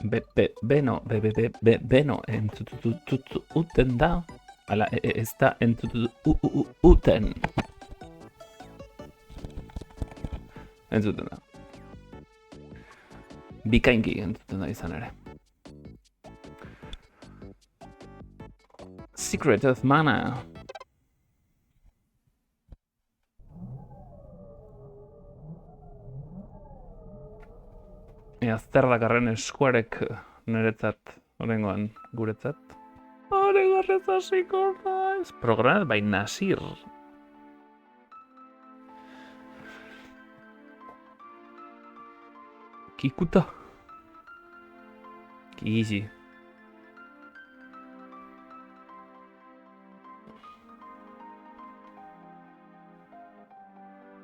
Beno, beno, uten da. Ala, ez da uten. Entzuten da. Bikainki entzuten da izan ere. Secret of Mana. Ea, zer dakarren eskuarek niretzat, horrengoan guretzat. Horrengarrez hasiko naiz. Programat bai Nasir. Kikuta. Kiji.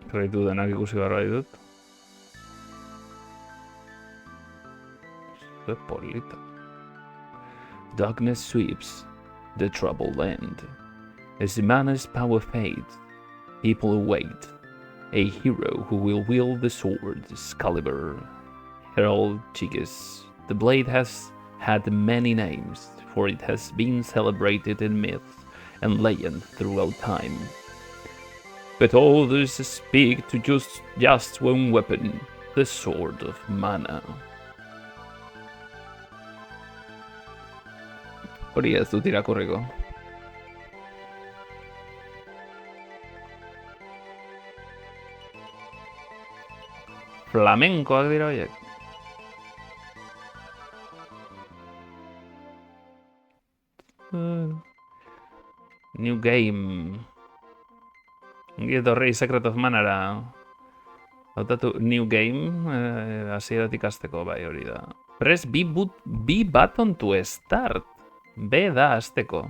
Kreditu denak ikusi barra ditut. Ze polita. Darkness sweeps the troubled land. As Mana's power fades, people await a hero who will wield the sword Excalibur. Herald Chigas. The blade has had many names, for it has been celebrated in myth and legend throughout time. But others speak to just one weapon, the Sword of Mana. Hori ez dut irakurriko. Flamenkoak dira horiek. New game. Ongi etorri Secret of Manara. Hautatu new game, hasieratik hasteko bai hori da. Press B button to start. B da hasteko.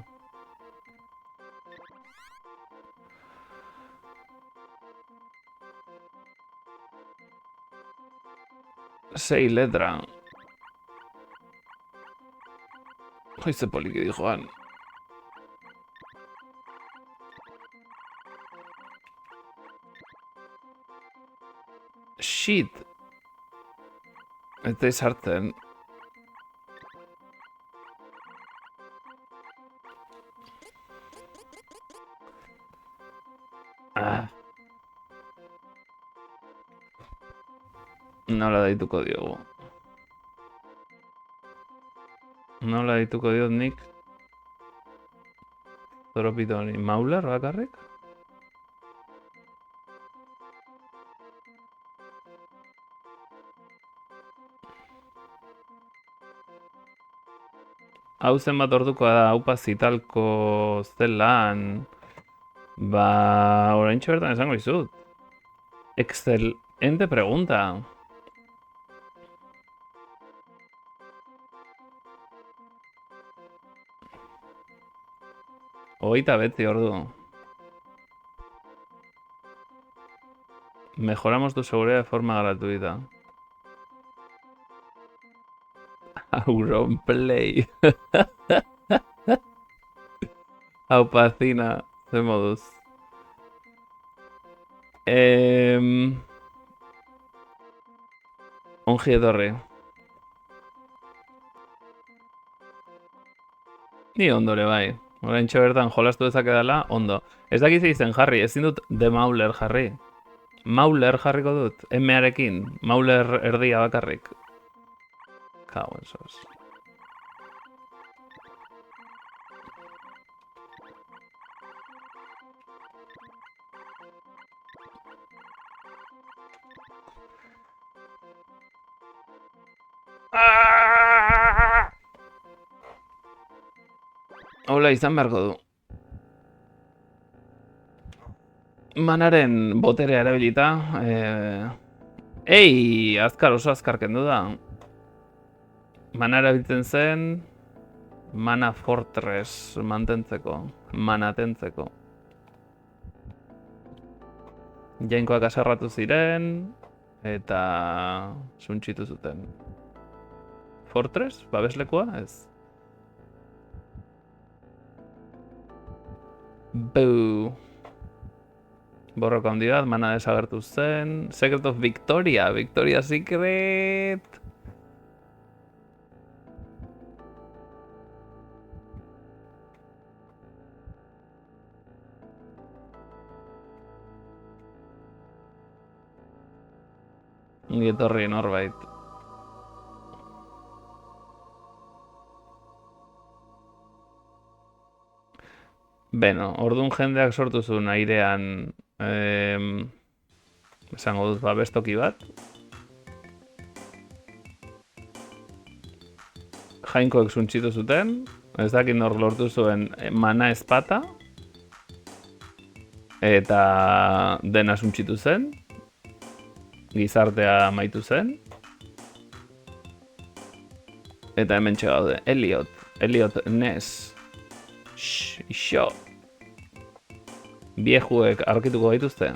Sei letra. Joize poliki di joan. Shit. Ez da izartzen. Nola daituko diogu. Nola daituko diot nik. Zoropito honi. Mauler bakarrik? Hau zenbat ordukoa da, haupa zitalko zelan. Ba, oraintxe bertan esango izut. Excelente pregunta. Hogeita beti ordu. Mejoramos tu seguridad de forma gratuita. Auronplay. Aupacina, ze moduz. Ongi etorri. Ni ondore bai. Oraintxe bertan jolastu dezakedala, ondo. Ez dakiz izen jarri, ezin dut The Mauler jarri. Mauler jarriko dut, M-arekin. Mauler erdia bakarrik. Kauen zoz. Hola, izan beharko du. Manaren boterea erabilita. Ei, azkar oso azkar kendu da. Mana erabiltzen zen. Mana Fortress mantentzeko. Manatentzeko. Jainkoak aserratu ziren. Eta suntxitu zuten. Fortress? Babeslekoa? Ez. Buu. Borroka handi bat, mana desagertu zen. Secret of Victoria. Victoria Secret. Ongi etorri norbait. Beno, orduan jendeak sortu zuen airean esango dut babestoki bat. Jainkoek suntxitu zuten, ez dakit nor lortu zuen mana ezpata, eta dena suntxitu zen, gizartea amaitu zen, eta hemen txegaude, Elliot Ness, iso, viejuek aurkituko gaituzte.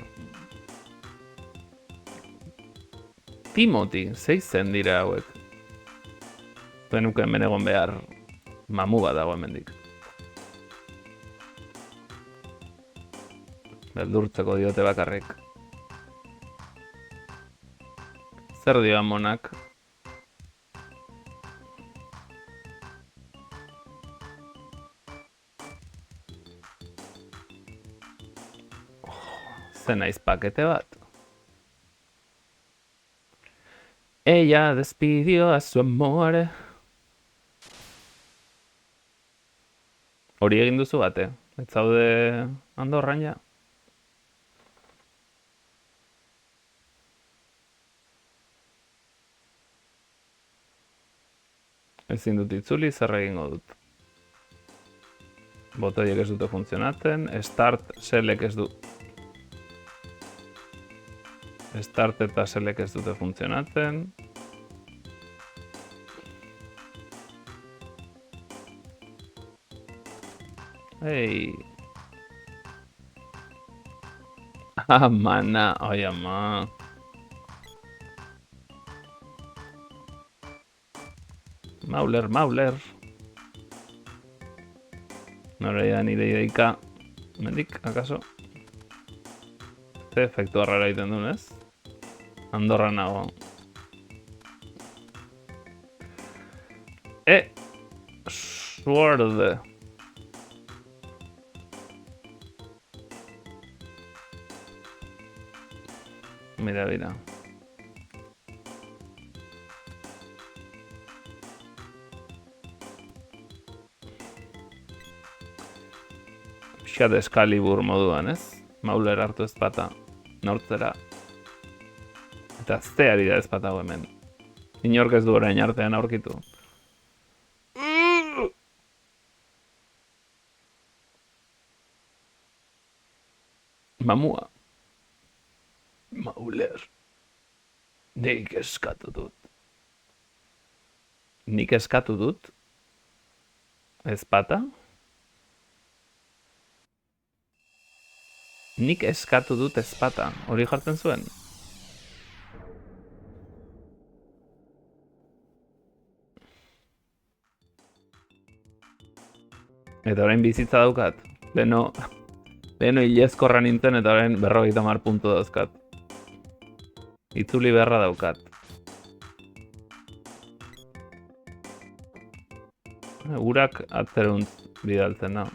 Timothy, 6 zen dira hauek. Zenuke hemen egon behar mamu bat dago hemendik. Beldurtzeko diote bakarrik. Zer dio amonak? Zen naiz pakete bat. Ella despidió a su amor. Hori egin duzu bate? Ez zaude Andorran ja? Ezin dut itzuli, zer egingo dut. Botoiek ez dute funtzionatzen, Start selek ez du... Start eta selek ez dute funtzionatzen. Hey. Ah, mana, oi ama. Mauler. Norea nire ideika. Mendik, akaso? Ze efektu arrara egiten duen, ez? Andorra nago. Sword. Mira. Pixkat Excalibur moduan, ez? Mauler hartu ezpata, neurtzera. Eta zeari da ezpata hemen. Inork ez du orain artean aurkitu. Mamua. Mauler. Nik eskatu dut. Ezpata? Nik eskatu dut ezpata. Hori jartzen zuen? Eta orain bizitza daukat. Leno hilezkorra nintzen eta orain 50 puntu dauzkat. Itzuli beharra daukat. Urak atzereuntz bidaltzen da.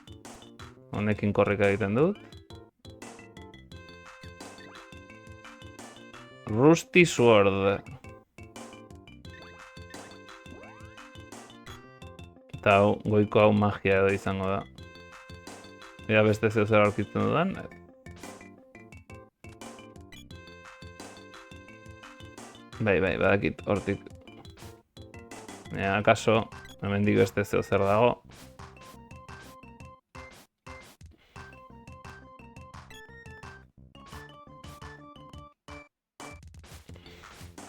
Honekin korrika egiten dut. Rusty Sword. Eta hau, goiko hau magia edo izango da. Ea beste zeo zer aurkitzen dudan. Bai, badakit hortik. Ea, akaso, hemendik beste zeo zer dago.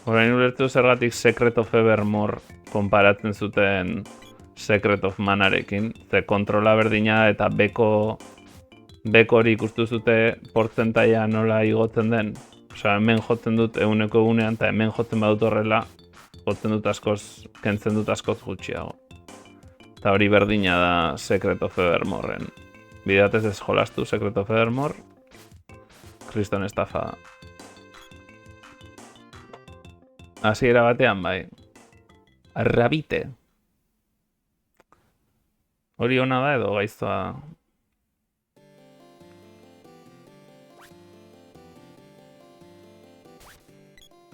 Orain ulertu zergatik Secret of Evermore konparatzen zuten Secret of Manarekin. Ze kontrola berdina eta beko hori ikustu zute portzentaia nola igotzen den. Osea, hemen jotzen dut eguneko egunean eta hemen jotzen badut horrela jotzen dut askoz, kentzen dut askoz gutxiago. Eta hori berdina da Secret of Evermoreen. Bidatez ez jolastu Secret of Evermore, kriston estafa. Hasiera batean bai. Arrabite. Hori ona da edo gaiztoa?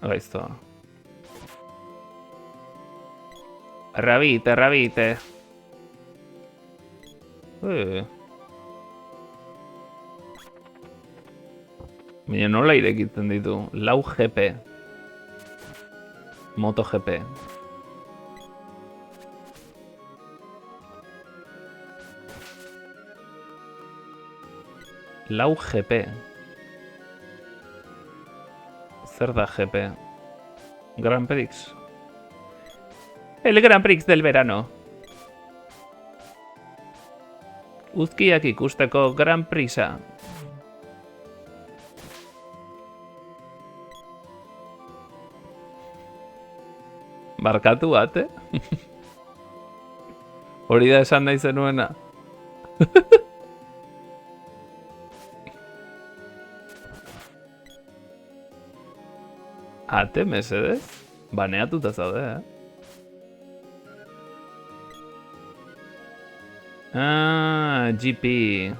Gaiztoa. Rabite, rabite. Baina nola irekitzen ditu? Lau GP. MotoGP. Lau GP. Zer da GP? Grand Prix. El Grand Prix del verano. Uzkiak ikusteko Grand Prixa. Barkatu bat, Hori da esan nahi zenuena. Ate, mesedez? Baneatuta zaude, Ah, GP.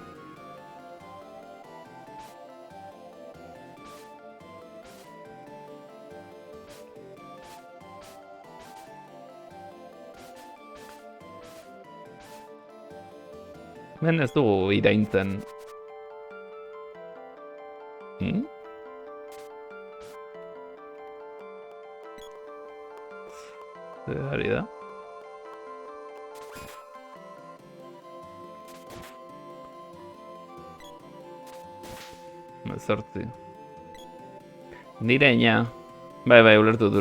Ben ez dugu iraintzen. Ari da. Zortzi. Nireña. Bai, ulertut.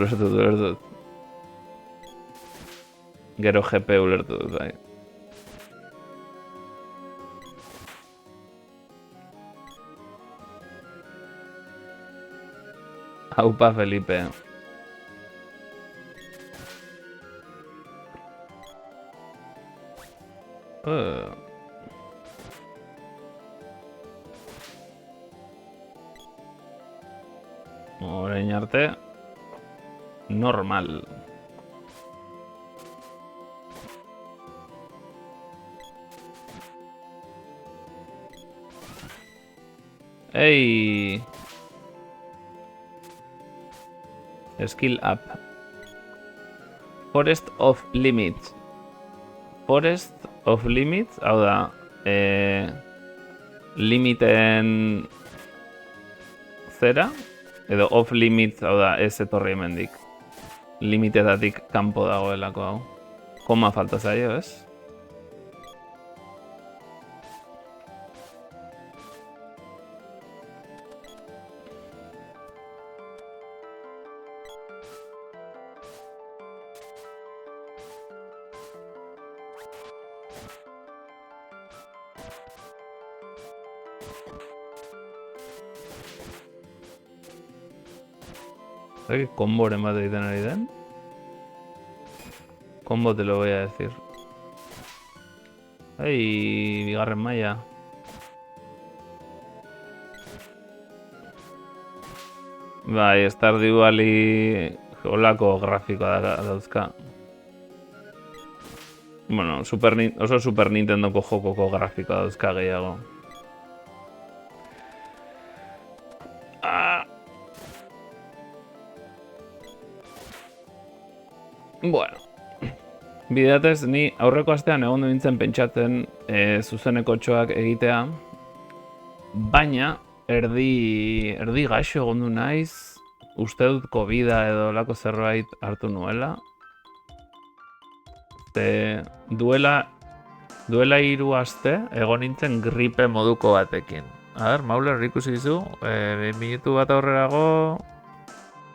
Gero GP ulertut, bai. Aupa, Felipe. Orain arte, normal. Ei! Skill up. Forest of Limits. Forest of Limits, hau da, limiten zera, edo off limits, hau da, ez etorri hemendik. Limitetatik kanpo dagoelako hau. Koma falta zaio, ez? ¿Sabes qué combo en bate egiten ari den? Combo te lo voy a decir. Ai, bigarren maila. Bai, Stardew Valley holako grafikoa dauzka. Bueno, oso Super Nintendoko jokoko grafikoa dauzka gehiago. Bueno, bidatez, ni aurreko astean egon nintzen pentsatzen zuzeneko txoak egitea, baina erdi gaixo egon du naiz, uste dut COVID-a edo lako zerbait hartu nuela. Duela 3 aste egon nintzen gripe moduko batekin. A ber, Mauler ikusi dizu, minutu bat aurrerago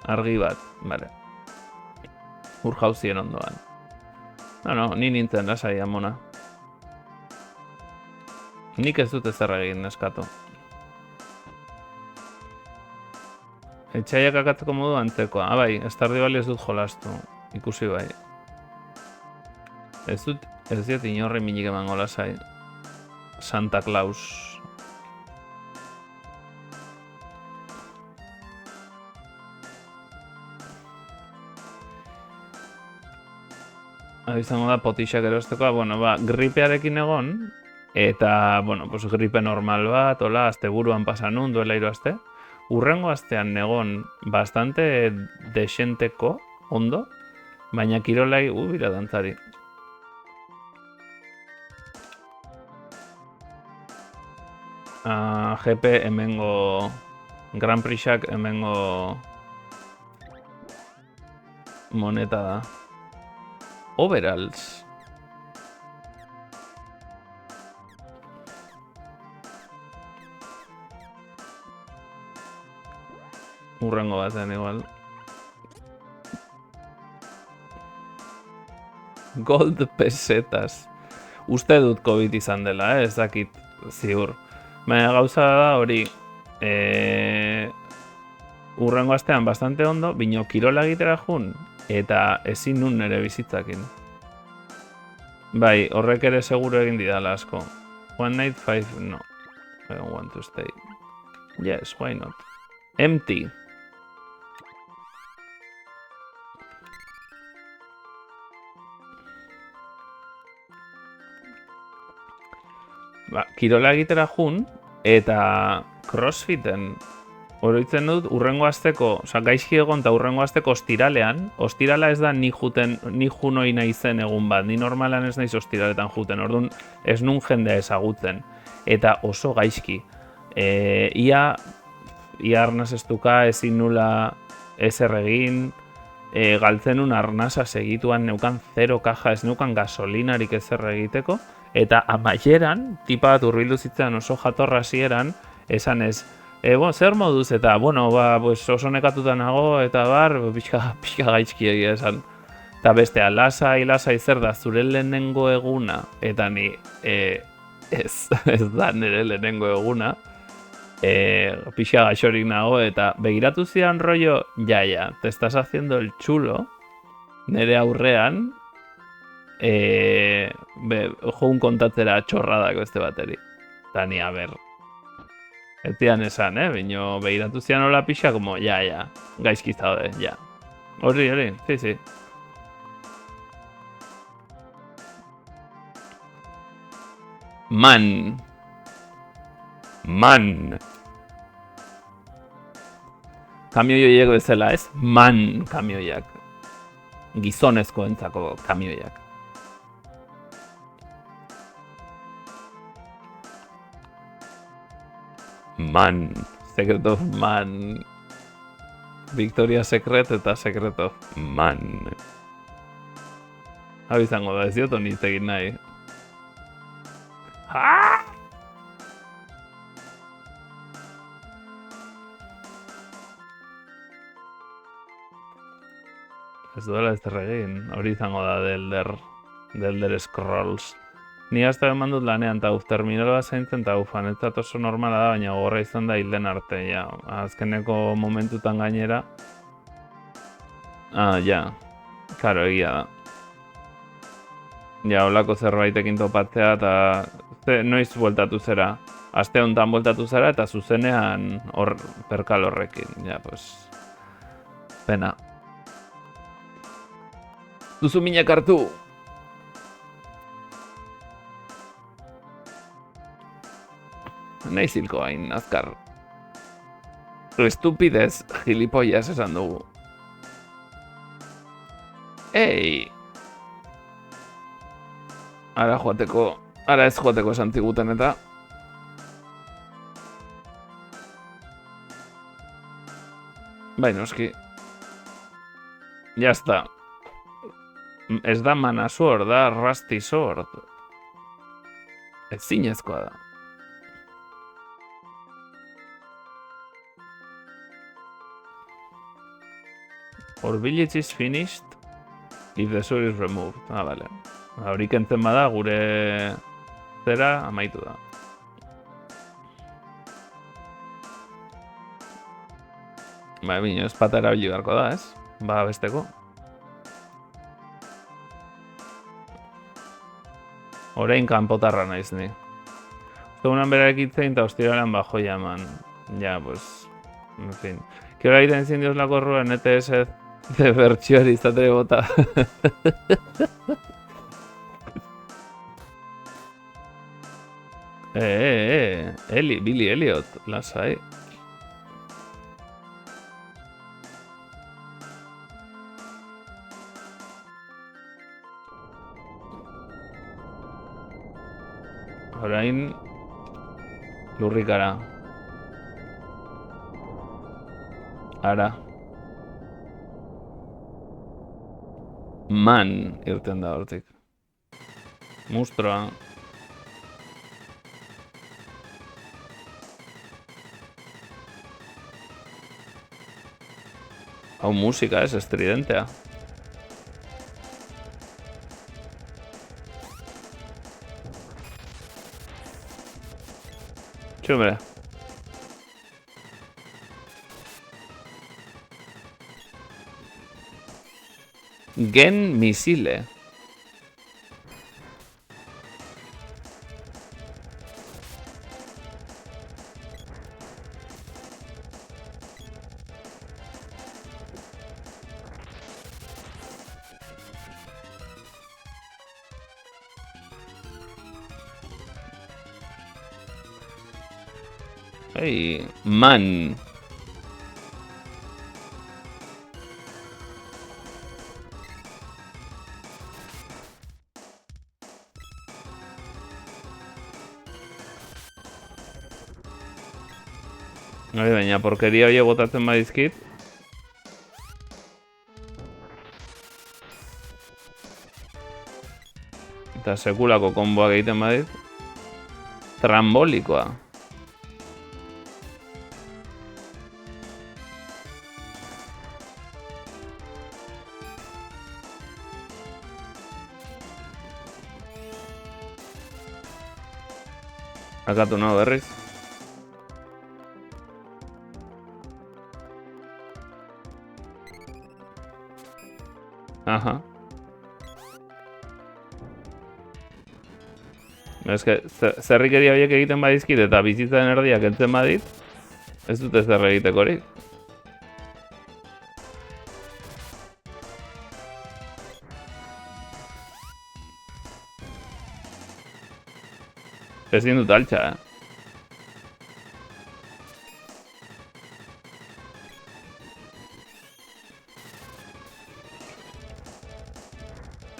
argi bat, bale. Urjauzien ondoan. No, ni nintzen lasai amona. Nik ez dut ezer egin neskatu. Etxaiak akatzeko modu antzekoa. Bai, Stardew Valley ez dut jolastu. Ikusi bai. Ez diot inorri minik emango lasai. Santa Claus. Izango da potixak erostekoa, gripearekin egon, eta, gripe normal bat, hola, asteburuan pasa nun, duela 3 aste. Urrengo astean egon bastante desenteko, ondo, Baina kirolai, bira dantzari. GP hemengo Grand Prixak hemengo moneta da. Overalls. Urrengo batean igual. Gold pesetas. Uste dut COVID izan dela, ez dakit ziur. Baina gauza da hori, urrengo astean bastante ondo, bino kirola egitera jun, eta ezin nun nere bizitzakin. Bai, horrek ere seguro egin didala asko. One night, 5, no. I don't want to stay. Yes, why not? Empty. Ba, kirola egitera jun, eta crossfiten oroitzen dut urrengo asteko, oza, gaizki egon eta urrengo asteko ostiralean, ostirala ez da ni junoi naizen egun bat, ni normalan ez naiz ostiraletan juten, orduan ez nun jendea ezagutzen, eta oso gaizki. Ia arnaz estuka ezin nula ezer egin, galtzen nun arnaza segituan neukan 0 kaja, ez neukan gasolinarik ezer egiteko, eta amaieran, tipa bat urbildu zitzen oso jatorra hasieran, esan ez, zer moduz, eta, pues oso nekatuta nago, eta pixka gaizki egia esan. Eta bestea, lasai zer da zure lehenengo eguna, eta ni, ez da nire lehenengo eguna, pixka gaixorik nago, eta begiratu zidan rollo, ja, te estás haciendo el chulo, nire aurrean, joun kontatzera txorradako este bateri. Eta ni, a ber, etian esan, bino begiratu zian hola pixa, como, ja, gaizki zaude, ja. Hori, sí. Man. Kamioiak bezala, ez? Man kamioiak. Gizonezko entzako kamioiak. Man. Secret of Man. Victoria Secret eta Secret of Man. Hau izango da, ez diot honit egin nahi. Ez duela ez derregin, hori izango da Elder Scrolls. Ni hasta eman dut lanean, eta terminala zaintzen, eta fanetzat oso normala da, baina gorra izan da hilden arte, ja. Azkeneko momentutan gainera. Ja. Karo, egia da. Ja, holako zerbaitekin topatzea, eta noiz bueltatu zera. Aste honetan bueltatu zera, eta zuzenean hor perkal horrekin. Ja, pues... Pena. Duzu minak hartu! Nahi zilko hain, azkar. Estupidez, gilipollas esan dugu. Ei! Ara ez joateko esan ziguten eta... Bai, noski. Jazta. Ez da mana sword, da rusty sword. Ez zinezkoa da. Our village is finished if the sword is removed. Bale. Horik entzen bada gure zera amaitu da. Ba, bino, espata erabili beharko da, ez? Ba, besteko. Horein kanpotarra naiz ni. Zegunan berak itzein eta hostiralean bajo jaman. Ja, pues... En fin. ¿Qué hora egiten zin dios lako ruen ETS de bertxioari izatere bota? Billy Elliot, lasai. Orain lurrikara. Ara. Man irten da hortik. Mustroa. Hau musika ez, estridentea. Txumbre. Gen misile. Hey, man. Baina porkeria hori botatzen badizkit. Eta sekulako konboak egiten badit. Trambolikoa. Akatu nago berriz. Aha. Ez que, zerrikeria horiek egiten badizkit eta bizitzaren erdiak entzen badit, ez dute zer egitekorik. Ezin dut altxa,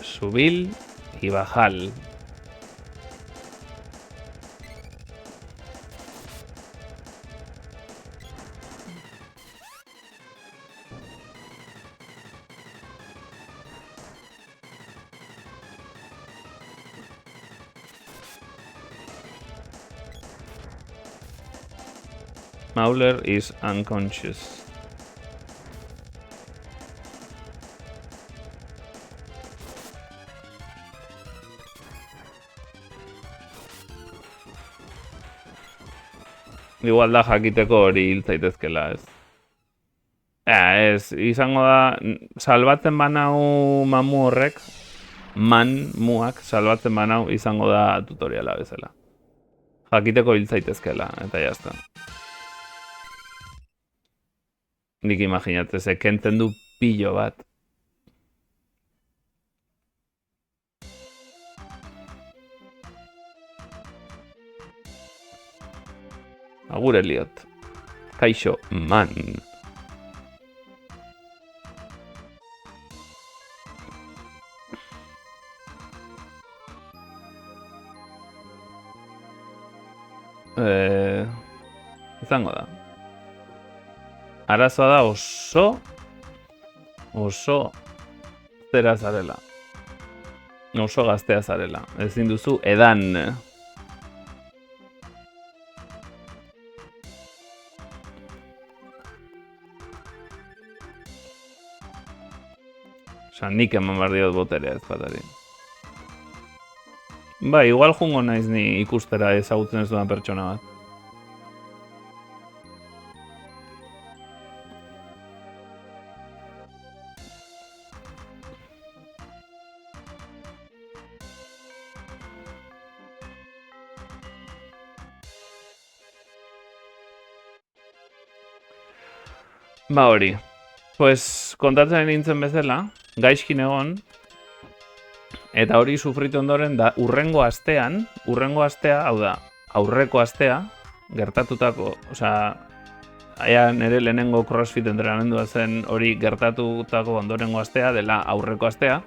Subil y bajal. Mauler is unconscious. Igual da jakiteko hori hil zaitezkela, ez. Ez, izango da, salbatzen banau mamu horrek, muak salbatzen banau izango da tutoriala bezala. Jakiteko hil zaitezkela, eta jazta. Nik imaginatzen, ze kentzen du pillo bat. Agur Eliot. Kaixo, man. Izango da. Arazoa da oso zera zarela. Oso gaztea zarela. Ezin duzu edan. Osa, nik eman behar diot boterea ez batari. Ba, igual jungo naiz ni ikustera ezagutzen ez dudan pertsona bat. Ba hori, pues kontatzen nintzen bezala, gaizkin egon, eta hori sufritu ondoren da urrengo astea, hau da, aurreko astea, gertatutako, osea, ea nire lehenengo crossfit entrenamendua zen hori gertatutako ondorengo astea, dela aurreko astea,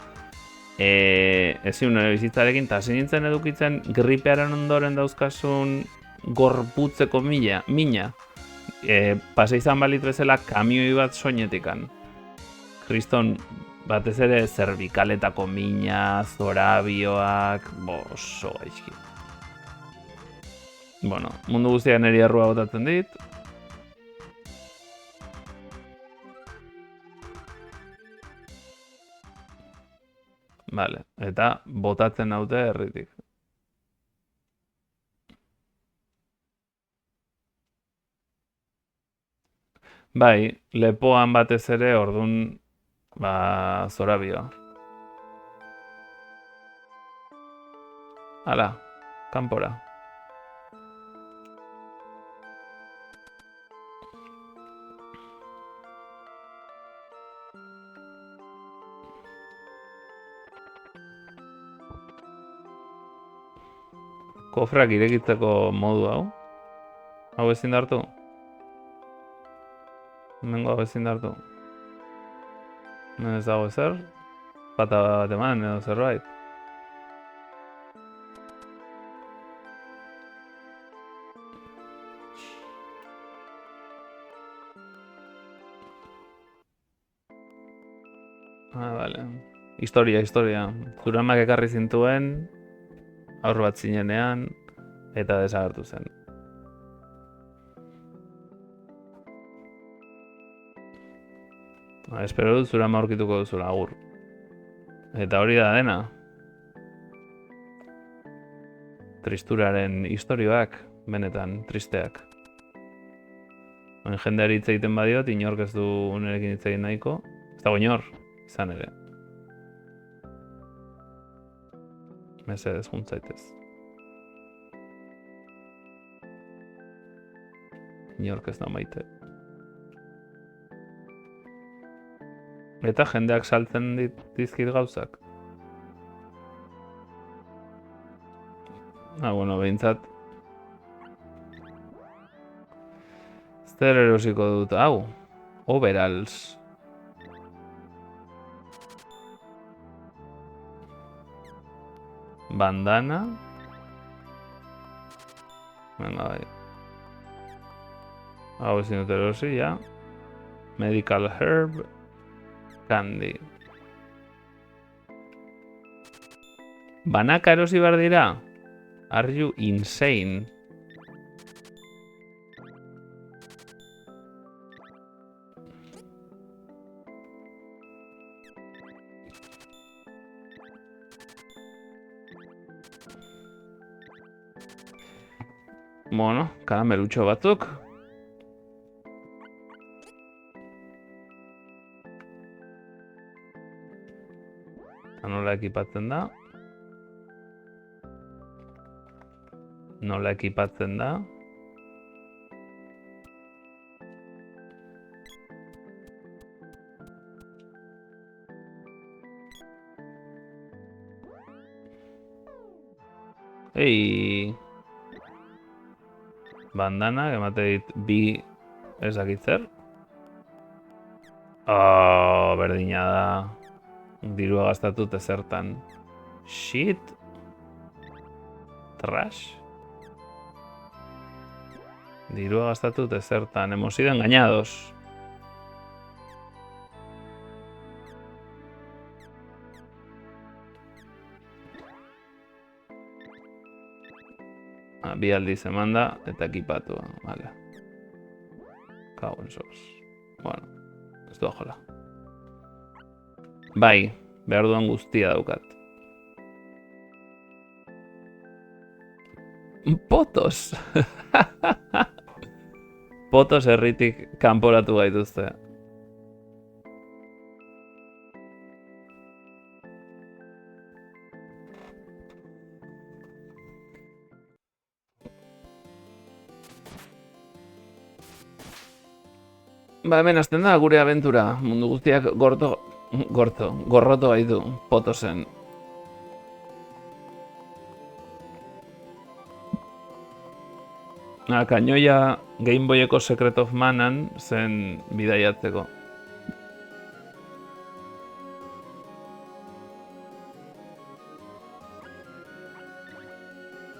ezin nire bizitzarekin, eta hasi nintzen edukitzen gripearen ondoren dauzkasun gorputzeko mina. Pasa izan balit bezala kamioi bat soinetikan. Kriston batez ere zerbikaletako mina, zorabioak, oso gaizki. Bueno, mundu guztiak niri errua botatzen dit. Vale, eta botatzen naute herritik. Bai, lepoan batez ere ordun zorabioa. Hala, kanpora. Kofrak irekitzeko modu hau. Hau ezin dartu? Hemengo hau ezin dartu. Ez dago ezer? Pata bat eman edo zerbait. Vale. Historia. Zure amak ekarri zintuen, aur bat zinenean, eta desagertu zen. Espero dut zure ama aurkituko duzula, agur. Eta hori da dena. Tristuraren istorioak, benetan, tristeak. Jendeari hitz egiten badiot, inork ez du nerekin hitz egin nahiko. Ez dago inor, izan ere. Mesedez juntzaitez. Inork ez da maite. Eta jendeak saltzen dizkit gauzak. Bueno, behintzat. Zer erosiko dut, hau. Overalls. Bandana. Venga, bai. Hau ezin dut erosi, ja. Medical herb. Candy. Banaka erosi behar dira? Are you insane? Bueno, karamelutxo batzuk. Nola ekipatzen da? Nola ekipatzen da? Ei! Bandana, emate dit bi ezakitzer. Berdina da. Dirua gastatu ezertan. Shit. Trash. Dirua gastatu ezertan. Hemos sido engañados. Bi aldiz eman da eta ekipatu. Vale. Kago en sos. Bueno, ez du ajola. Bai, behar duan guztia daukat. Potos! Potos herritik kanporatu gaituzte. Hemen hasten da gure abentura. Mundu guztiak gorroto gaitu Potosen. Kainoia Game Boyeko Secret of Manan zen bidaiatzeko.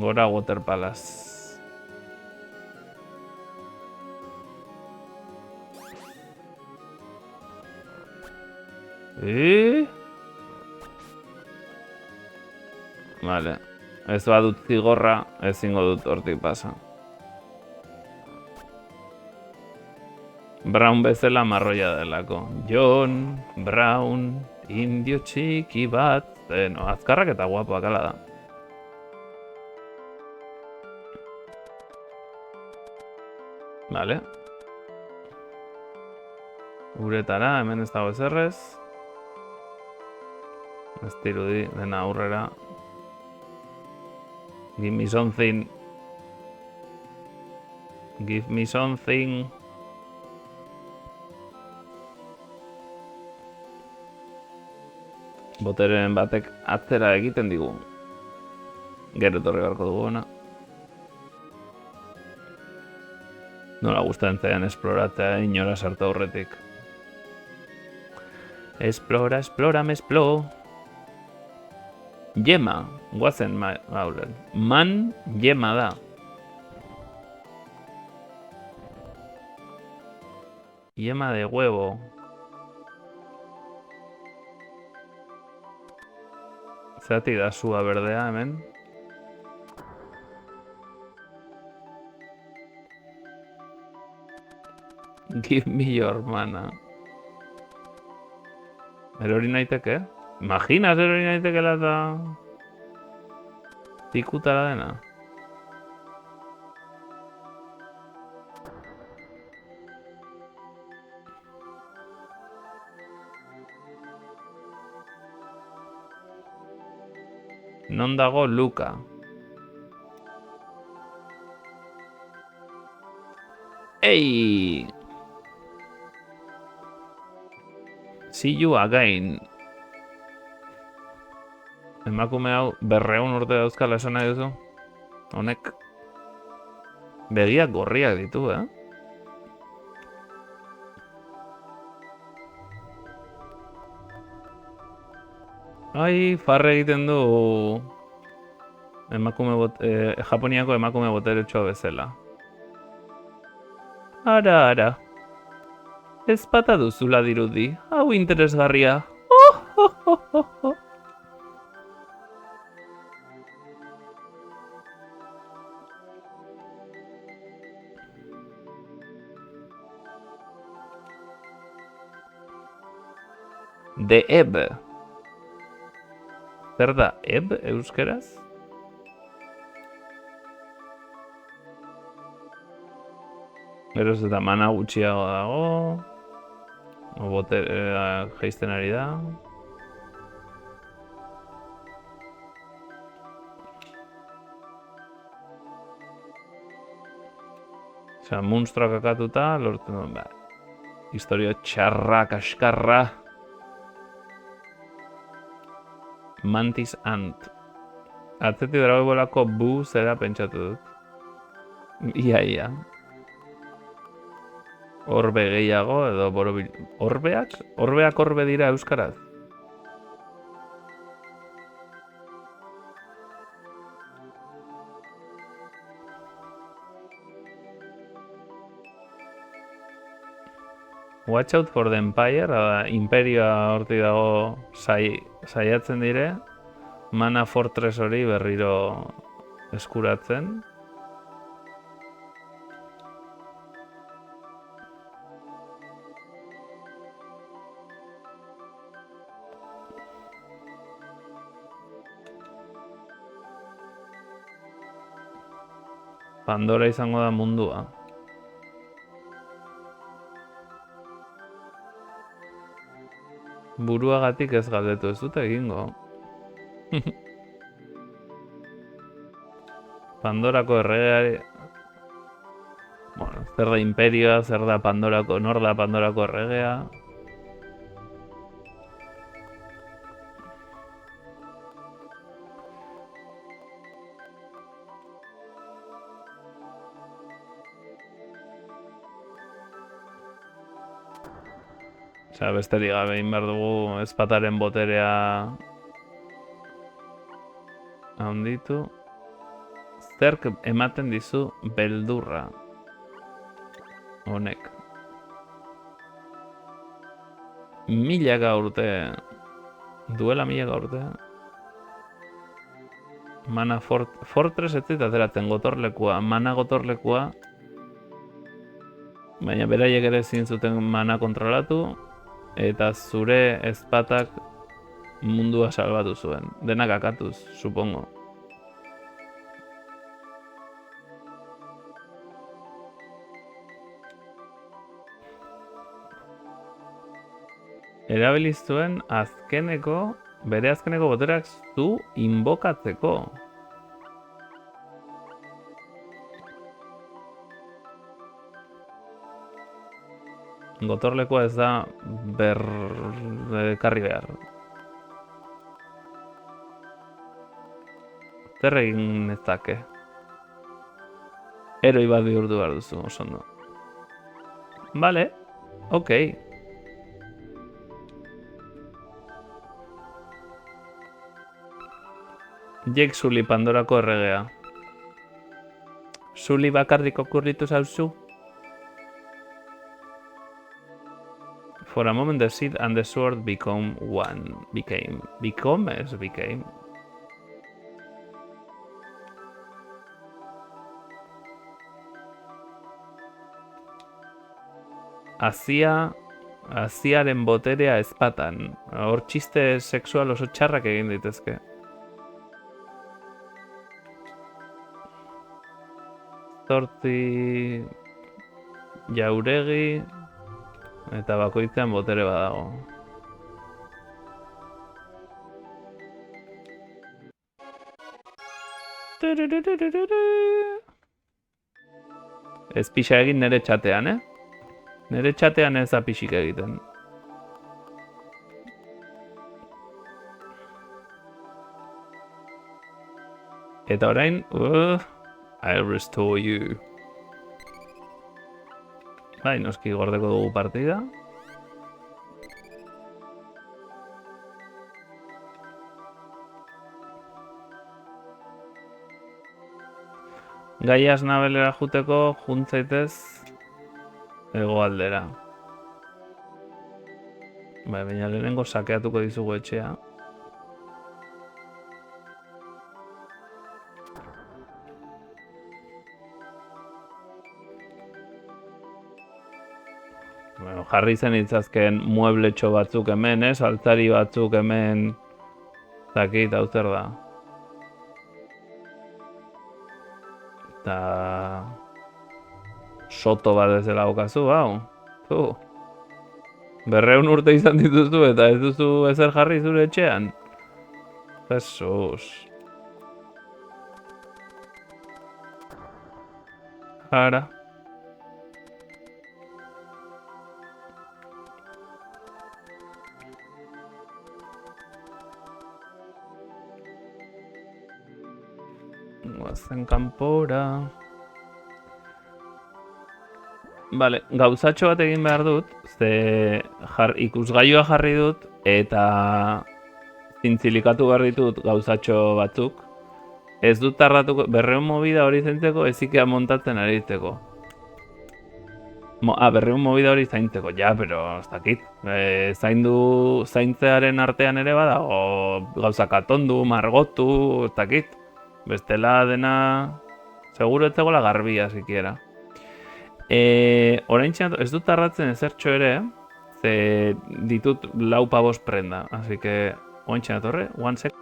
Gora Water Palace. Vale. Ez badut zigorra, ezingo dut hortik pasa. Brown bezala marroia delako. John, Brown, indio txiki bat. No, azkarrak eta guapoak ala da. Vale. Uretara, hemen ez dago ezerrez. Ez dirudi, dena aurrera. Give me something. Give me something. Boteren batek atzera egiten digu. Gero etorri beharko dugu ona. Nola gustatzen zaian esploratzea inora sartu aurretik. Esplora, esplora, mesplo. Yema, guazen maulen. Man, yema da. Yema de huevo. Zeratik da sua berdea hemen. Give me your mana. Erori naiteke? Imaginas erori naitekela eta... Tikutara dena. Non dago Luka. Ei! See you again. Emakume hau 200 urte dauzkala esan nahi duzu. Honek. Begiak gorriak ditu, Ai, farre egiten du Japoniako emakume boteretsua bezala. Ara. Ez bata duzula dirudi, hau interesgarria. The Ebb. Zer da Ebb euskeraz? Geroz eta mana gutxiago dago. Jaisten ari da. Osea, monstruak akatuta, lortu duen, historio txarra, kaskarra. Mantis Ant. Atzetik dragobolako bu zera pentsatu dut. Ia. Orbe gehiago edo borobil... Orbeak? Orbeak orbe dira euskaraz. Watch out for the Empire, imperioa hortik dago saiatzen dire, Mana Fortress hori berriro eskuratzen. Pandora izango da mundua. Buruagatik ez galdetu ez dut egingo. Pandorako erregeari... Bueno, zer da imperioa, zer da Pandorako, nor da Pandorako erregea. Osea, besterik gabe egin behar dugu ezpataren boterea handitu. Zerk ematen dizu beldurra. Honek. Milaka urte. Duela milaka urte. Mana Fortress ez zit ateratzen gotorlekua. Mana gotorlekua. Baina beraiek ere ezin zuten mana kontrolatu. Eta zure ezpatak mundua salbatu zuen. Denak akatuz, supongo. Erabili zuen bere azkeneko boterak zu inbokatzeko. Gotorlekoa ez da karri behar. Zer egin ezake? Heroi bat bihurtu behar duzu, oso ondo. Vale, ok. Jake Sully Pandorako erregea. Sully bakarrik okurritu zauzu? For a moment the seed and the sword became one. Became es became. Aziaren boterea ezpatan. Hor txiste sexual oso txarrak egin ditezke. Zortzi jauregi eta bakoitzean botere badago. Ez pixa egin nere txatean, Nere txatean ez da pixik egiten. Eta orain, I'll restore you. Bai, noski gordeko dugu partida. Gaiaz nabelera juteko juntzaitez hegoaldera. Bai, baina lehenengo sakeatuko dizugu etxea. Bueno, jarri zen itzazken muebletxo batzuk hemen, altzari batzuk hemen. Zakit, hau zer da. Eta... soto bat ez dela okazu, hau. Tu. 200 urte izan dituzu eta ez duzu ezer jarri zure etxean. Jesus. Ara. Guazen kanpora. Vale, gauzatxo bat egin behar dut, ze ikusgailua jarri dut eta zintzilikatu behar ditut gauzatxo batzuk. Ez dut tardatuko, 200 movida hori zaintzeko ezikea montatzen aritzeko. 200 movida hori zaintzeko, ja, pero ez dakit. Zaintzearen artean ere badago gauzak atondu, margotu, ez dakit. Bestela dena, seguro ez zegoela garbia, sikiera. Orain ez dut tardatzen ezertxo ere, ze ditut 4 pavos prenda, así que orain txanatorre, 1 sec.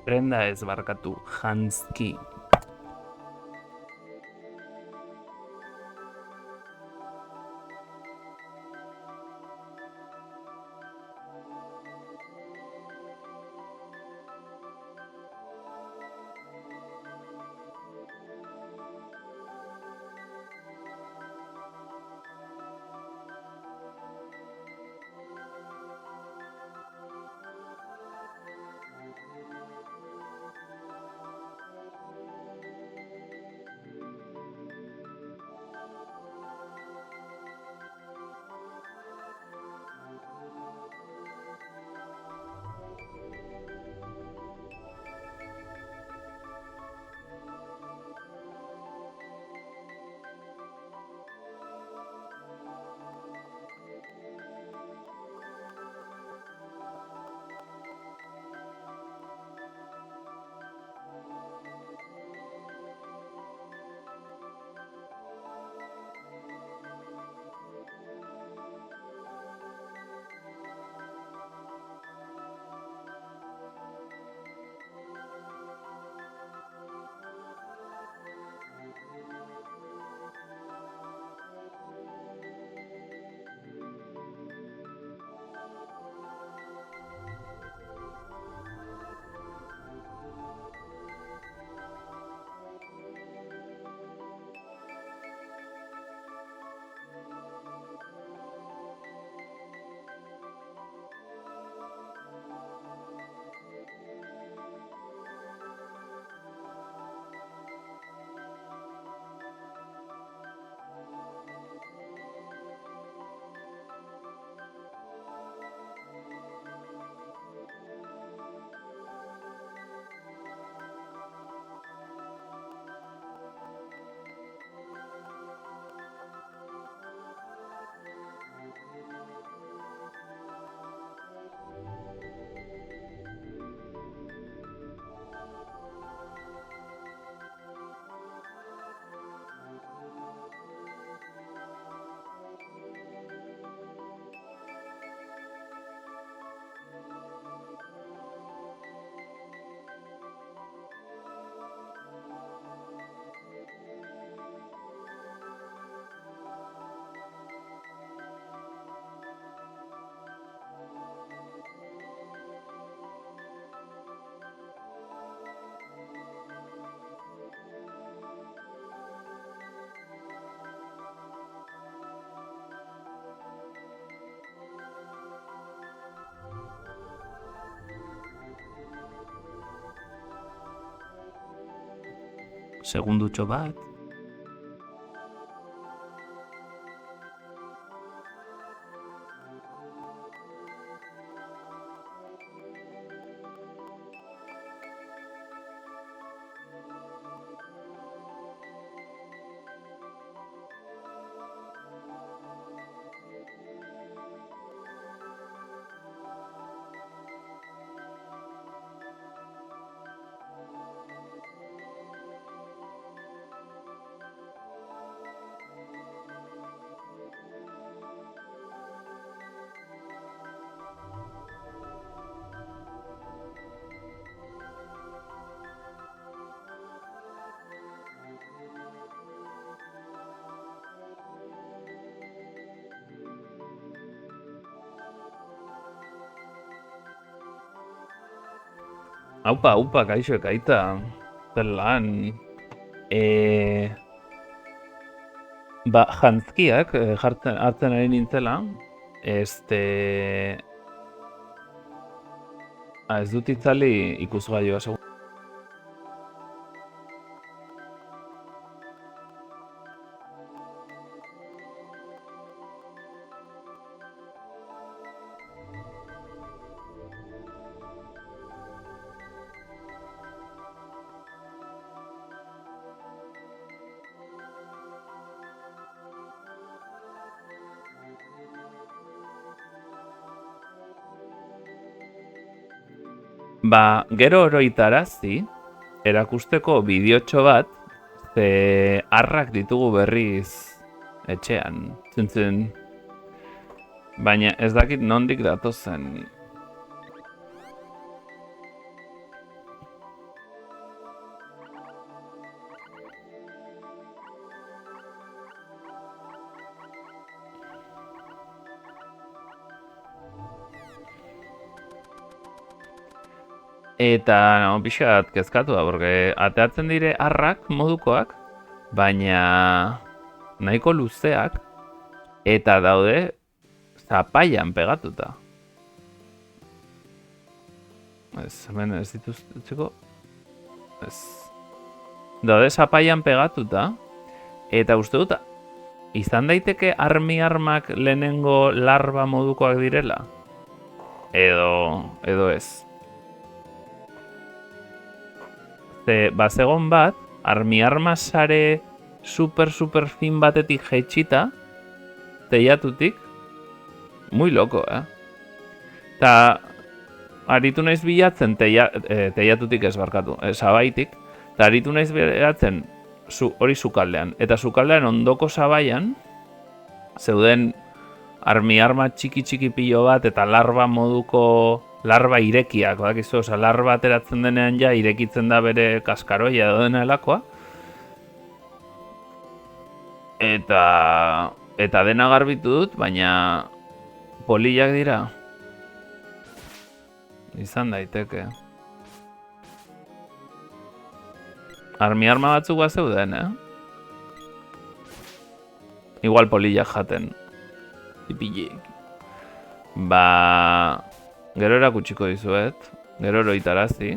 Prenda ez barkatu, jantzki. segundutxo bat. Aupa, kaixo ekaita. Zer lan. Jantzkiak hartzen ari nintzela. Ez dut itzali ikusgailua segun. Gero oroitarazi, erakusteko bideotxo bat, ze arrak ditugu berriz etxean, zintzen. Baina ez dakit nondik datozen. Eta pixkat kezkatu da, porque ateatzen dire arrak modukoak, baina nahiko luzeak, eta daude zapaian pegatuta. Hemen ez dituzteko. Daude zapaian pegatuta, eta uste dut, izan daiteke armak lehenengo larba modukoak direla? Edo ez. Bazegon bat, arma sare super fin batetik jaitsita, teiatutik, muy loko, Ta aritu naiz bilatzen, teiatutik ez barkatu, sabaitik, eta aritu naiz bilatzen hori sukaldean. Eta sukaldean ondoko sabaian, zeuden arma txiki pilo bat, eta larba moduko larba irekiak, bakizu, larba ateratzen denean ja irekitzen da bere kaskaroia edo dena helakoa. Eta dena garbitu dut, baina poliak dira. Izan daiteke. Arma batzuk bazeuden, Igual poliak jaten. Ipilek. Gero erakutsiko dizuet, gero oroitarazi.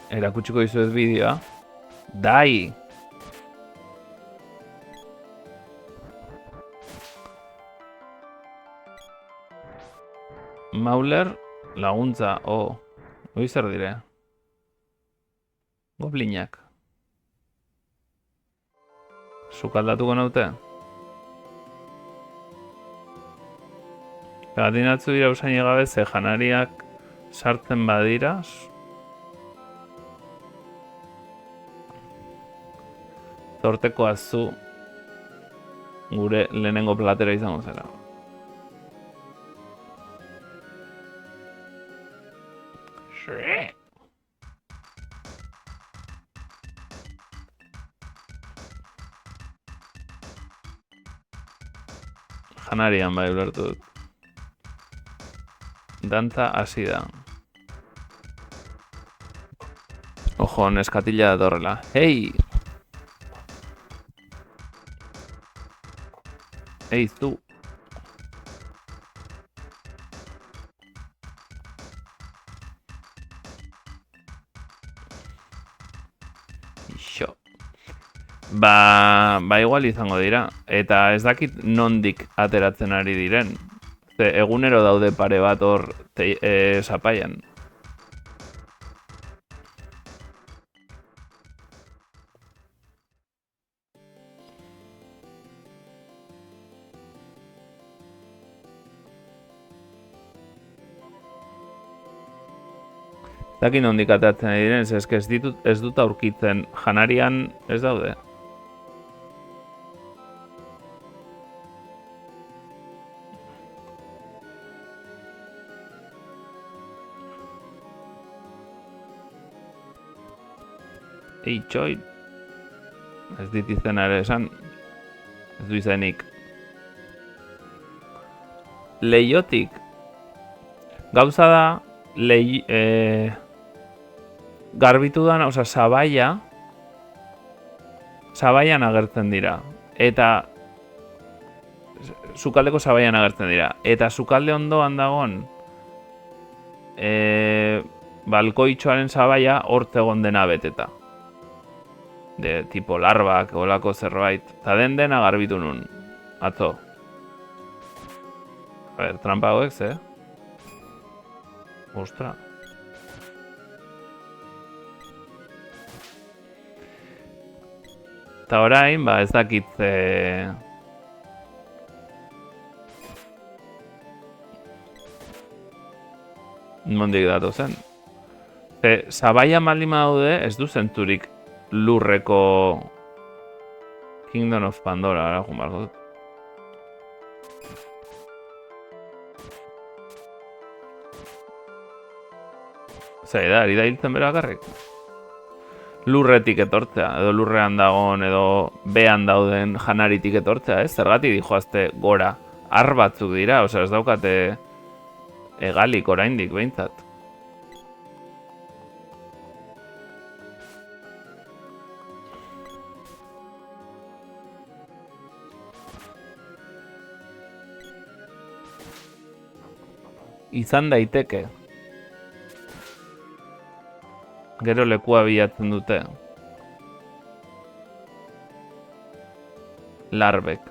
Erakutsiko dizuet bideoa. Dai! Mauler laguntza, hoi zer dire? Goblinak. Sukaldatuko naute? Gatinatzu dira usain egabe ze janariak sartzen badira. Zorteko azu gure lehenengo platera izango zera. Janarian bai ulertu dut. Dantza hasi da. Ojo, neskatila datorrela. Hei! Hei, zu! Ix. Ba igual izango dira. Eta ez dakit nondik ateratzen ari diren. Ze egunero daude pare bat hor zapaian. Zaki nondik ateratzen ari diren, eske ez dut aurkitzen. Janarian ez daude. Txoin. Ez dit izena ere esan. Ez du izenik. Leiotik. Gauza da, garbitu dana, oza, sabaian agertzen dira. Eta sukaldeko sabaian agertzen dira. Eta sukalde ondoan dagon balkoitxoaren sabaia hortzegon dena beteta. De tipo larbak, olako zerbait. Eta dena garbitu nun. Atzo. A ver, trampa hauek, ze? Ostra. Eta orain, ba ez dakit nondik datu zen. Sabaia malima daude, ez du zenturik lurreko Kingdom of Pandora, ara jumarko dut. Zaida, ari da hiltzen bera bakarrik. Lurretik etortzea, edo lurrean dagoen, edo behan dauden janaritik etortzea, ez? Zergatik dijoazte gora. Ar batzuk dira, osea, ez daukate egalik oraindik behintzat. Izan daiteke. Gero lekua bilatzen dute. Larbek.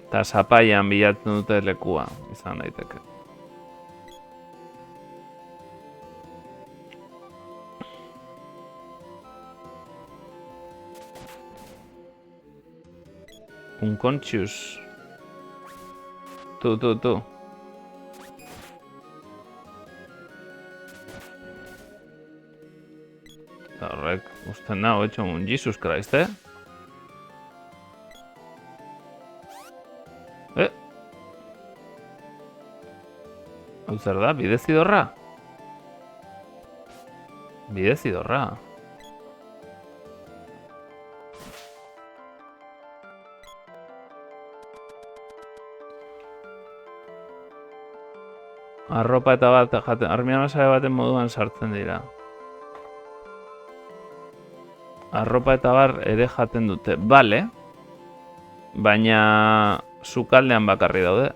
Eta zapaian bilatzen dute lekua. Izan daiteke. Unconscious. Tu. Horrek, usten nago, etxo un Jesus Christ, Hau zer da, bidezidorra? Bidezidorra. Arropa eta bat jaten, armian osare baten moduan sartzen dira. Arropa eta bar ere jaten dute. Bale. Baina sukaldean bakarri daude.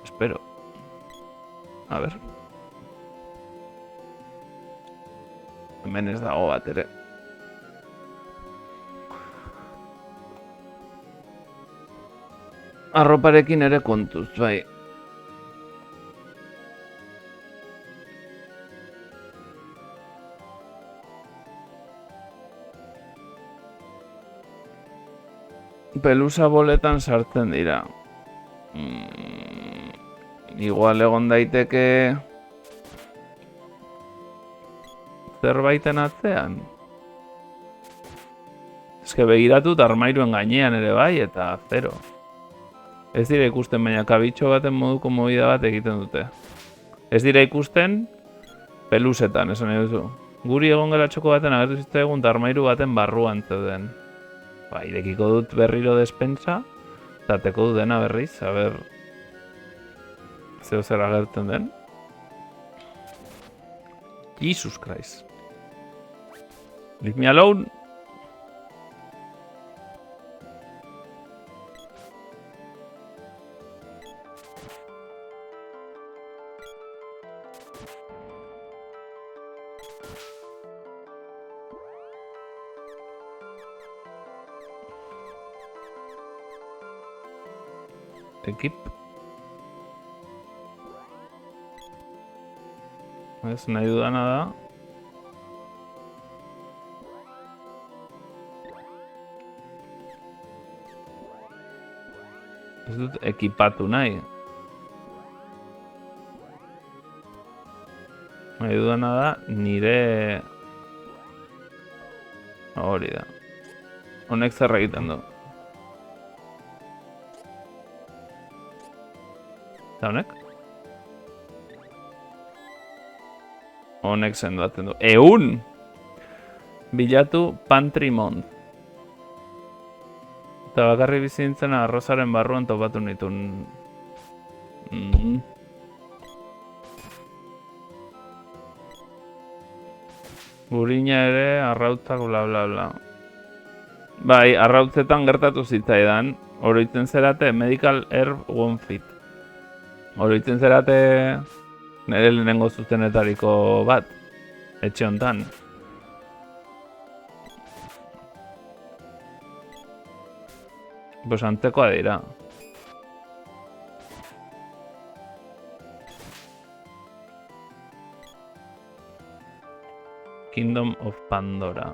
Espero. A ber. Hemen ez dago bat ere. Arroparekin ere kontuz, bai. Pelusa boletan sartzen dira. Igual egon daiteke zerbaiten atzean. Eske begiratut armairuen gainean ere bai, eta zero. Ez dira ikusten, baina kabitxo baten moduko movida bat egiten dute. Ez dira ikusten pelusetan, esan nahi duzu. Guri egon gela txoko baten agertu zitzaigun armairu baten barruan zeuden. Ba, irekiko dut berriro despensa, eta teko dut dena berriz, a ber, zeo zer agertzen den. Jesus Christ. Leave me alone. Ekip. Ez nahi dudana da. Ez dut ekipatu nahi. Nahi dudana da nire... Hori da. Honek zer egiten du. Eta honek? Honek sendoatzen du. Eun! Bilatu Pantry Mont. Eta bakarri bizi nintzen arrozaren barruan topatu nituen. Burina ere, arrautzak, bla bla bla. Bai, arrautzetan gertatu zitzaidan. Oroitzen zerate Medical Herb One Fit. Oroitzen zerate nire lehenengo zuzenetariko bat. Etxe hontan. Pues antzekoa dira. Kingdom of Pandora.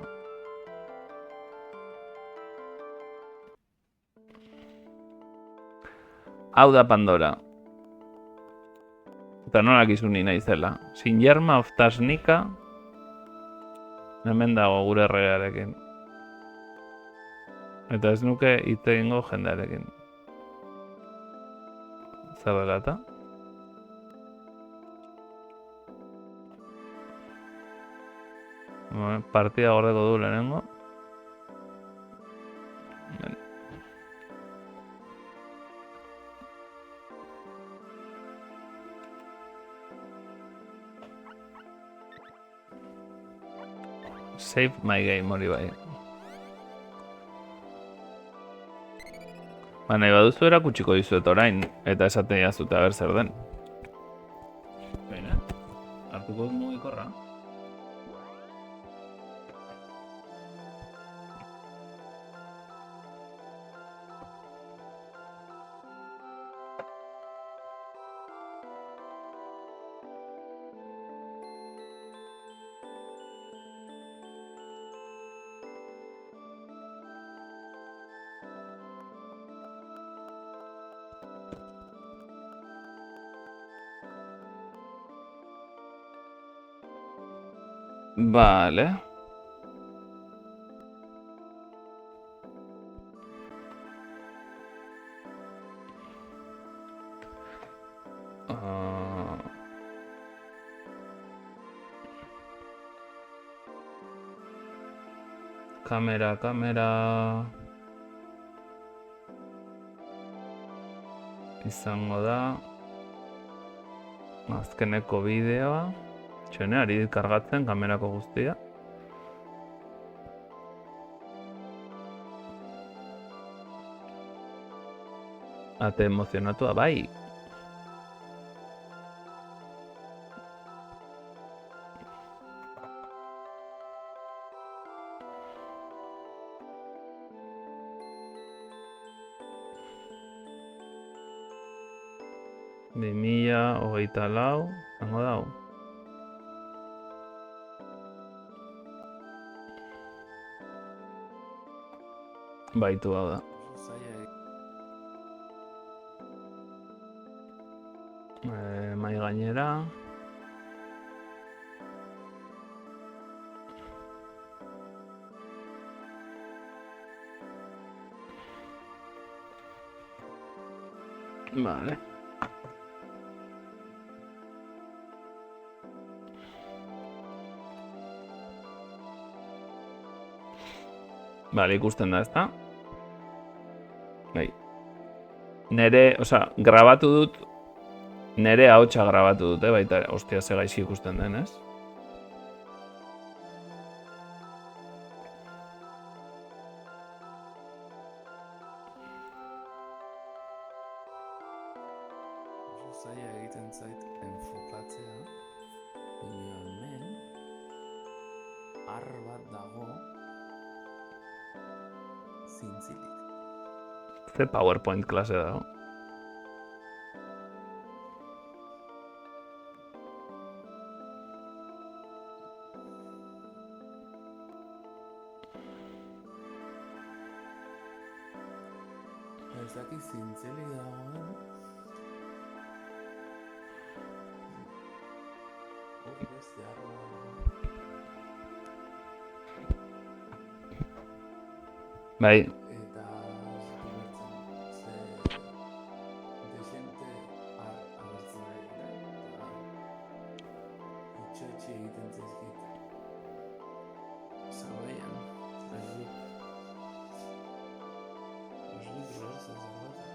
Hau da Pandora. Eta nolak izuni naizela. Sinjerma of Tasnika. Hemen dago gure erregearekin. Eta ez nuke hitz egingo jendearekin. Zer dela eta? Partida gordeko du lehenengo. Save my game hori bai. Nahi baduzu erakutsiko dizuet orain, eta esaten jazute aber zer den. Baina, hartuko dut mugikorra. Vale. Kamera. Izango da. Azkeneko bideoa. Txene, ari kargatzen kamerako guztia. Ate emozionatua, bai. Bimila, hogeita lau, zango dau. Baitu hau da. Mai gainera. Vale. Vale, ikusten da, ezta? Bai. Nere, osea, grabatu dut, nere ahotsa grabatu dut, baita, ostia, ze gaixi ikusten den, ez? Zaila egiten zait enfokatzea, baina hemen ar bat dago zintzilik. Ze PowerPoint klase dago. Ez dakit zintzilik dagoen. Beste ar bat dago. Bai, Eta ze desente agertzen ari dira, eta itxo-itxi egiten zaizkit zabaian, ez dut ulertzen zergatik.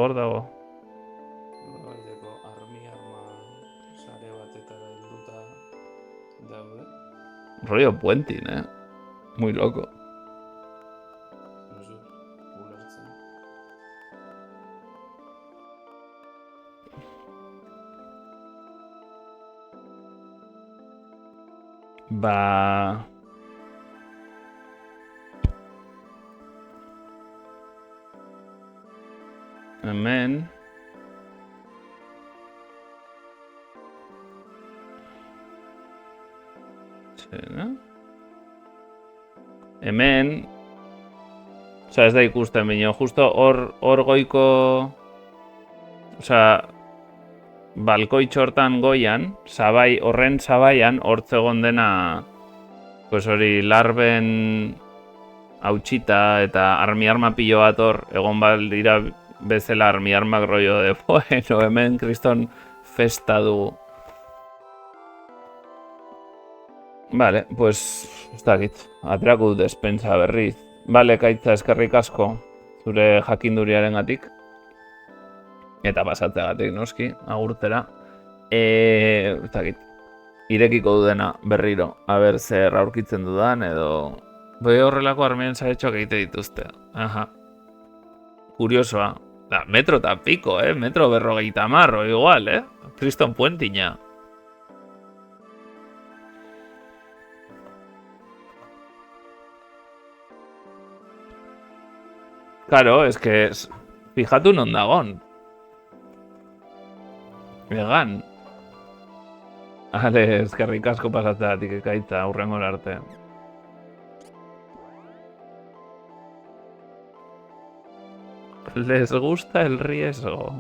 hor dago. Norbait arma sare batetara helduta daude. Rollo Puentin, Muy loco. Ez dut ulertzen. Ba... Hemen... Zena? Hemen... Osa, ez da ikusten bino, justo hor goiko... Osa... Balkoitxo hortan goian, horren zabaian, hortzegon dena... Pues hori, larben... Hautsita eta arma pilo bat hor, egon baldira bezala armak rollo de... Bueno, hemen kriston festa dugu. Vale, pues... Ez dakit, aterako dut despensa berriz. Vale, Kaitza, eskerrik asko, zure jakinduriarengatik. Eta pasatzeagatik, noski, agurtera. Ez dakit, irekiko dudena berriro, aber zer aurkitzen dudan, edo... Boi horrelako armien zaretxoak egite dituzte. Aha. Kuriosoa. Da, metro eta piko, metro 50 igual, Kriston Puentina. Claro, es que... Fijatu non dagon. Egan. Ale, eskerrik asko pasatzeatik, Kaitza, hurrengo arte. Les gusta el riesgo.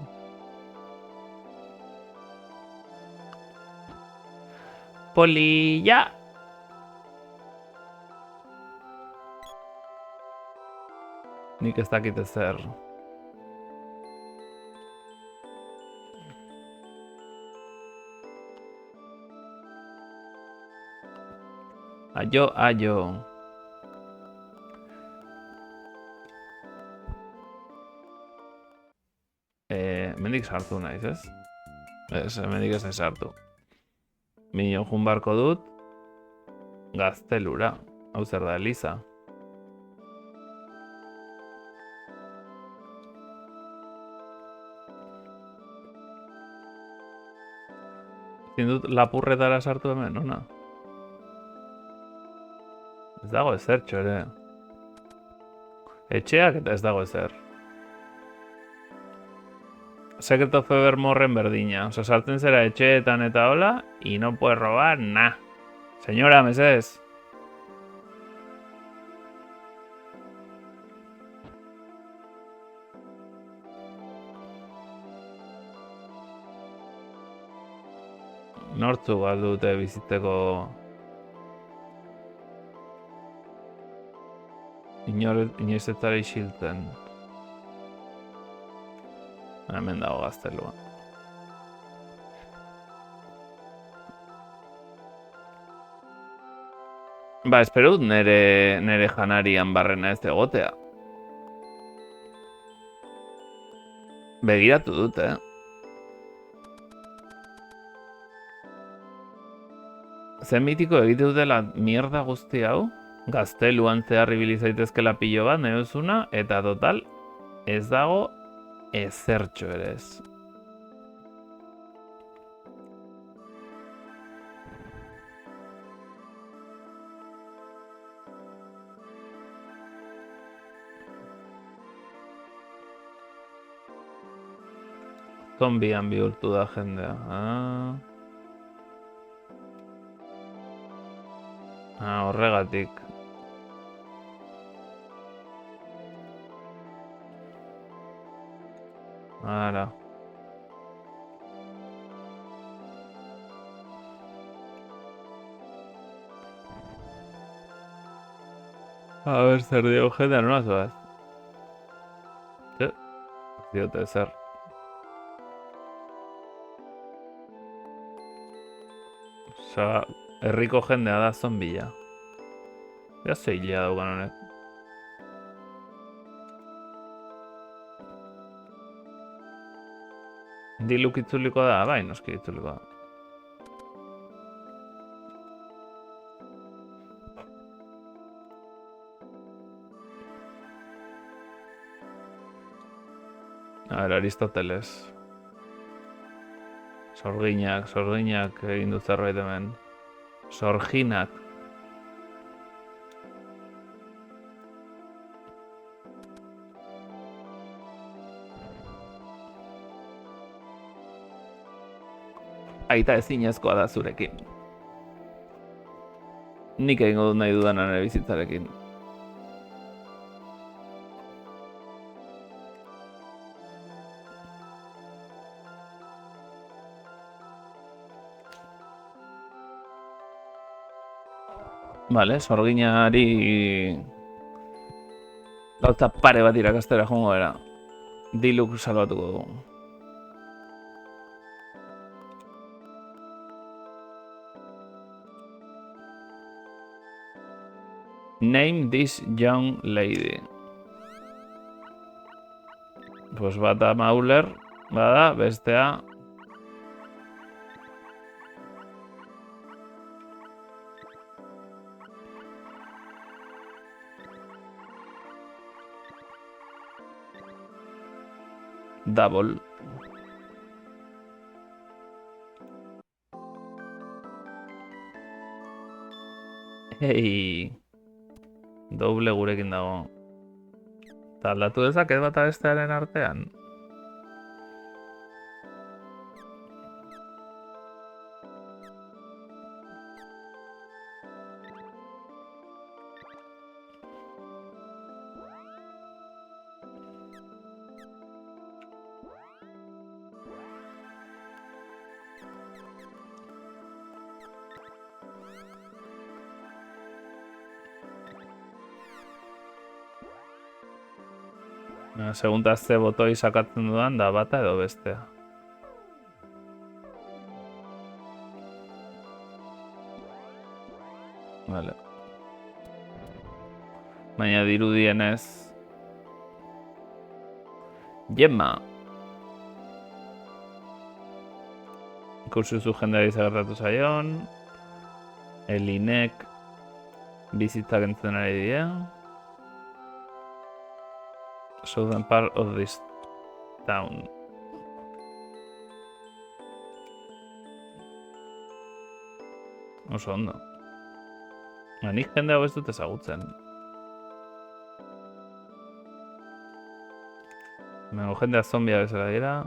Polilla. Nik ez dakit ezer. Aio. Mendik sartu naiz, ez? Ez, mendik ez sartu. Minion jun barko dut. Gaztelura. Hau zer da, Eliza. Zindut lapurretara sartu hemen, ona? Ez dago ezertxo ere. Etxeak eta ez dago ezer. Secret of Evermorren berdina. Osa, sartzen zera etxeetan eta hola, y no puedes robar, nah. Señora, mesedez. Nortzu galdute bizitzeko... Inoiz ez zara isiltzen. Hemen dago gaztelua. Ba, espero dut nere janarian barrena ez egotea. Begiratu dut, Zen mitiko egite dutela mierda guzti hau, gazteluan zehar ibili zaitezkela pilo bat, neuzuna, eta total, ez dago Ezertxo ere ez. Zombian bihurtu da jendea. Horregatik. Ara. A ber, zer dio jendea, nola zoaz? Diote zer. Osa, herriko jendea da zombia. Ja zeilea daukan honek. Diluk itzuliko da? Bai, noski itzuliko da. A ver, Aristoteles. Sorginak egin du zerbait hemen. Sorginak. Aita ezinezkoa da zurekin. Nik egingo dut nahi dudan nire bizitzarekin. Vale, sorginari gauza pare bat irakastera joango era. Diluk salbatuko dugu. Name this young lady. Pues bata Mauler, bada, bestea. Double. Hei. Doble gurekin dago. Eta aldatu dezaket bata bestearen artean. Segunta ze botoi sakatzen dudan da bata edo bestea. Vale. Baina dirudienez... Gemma. Ikusi zu jendea izagertatu zaion. Elinek bizitzak entzuten ari dira. Southern part of this town. Oso ondo. Nik jende hau ez dut ezagutzen. Mengo jendea zombia bezala dira.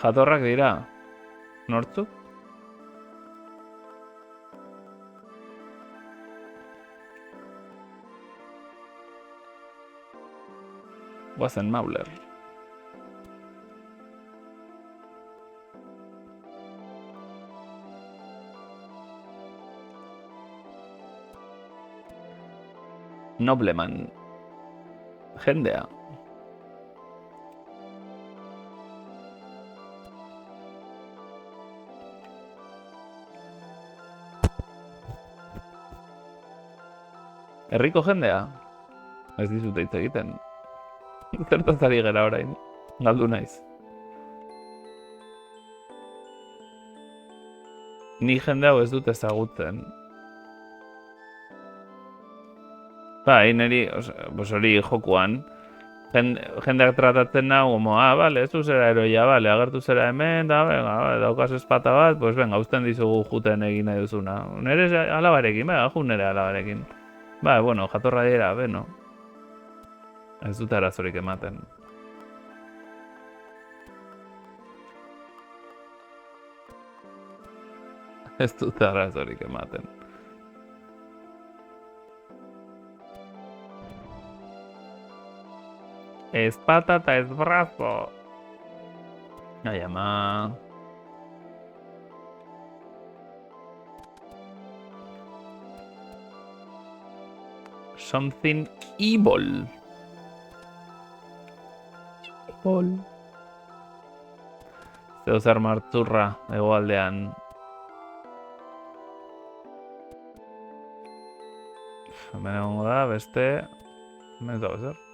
Jatorrak dira. Nortzuk? Guazen Mauler. Nobleman. Jendea. Herriko jendea. Ez dizute hitz egiten. Zertaz ari gara orain. Galdu naiz. Ni jende hau ez dut ezagutzen. Bai, niri, pues hori jokuan. Jendeak tratatzen nahu, como, bale, zu zera heroia, bale, agertu zera hemen, da, venga, bale, daukaz espata bat, pues venga, usten dizugu juten egin nahi duzuna. Nere alabarekin, venga, ju nere alabarekin. Ba, bueno, jatorra dira, beno. Ez dut arazorik ematen. Ez dut arazorik ematen. Ez pata eta ez brazo. Ai, ama. Something evil. Evil. Zeu zer martzurra egoaldean. Hemen egongo da, beste... Hemen ez dago zer.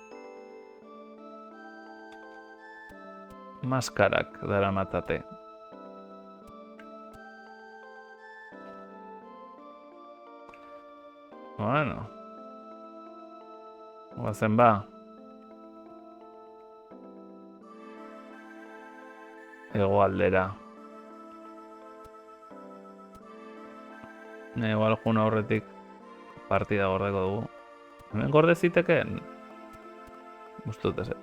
Maskarak dara matate. Bueno. Guazen ba. Hegoaldera. Igual jun aurretik partida gordeko dugu. Hemen gorde zitekeen? Gustut ez.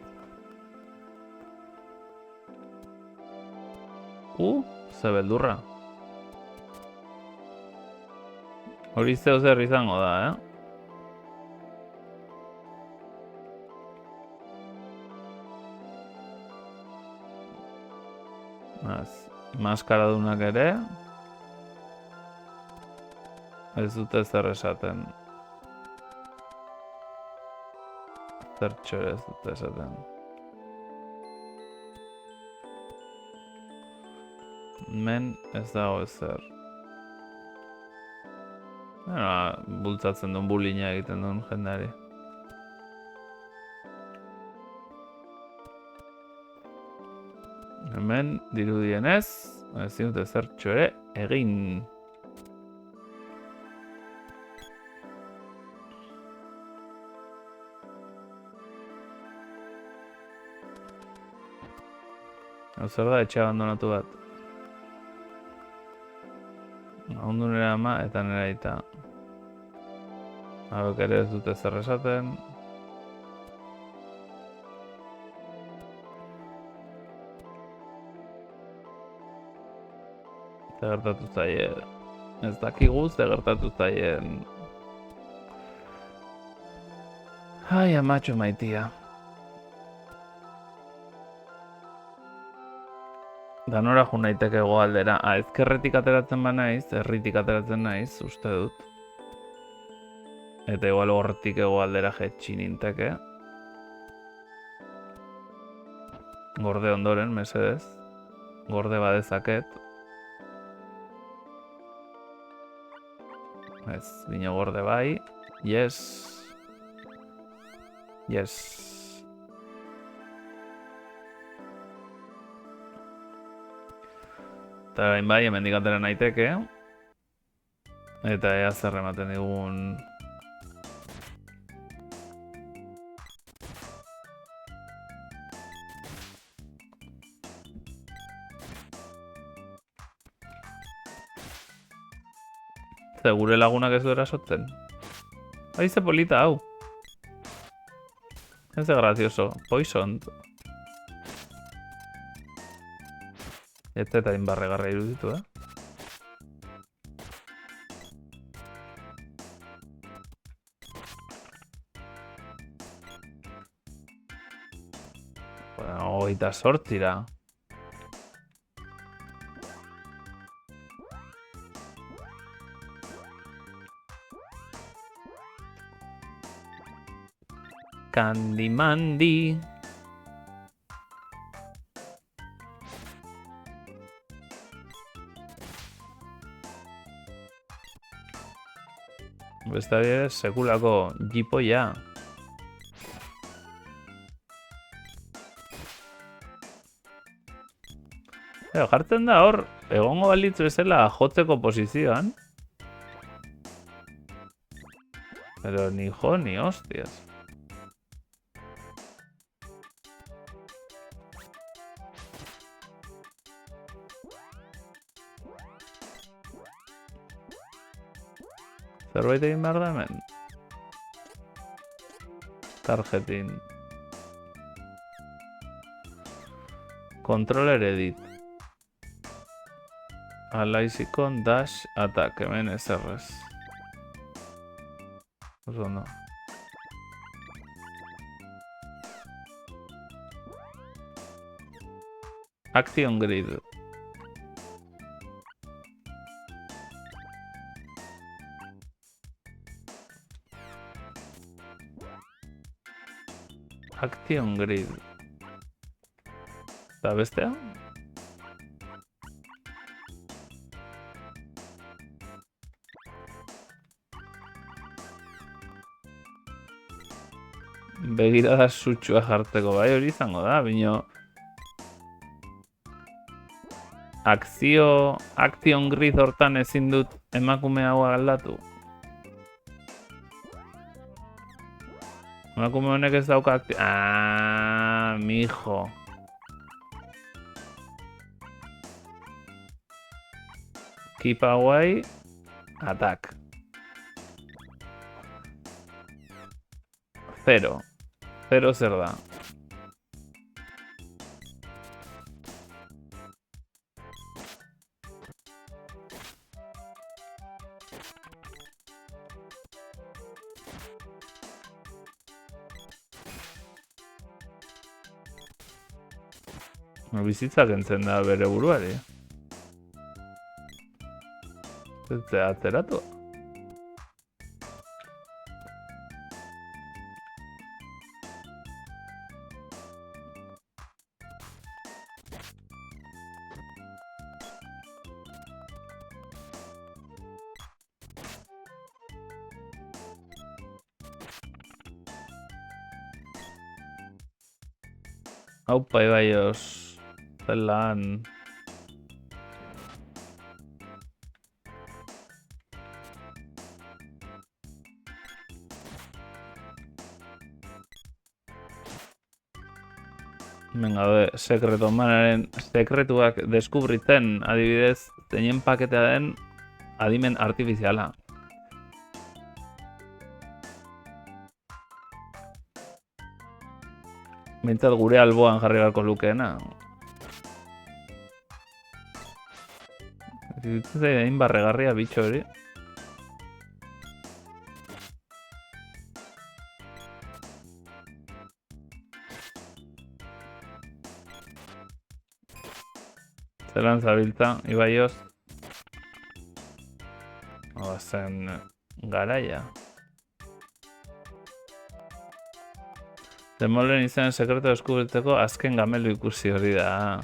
Ze beldurra. Hori zeu zer izango da, Maskaradunak ere. Ez dute zer esaten. Zertxo ere ez dute esaten. Men ez dago ezer. Bultzatzen duen bulina egiten duen jendeari. Hemen dirudienez, ez dute zertxo ere egin. Zer da etxe abandonatu bat. Ondu nire ama eta nire aita. Hauek ere ez dute zer esaten. Zer gertatu zaie. Ez dakigu zer gertatu zaien. Ai, amatxo maitia. Danora jo naiteke hegoaldera. Ezkerretik ateratzen ba naiz, herritik ateratzen naiz, uste dut. Eta igual horretik hegoaldera jetxi ninteke. Gorde ondoren, mesedez. Gorde badezaket. Ez, bino gorde bai. Yes. Yes. Eta bain bai, hemen dikatera naiteke. Eta ea zer ematen digun... Ze gure lagunak ez du erasotzen. Ze polita hau. Ez de gracioso. Poisoned. Ez eta inbarregarra iruditu, Bueno, 28 Candymandi. Bestari ere sekulako jipoia. Jartzen da hor, egongo balitz bezala jotzeko posizioan. Pero ni jo ni hostias. Zerbait egin behar da hemen? Tarjetin. Controller edit. Alaizikon dash attack. Hemen ez errez. Oso ondo. Action grid. Action grid. Eta bestea? Begirada sutxua jarteko, bai, hori izango da, bino... Action grid hortan ezin dut emakume hau aldatu. Emakume honek ez dauka aktio... mijo. Keep away. Attack. 0. 0 zer da. Bizitzak entzen da bere buruari. Ez atzeratu. Aupa, ibaios. Zelan. Venga, sekreto manaren sekretuak deskubritzen, adibidez, zeinen paketea den adimen artifiziala. Bintzat gure alboan jarri beharko lukeena. Zitzen zain barregarria bitxo hori. Zeran zabiltza, ibaioz. Zen garaia. Demolen izan sekretu deskubritzeko azken gamelu ikusi hori da.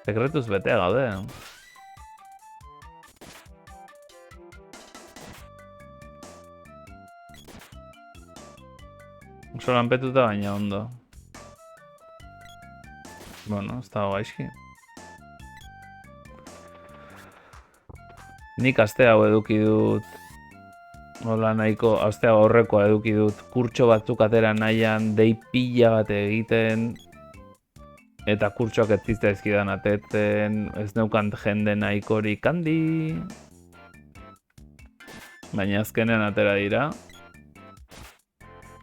Sekretuz betea gaude. Oso lanpetuta baina ondo. Bueno, ez dago gaizki. Nik aste hau eduki dut. Hola nahiko, aste hau aurrekoa eduki dut. Kurtso batzuk atera nahian, dei pila bat egiten. Eta kurtsoak ez ziztaizkidan atetzen. Ez neukan jende nahikorik handi. Baina azkenen atera dira.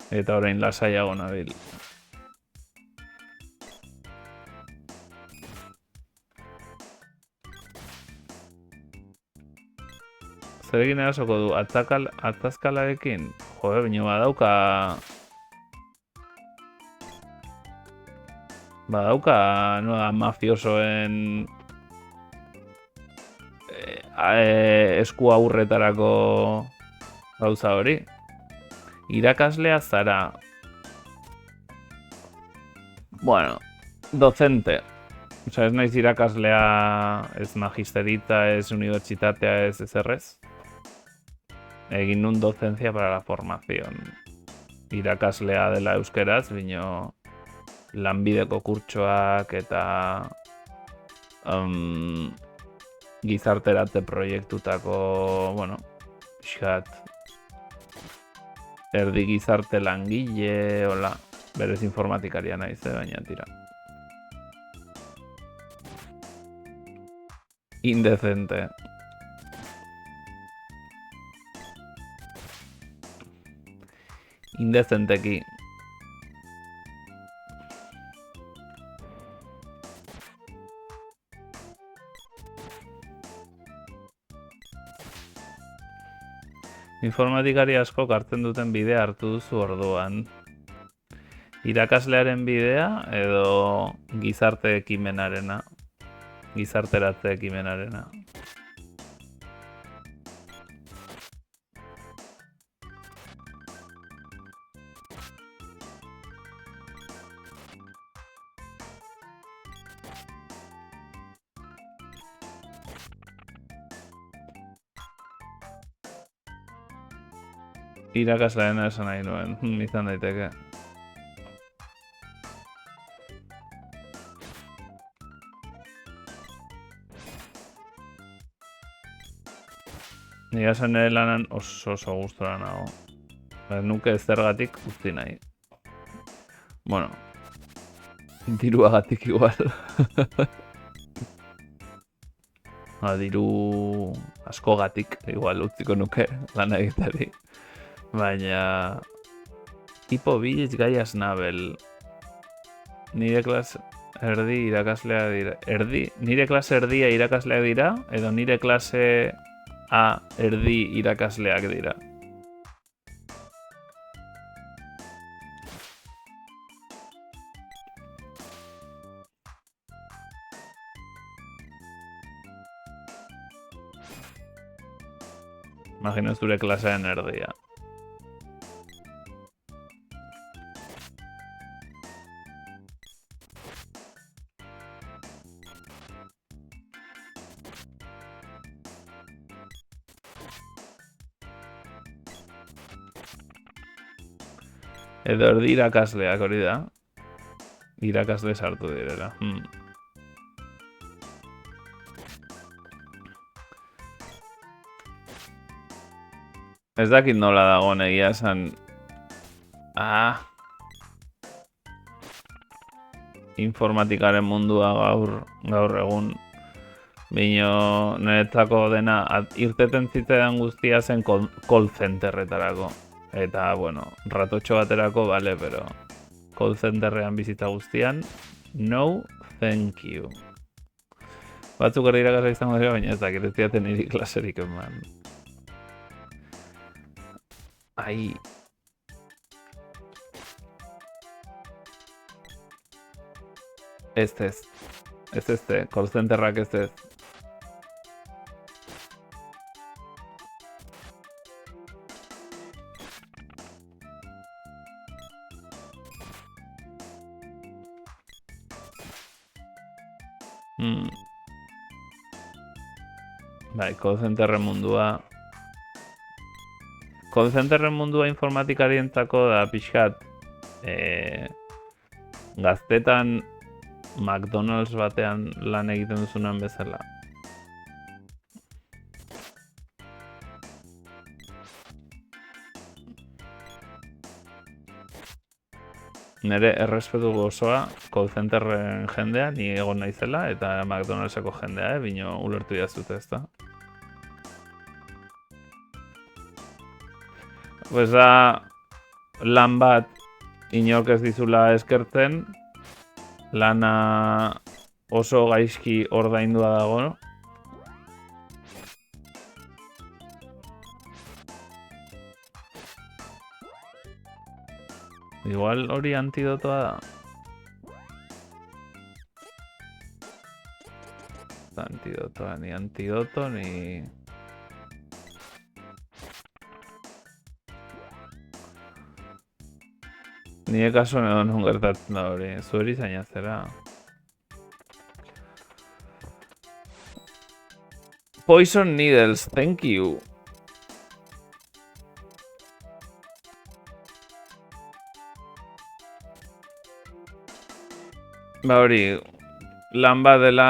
Eta orain lasaiago nabil. Zer egin erasoko du, atazkalarekin? Jode, bine badauka... Badauka noa mafiosoen... esku aurretarako gauza hori. Irakaslea zara. Bueno, docente. Osa, ez naiz irakaslea, ez magisterita, ez unibertsitatea, ez errez. Egin nun docencia para la formación. Irakaslea dela euskeraz, bino lanbideko kurtsoak eta gizarteratze proiektutako, bueno, pixkat erdi gizarte langile, hola, berez informatikaria naiz, baina tira. Indecente. Indecenteki. Informatikari askok hartzen duten bidea hartu duzu orduan. Irakaslearen bidea edo gizarte ekimenarena? Gizarteratze ekimenarena. Irakaslearen esan nahi nuen, izan daiteke. Nik esan ere lanan oso gustora nago. Nuke zergatik utzi nahi. Bueno, diruagatik igual. Diru askogatik igual utziko nuke lan egitari. Baina tipo Village Gaias Nabel. Nire klase erdi irakasleak dira. Nire klase erdia irakasleak dira edo nire klase A erdi irakasleak dira. Imagino zure klasearen erdia. Edo erdi irakasleak hori da. Irakasle sartu direla. Ez dakit nola dagoen egia esan. Informatikaren mundua gaur egun. Bino niretzako dena irteten zitzaidan guztia zen call centerretarako. Eta, bueno, ratotxo baterako, bale, pero call centerrean bizita guztian, no thank you. Batzuk erdi irakasle izango dira, baina ez dakit ez diaten niri klaserik eman. Ai. Ez, call centerrak ez. Bai, call centerren mundua... Call centerren mundua informatikarientzako da pixkat... gaztetan McDonald's batean lan egiten duzunan bezala. Nere errespetu gozoa call centerren jendea, ni egon naizela, eta McDonald'seko jendea, bino ulertu jazute ez da. Pues da, lan bat inork ez dizula eskertzen, lana oso gaizki ordaindua dago, no? Igual hori antidotoa da. Antidotoa, ni antidoto, ni... Nire kaso non gertatzen da hori, zueri zainazera. Poison needles, thank you. Ba hori, lan bat dela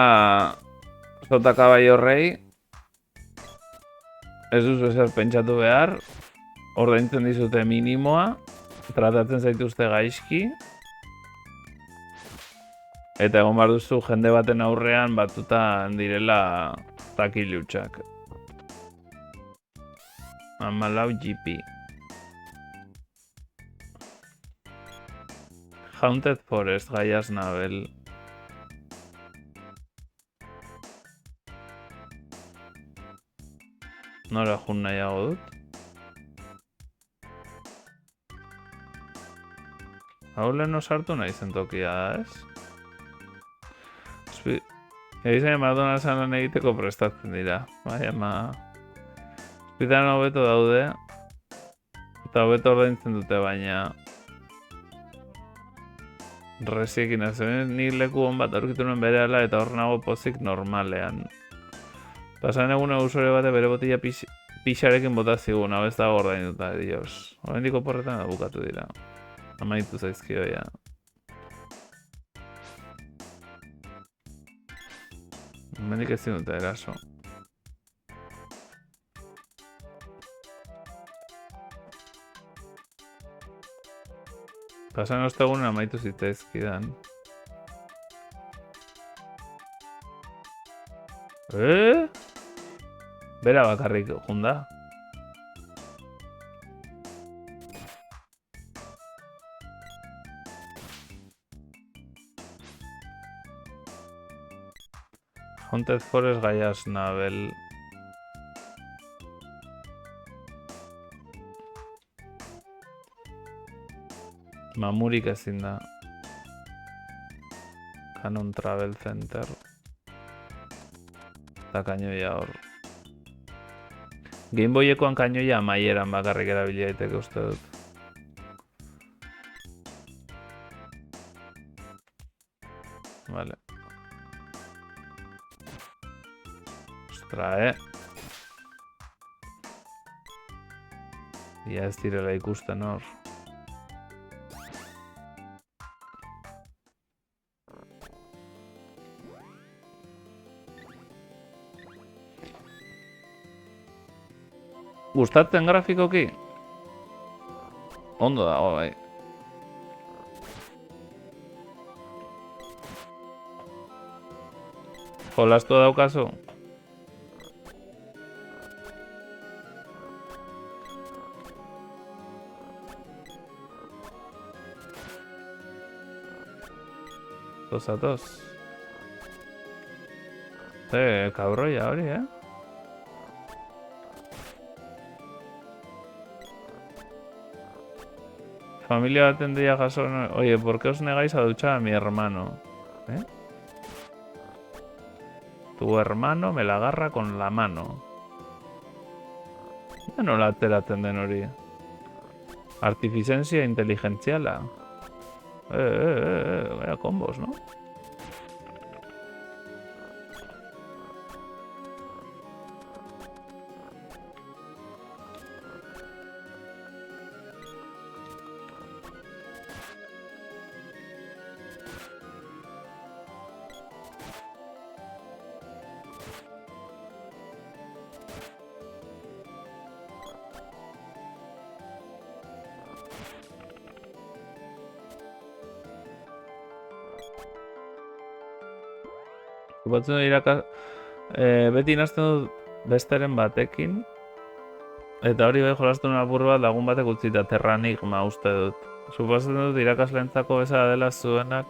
Zota Kabaio Rei. Ez duzu ezer pentsatu behar. ordaintzen dizute minimoa, tratatzen zaituzte gaizki, eta egon behar duzu jende baten aurrean batutan direla takilutxak. 14 GP. Haunted Forest, Gaia's Navel. Nora jun nahiago dut. Hau lehen sartu nahi zen tokia da, ez? Egizan McDonald'san lan egiteko prestatzen dira. Bai, ama... Hospitalan hobeto daude. Eta hobeto ordaintzen dute, baina... Resiekin azen, nik leku hon bat aurkitu nuen berehala eta hor nago pozik normalean. Pasan egun usore bate bere botila pixarekin bota zigun, hau ez dago ordainduta, dios. Horrendiko porretan da bukatu dira. Amaitu zaizkio, ja. Hemendik ezin dute eraso. Pasan ostegunen amaitu zitzaizkidan. Bera bakarrik junda. Haunted Forest, Gaia's Navel. Mamurik ezin da. Canon Travel Center. Eta kainoia hor. Gameboyekoan kainoia amaieran bakarrik erabili daiteke uste dut. Vale. Ostra, Ia ez direla ikusten hor. Gustatzen grafikoki? Ondo dago, bai. Jolastu daukazu? Zatoz. Kabroia hori, Familia baten deia jaso... Oye, ¿por qué os negáis a duchar a mi hermano? Tu hermano me la agarra con la mano. Ya nola ateratzen den hori. Artificentzia inteligentziala. Vaya combos, ¿no? Batzen beti inazten dut besteren batekin. Eta hori bai jolastu apur bat lagun batek utzita Terranigma uste dut. Suposatzen dut irakaslentzako bezala dela zuenak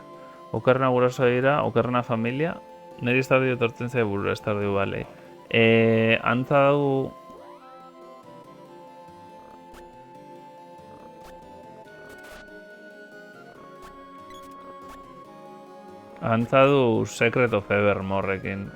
okerrena guraso dira, okerrena familia. Neri estardio etortzen zai burura, estardio bale. Antza dugu... Antza du Secret of Evermoreekin.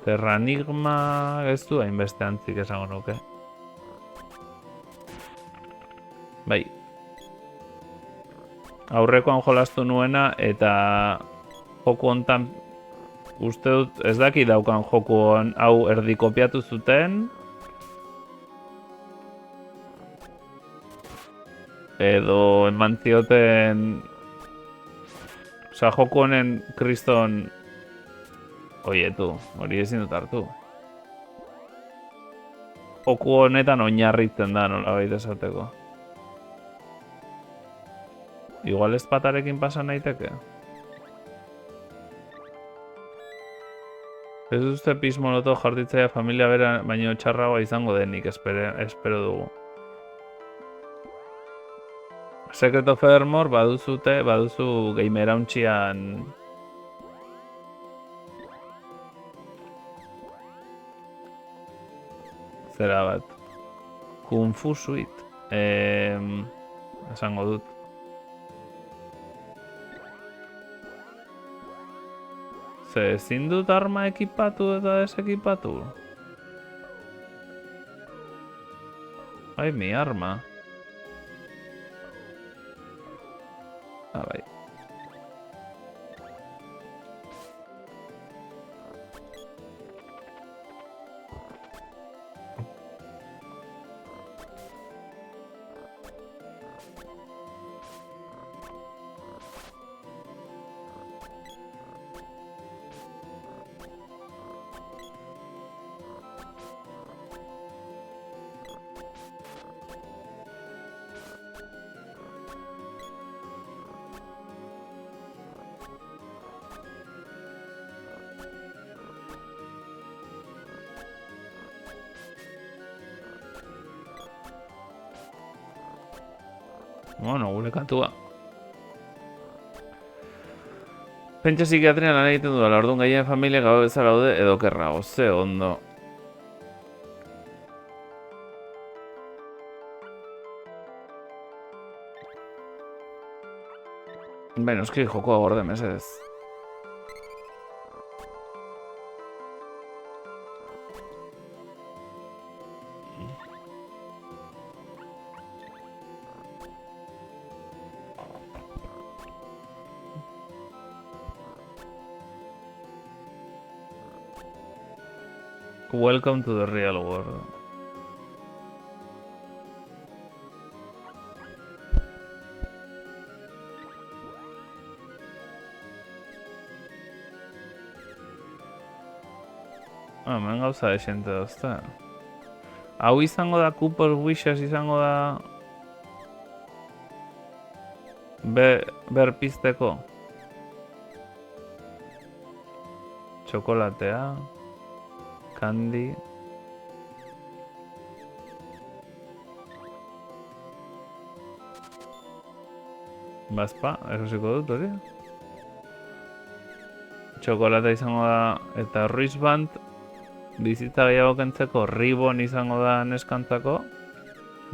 Terranigma ez du hainbeste antzik esango nuke. Bai. Aurrekoan jolastu nuena eta joku hontan Uste dut ez daki daukan joku hau erdi kopiatu zuten. Edo eman zioten... Osa, joku honen kriston... Oietu, hori ezin dut hartu. Joku honetan oinarritzen da, nola baita esateko. Igual ezpatarekin pasa naiteke. Ez uste pismoloto jartitzaia familia bera baino txarragoa izango denik, espero dugu. Secret of Evermore baduzu gamer hauntxian... Zera bat. Kung Fu Suite. Esango dut. Ze ezin dut arma ekipatu eta desekipatu. Ai, mi arma. Bai. Bueno, gure kantua. Pentsa psikiatrian lan egiten duela, orduan gaien familia gau bezala daude edo kerrago, ze ondo. Beno, eski jokoa gorde, mesedez. Welcome to the real world. Hemen gauza desente dozta. Hau izango da Cooper Wishes izango da... Berpizteko. Txokolatea. Candy. Bazpa, erosiko dut hori. Txokolata izango da eta wristband. Bizitza gehiago kentzeko ribbon izango da neskantzako.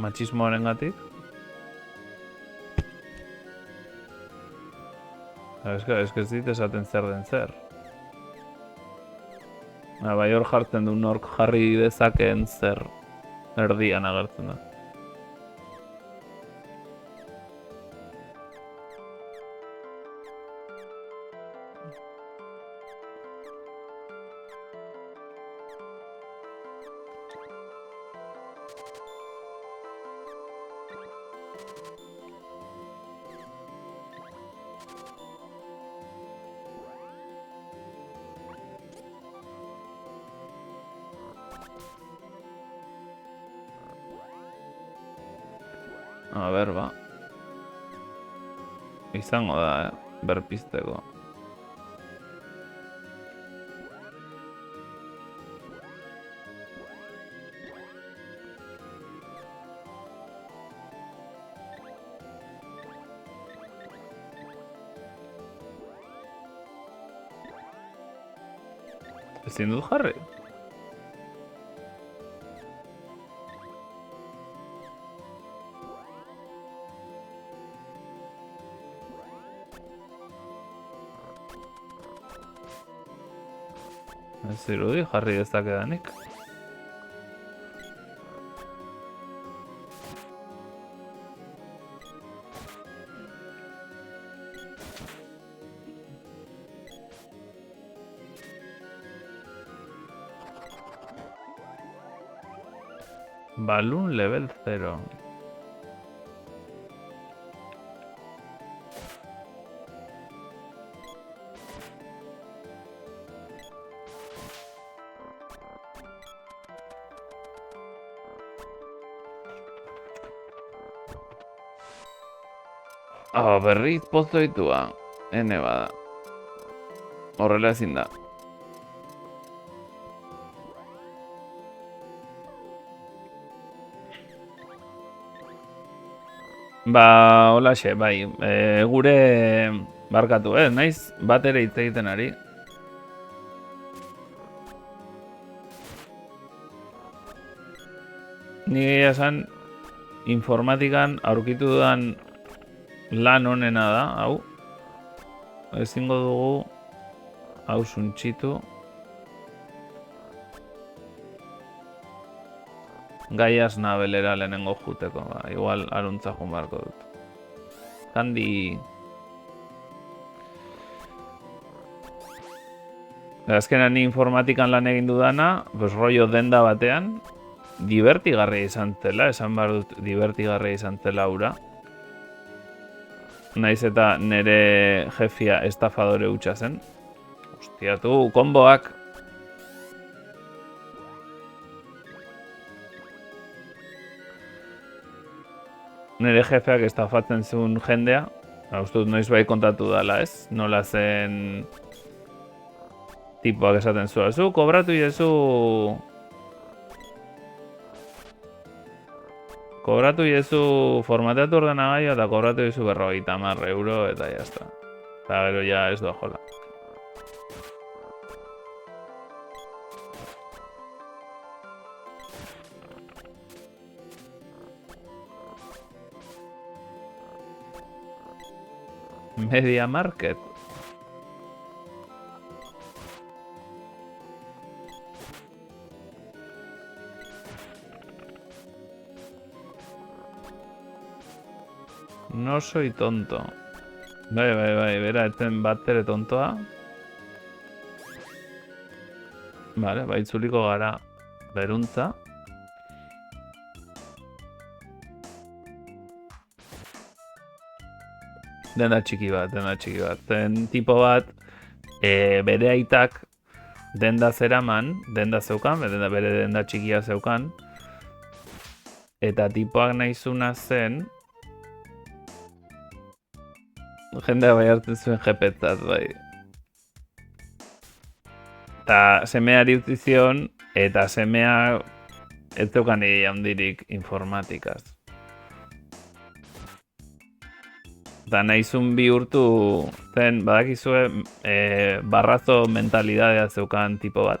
Matxismoaren gatik. Ez ez dit esaten zer den zer. Bai hor jartzen du nork jarri dezakeen zer erdian agertzen da. A ber, ba. Izango da, berpizteko. Ezin dut jarri? Ez zirudi jarri dezakedanik. Balloon level 0. Berriz pozoitua. Ene bada. Horrela ezin da. Ba, holaxe, bai. Gure barkatu, naiz bat ere hitz egiten ari. Ni esan informatikan aurkitu dudan lan honena da, hau. Ezingo dugu hau suntxitu. Gaiaz nabelera lehenengo juteko, ba, igual aruntza jun beharko dut. Kandi... Azkenan ni informatikan lan egin dudana, pues rollo denda batean, divertigarria izan zela, esan behar dut divertigarria izan zela ura. Naiz eta nere jefia estafadore hutsa zen. Ostia, tu, konboak! Nere jefeak estafatzen zuen jendea. Uste dut noiz bai kontatu dala, ez? Nola zen... Tipoak esaten zuen, zu, kobratu iezu... Kobratu iezu formateatu ordenagailua eta kobratu iezu 50 euro eta jazta. Eta gero ja ez doa jola. Media Market. No soy tonto. Bai, bera, etzen bat ere tontoa. Vale, baitzuliko gara beruntza. Denda txiki bat. Zen tipo bat, bere aitak denda zeraman, denda zeukan, bere denda txikia zeukan. Eta tipoak nahizuna zen, jendea bai hartzen zuen jepetzat, bai. Eta semeari utzi zion, eta semea ez zeukan ideia handirik informatikaz. Eta nahizun bihurtu zen, badakizue, barrazo mentalidadea zeukan tipo bat.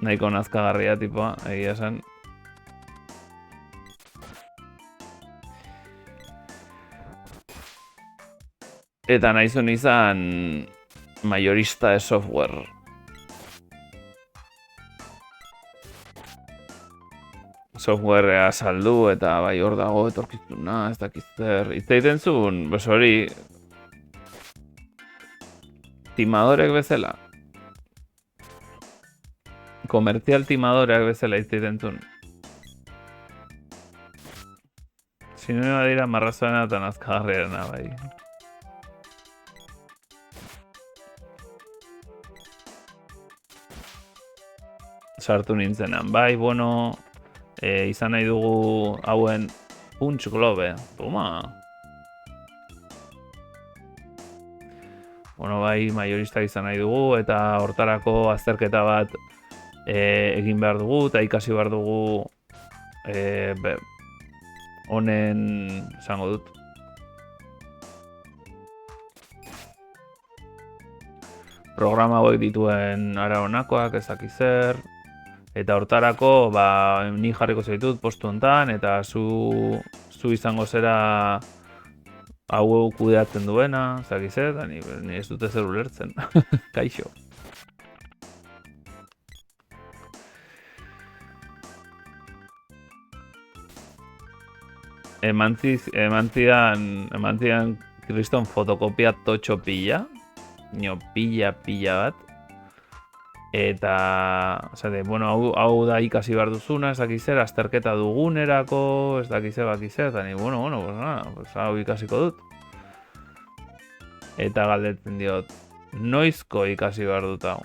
Nahiko nazkagarria tipoa, egia esan. Eta nahizun izan mayorista de software. Softwarea saldu eta bai hor dago etorkizuna, ez dakit zer. Hitz egiten zuen, bes hori... Timadorek bezala. Komertzial timadoreak bezala hitz egiten zuen. Sinonima dira marrazoena eta nazkagarriarena, bai. Sartu nintzenan, bai, bueno... izan nahi dugu hauen punch globe. Toma! Bueno, bai, maiorista izan nahi dugu eta hortarako azterketa bat egin behar dugu eta ikasi behar dugu honen esango dut. Programa hauek dituen ara honakoak ezaki zer. Eta hortarako, ba, ni jarriko zaitut postu hontan, eta zu izango zera hau kudeatzen duena, zaki zer, eta ni ez dute zer ulertzen. Kaixo. Eman zidan kriston fotokopia totxo pila. Nio pila bat. Eta, bueno, hau da ikasi behar duzuna, ez dakiz zer, azterketa dugunerako, ez dakiz zer, eta ni, bueno, pues nada, pues hau ikasiko dut. Eta galdetzen diot, noizko ikasi behar dut hau?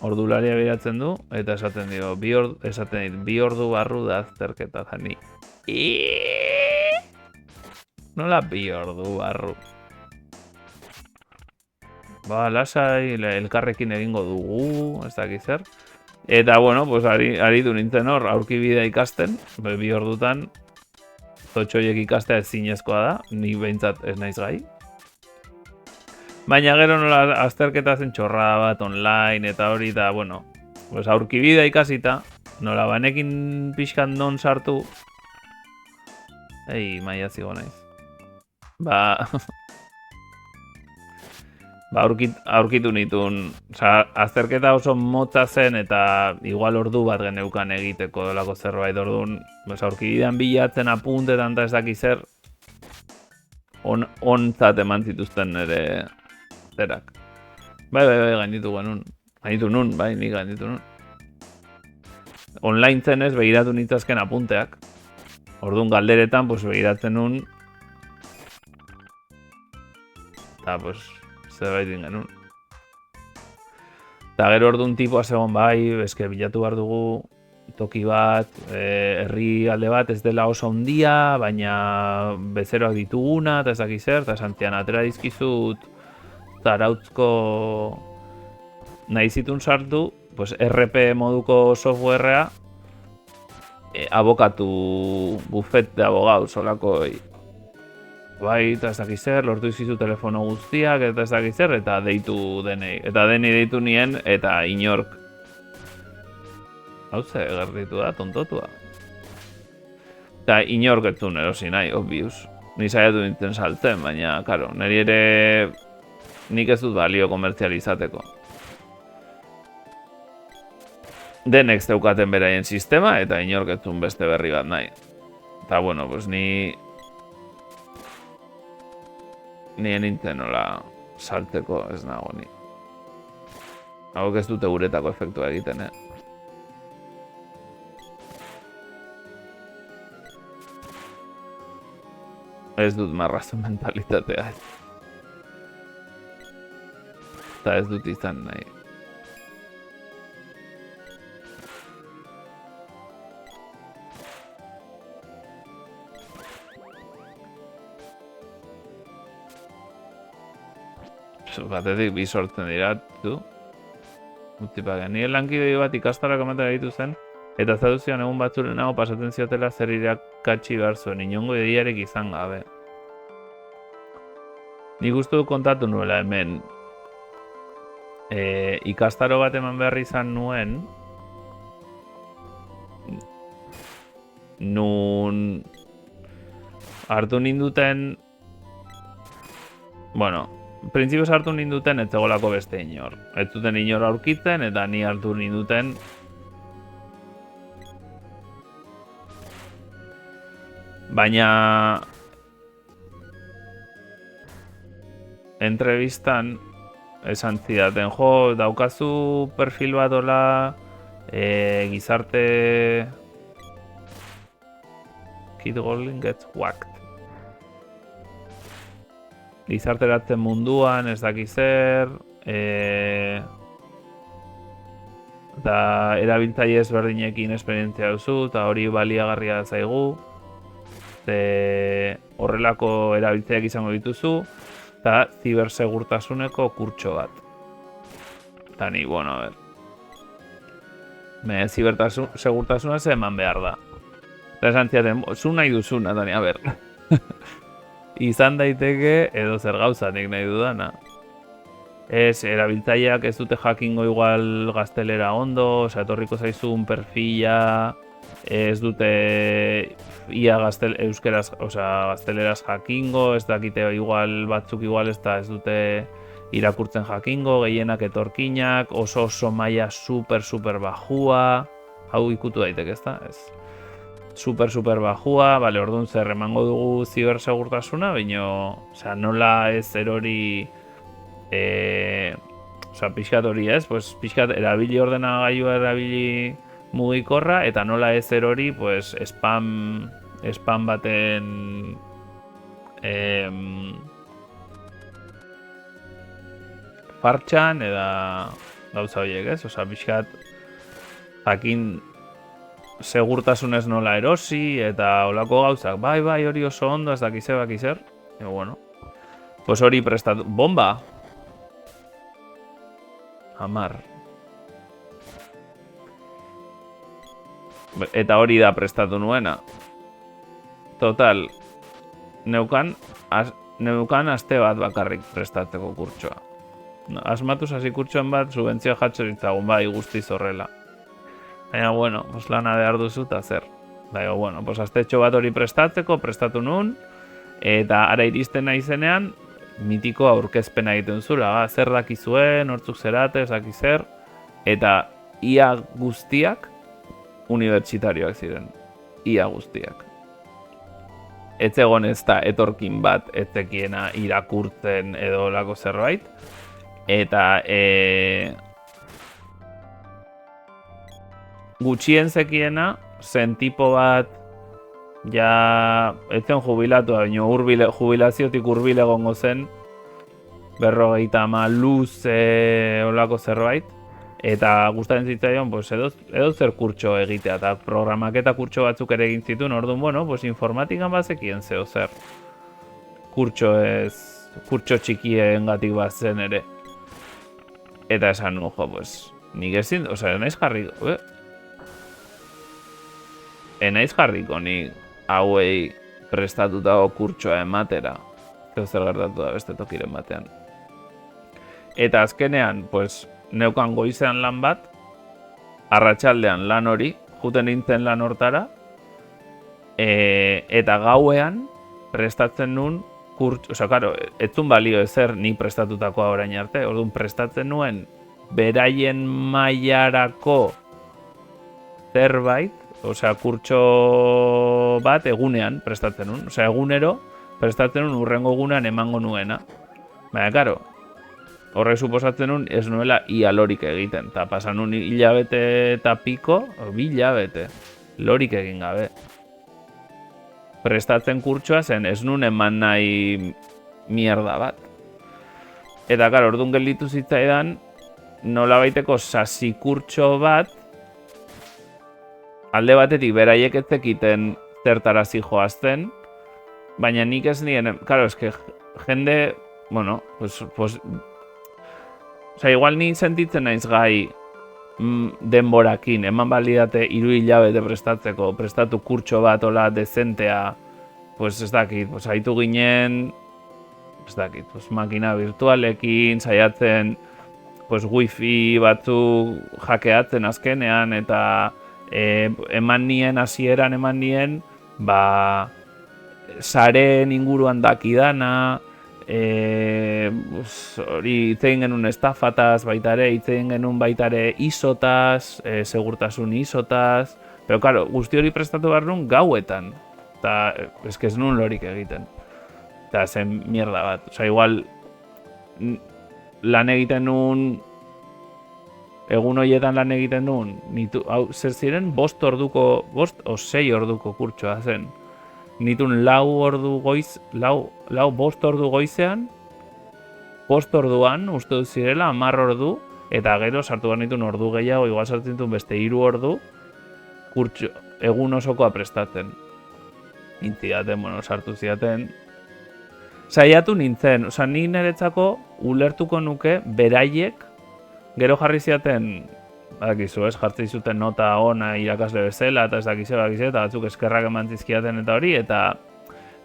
Ordularia biratzen du, eta esaten dio, bi ordu barru da azterketa, eta ni. Nola bi ordu barru? Ba, lasai, elkarrekin egingo dugu, ez dakiz zer. Eta, bueno, pues ari du nintzen hor, aurkibidea ikasten, bi ordutan, totxoiek ikastea ez zinezkoa da, ni behintzat ez naiz gai. Baina gero nola azterketa zen txorrada bat online eta hori da, bueno, pues aurkibidea ikasita, nola banekin pixkan non sartu, maia zigo naiz. Aurkitu nituen, azterketa oso motza zen eta igual ordu bat geneukan egiteko delako zerbait orduan, aurkibidean bilatzen apuntetan eta ez dakiz zer, ontzat eman zituzten nire zerak. Bai, gainditu genuen. Gainditu nun, bai, nik gainditu nun. Online zenez begiratu nitzazken apunteak. Orduan galderetan, pues begiratzen nun. Eta, pues, zerbait genuen. Eta gero orduan tipua zegoen bai, eske bilatu behar dugu toki bat, herri alde bat ez dela oso handia, baina bezeroak dituguna, eta ez dakiz zer, eta santian atera dizkizut zarautzko nahi zitun sartu, pues RP moduko softwarea, abokatu bufet de abogado solako bai, eta ez dakiz zer, lortu izkizu telefono guztiak, eta ez dakiz zer, eta deitu denei. Eta denei deitu nien, eta inork. Hau ze, gertitu da, tontotua. Eta inork ez zuen erosi nahi, obvious. Ni saiatu nintzen saltzen, baina, karo, niri ere nik ez dut balio komertzializateko. Denek zeukaten beraien sistema, eta inork ez zuen beste berri bat nahi. Eta, bueno, pues ni nintzen nola saltzeko ez nago ni. Hauek ez dute guretako efektua egiten, Ez dut marrazo mentalitatea. Eta ez dut izan nahi. Batetik bi sortzen dira, du. Nire lankidei bat ikastarak ematen ditu zen, eta zaduzian egun batzuren nago pasatzen ziotela zer irakatsi behar zuen, inongo ideiarek izan gabe. Nik uste dut kontatu nuela hemen, ikastaro bat eman behar izan nuen, nun hartu ninduten, bueno, printzipioz hartu ninduten ez zegolako beste inor. Ez duten inor aurkitzen eta ni hartu ninduten baina entrevistan esan zidaten, jo, daukazu perfil bat hola gizarte Kid Golding gets whacked. Gizarteratzen munduan, ez dakiz zer, eta erabiltzaile ezberdinekin esperientzia duzu, eta hori baliagarria zaigu, horrelako erabiltzaileak izango dituzu, eta zibersegurtasuneko kurtso bat. Eta ni, bueno, a ber. Zibersegurtasuna ze eman behar da. Eta esan ziaten, zu nahi duzuna, eta ni, a ber. Izan daiteke edo zer gauza nik nahi dudana. Ez, erabiltzaileak ez dute jakingo igual gaztelera ondo, etorriko zaizun perfila, ez dute ia euskeraz, gazteleraz jakingo, ez dakite igual batzuk igual ez dute irakurtzen jakingo, gehienak etorkinak, oso maila super bajua, hau ikutu daiteke, ez da? Ez. Super bajua, bale, orduan zer emango dugu zibersegurtasuna, baina, nola ez erori Osa, pixkat hori ez, pues, pixkat erabili ordenagailua, erabili mugikorra, eta nola ez hori, pues, spam baten fartxan, eta gauza horiek ez, osa, pixkat jakin segurtasunez nola erosi, eta olako gauzak, bai, hori oso ondo, ez dakizer, eta bueno, pues hori prestatu, bomba! Hamar. Eta hori da prestatu nuena. Total, neukan aste bat bakarrik prestatzeko kurtsoa. Asmatu hasi kurtsoen bat, subentzioa jatxo ditzagun, bai, guztiz horrela. Baina, bueno, pues lana behar duzu eta zer. Baina, bueno, pues astetxo bat hori prestatu nun, eta ara iristen naizenean, mitiko aurkezpena egiten zula, zer dakizuen, hortzuk zerate, zer, eta ia guztiak unibertsitarioak ziren. Ia guztiak. Ez egon ez da etorkin bat etzekiena irakurtzen edo lako zerbait. Eta gutxien zekiena, zen tipo bat ja, etzen jubilatu, baina jubilaziotik hurbil egongo zen, 50 luze olako zerbait, eta gustatzen zitzaion, pues, edo zer kurtso egitea, eta programaketa kurtso batzuk ere egin zituen, orduan, bueno, pues, informatikan bazekien zeo zer. Kurtso txikien gatik bat zen ere. Eta esan jo, pues, nik ezin, osea, enaiz jarriko nik hauei prestatutako kurtsoa ematera. Zeu zer gertatu da beste tokiren batean. Eta azkenean, pues, neukan goizean lan bat, arratsaldean lan hori, juten nintzen lan hortara, eta gauean prestatzen nun kurtso, osea, karo, etzun balio ezer ni prestatutakoa orain arte, orduan prestatzen nuen beraien mailarako zerbait, osea, kurtso bat egunean prestatzen nun. Osea, egunero prestatzen nun urrengo egunean emango nuena. Baina, karo, horrek suposatzen nun ez nuela ia lorik egiten. Ta pasan nun hilabete eta piko, 2 hilabete, lorik egin gabe. Prestatzen kurtsoa zen ez nun eman nahi mierda bat. Eta, karo, orduan gelditu zitzaidan, nola baiteko sasi kurtso bat, alde batetik beraiek ez zekiten zertara zijoazten, baina nik ez nien, claro, eske jende, bueno, pues, osea, igual ni sentitzen naiz gai denborakin, eman balidate 3 hilabete prestatu kurtso bat ola dezentea, pues ez dakit, pues haitu ginen, ez dakit, pues makina virtualekin, saiatzen, pues wifi batzuk hackeatzen azkenean, eta hasieran eman nien, ba, saren inguruan dakidana, hori itzein genuen estafataz baita ere, itzein genuen baita ere isotaz, segurtasun isotaz, pero claro, guzti hori prestatu behar nuen gauetan, eta eske ez nuen lorik egiten, eta zen mierda bat, oza, igual lan egiten nuen, egun horietan lan egiten nuen, zer ziren 5 orduko, 5 o 6 orduko kurtsoa zen. Nitun 4 ordu goiz, 5 ordu goizean, 5 orduan, uste dut zirela, 10 ordu, eta gero sartu behar nitun ordu gehiago, igual sartu nitun beste 3 ordu, kurtso, egun osokoa prestatzen. Intzidaten, bueno, sartu zidaten. Saiatu nintzen, oza, nik niretzako ulertuko nuke beraiek, gero jarri ziaten, badakizu, ez, jartzen zuten nota ona irakasle bezala, eta ez dakize, eta batzuk eskerrak eman zizkiaten eta hori, eta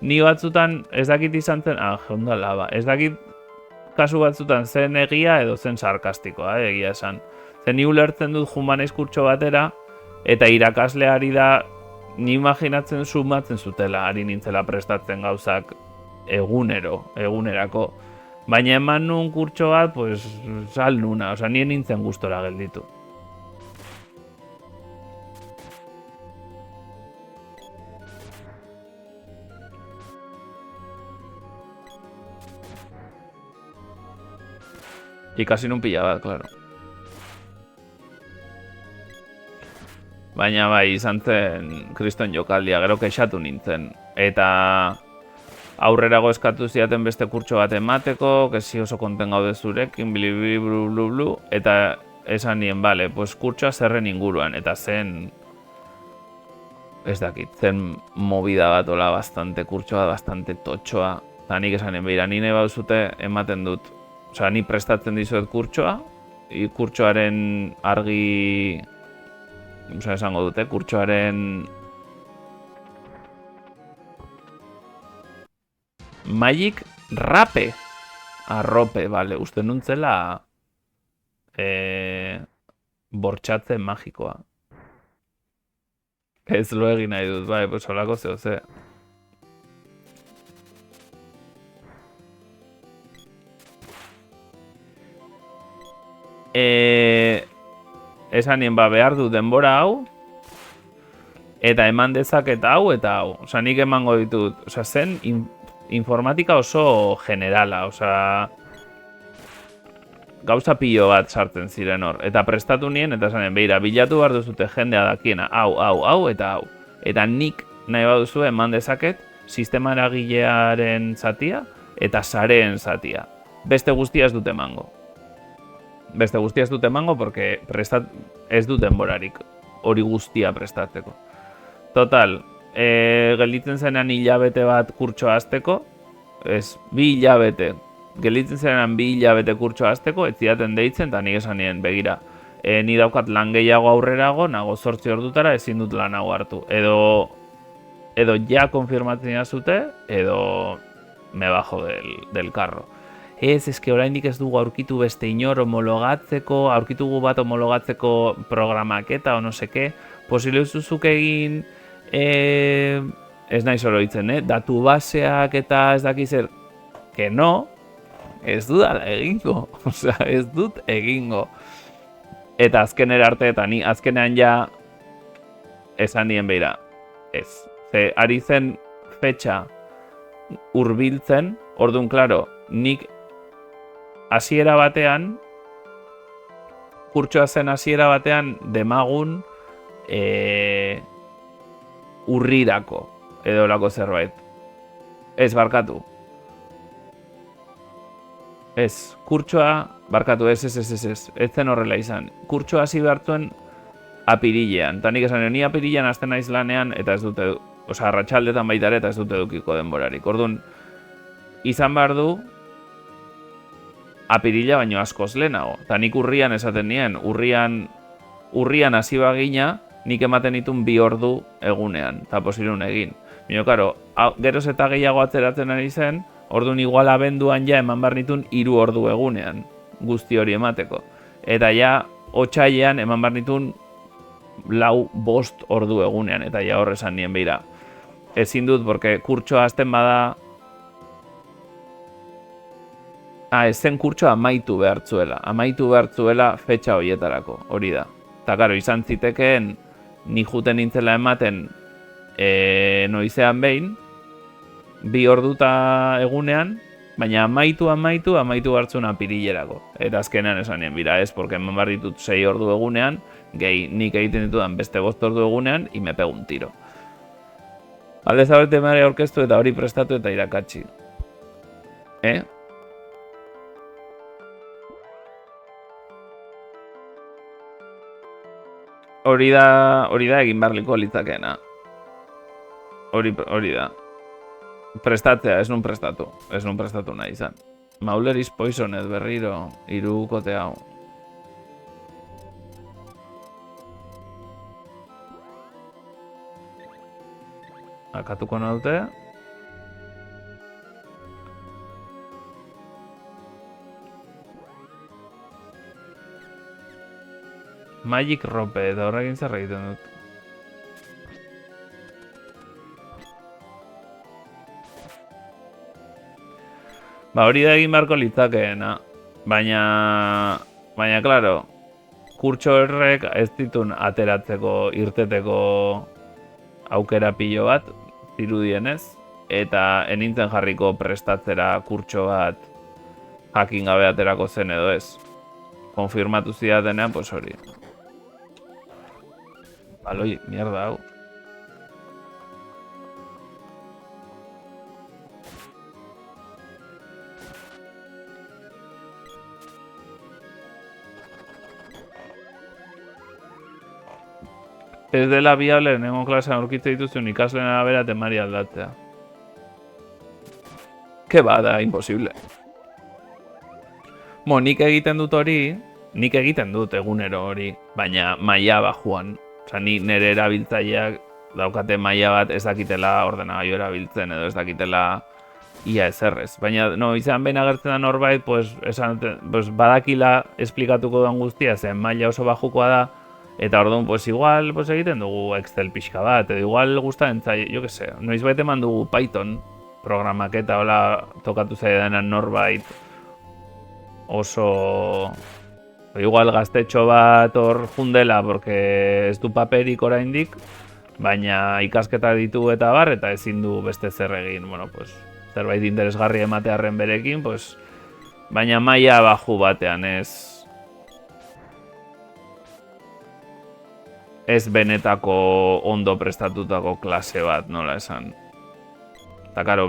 ni batzutan ez dakit izan zen, jondala, ez dakit kasu batzutan zen egia edo zen sarkastikoa, egia esan. Zen ni ulertzen dut jumanez kurtso batera, eta irakasleari da, ni imaginatzen sumatzen zutela, ari nintzela prestatzen gauzak egunerako. Baina eman nun kurtso bat, pues, sal nuna, oza, nien nintzen gustora gelditu. Ikasi nun pila bat, klaro. Baina bai, izan zen kriston jokaldia, gero kexatu nintzen. Eta aurrerago eskatu ziaten beste kurtso bat emateko, kesi oso konten gaude zurekin, bli blu blu blu, eta esan nien, bale, pues kurtsoa zerren inguruan, eta zen, ez dakit, zen movida bat ola bastante kurtsoa, bastante totxoa, eta nik esan nien, beira, nire bauzute ematen dut, osea, ni prestatzen dizuet kurtsoa, kurtsoaren argi, osea, esango dute, kurtsoaren Magic Rape. Arrope, bale, uste nuntzela bortxatze magikoa. Ez lo egin nahi dut, bai, pues holako zeo ze. Esan nien, behar du denbora hau, eta eman dezaket hau eta hau. Osa, nik emango ditut, osa, zen informatika oso generala, osa, gauza pilo bat sartzen ziren hor. Eta prestatu nien, eta esanen, beira, bilatu behar duzute jendea dakiena, hau, eta hau. Eta nik nahi baduzu eman dezaket sistema eragilearen zatia eta sareen zatia. Beste guztia ez dut emango. Beste guztia ez dut emango, porque ez dut denborarik hori guztia prestatzeko. Total, gelditzen zenean hilabete bat kurtsoa hasteko, ez, 2 hilabete. Gelditzen zenean 2 hilabete kurtsoa hasteko, ez zidaten deitzen, eta nik esan nien, begira, ni daukat lan gehiago aurrerago, nago 8 ordutara ezin dut lan hau hartu. Edo ja konfirmatzen jazute, edo me bajo del carro. Ez que oraindik ez dugu aurkitu beste inor homologatzeko, aurkitugu bat homologatzeko programaketa o no seke, posible zuzuk egin, ez nahi zoroitzen, datu baseak eta ez dakizer, que no, ez dudala egingo, osea, ez dut egingo. Eta azkenera arte eta ni azkenean ja esan nien beira, ez. Ze ari zen fetxa hurbiltzen, orduan, klaro, nik hasiera batean, kurtsoa zen hasiera batean, demagun urrirako, edo lako zerbait. Ez, barkatu. Ez, kurtsoa, barkatu, ez zen horrela izan. Kurtsoa hasi behartuen apirilean. Eta nik esan, ni apirilean hasten naiz lanean, eta ez dute, osea, arratsaldetan baita ere, eta ez dute edukiko denborarik. Orduan, izan behar du, apirila baino askoz lehenago. Eta nik urrian esaten nien, urrian hasi bagina, nik ematen ditun 2 ordu egunean, eta posirun egin. Bino, karo, geroz eta gehiago atzeratzen ari zen, orduan igual abenduan ja eman behar nitun 3 ordu egunean, guzti hori emateko. Eta ja, otsailean eman behar nitun 4-5 ordu egunean, eta ja horrezan nien beira. Ezin dut, porque kurtsoa hasten bada, ez zen kurtsoa amaitu behartzuela fetxa horietarako, hori da. Eta karo, izan zitekeen, ni juten nintzela ematen noizean behin, 2 orduta egunean, baina amaitu hartzun apirilerako. Eta azkenean esan nien, bira ez, porque eman behar ditut 6 ordu egunean, gehi nik egiten ditudan beste 5 ordu egunean, y me pego un tiro. Alde zabete mare aurkeztu eta hori prestatu eta irakatsi. Hori da egin barliko litzakeena. Hori da. Prestatzea, ez nun prestatu nahi izan. Mauler is Poisoned berriro, 3 kote hau. Akatuko naute. Magic Rope, eta horrekin zer egiten dut. Hori da egin beharko litzakeena. Baina, klaro, kurtso horrek ez ditun ateratzeko, irteteko aukera pilo bat, zirudienez, eta enintzen jarriko prestatzera kurtso bat jakin gabe aterako zen edo ez. konfirmatu zidatenean, pues hori. Baloi, mierda hau. Ez dela viable nengo klasean aurkitze dituzun ikasleen arabera temari aldatzea. Ke bada, imposible. Nik egiten dut hori, nik egiten dut egunero hori, baina maila bajuan. Osa, ni nire erabiltzaileak daukate maila bat ez dakitela ordenagailu erabiltzen edo ez dakitela ia ezerrez. Baina, izan behin agertzen da norbait, pues badakila esplikatuko duan guztia, zen maila oso bajukoa da, eta orduan, pues igual egiten dugu Excel pixka bat, edo igual gustatzen zaie, jo que se, noizbait eman dugu Python programak eta hola tokatu zaidanean norbait oso igual gaztetxo bat hor jundela porque ez du paperik oraindik, baina ikasketa ditu eta bar, eta ezin du beste zer egin, bueno, pues zerbait interesgarri ematearren berekin, pues baina maila baju batean ez benetako ondo prestatutako klase bat, nola esan. Eta, karo,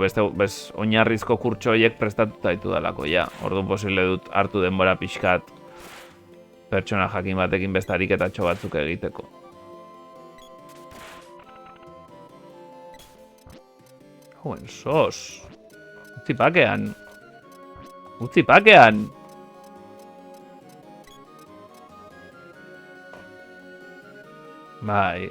oinarrizko kurtso horiek prestatuta ditu dalako, ja. Orduan posible dut hartu denbora pixkat pertsona jakin batekin beste ariketatxo batzuk egiteko. Hauen sos. Utzi pakean. Utzi pakean. Bai.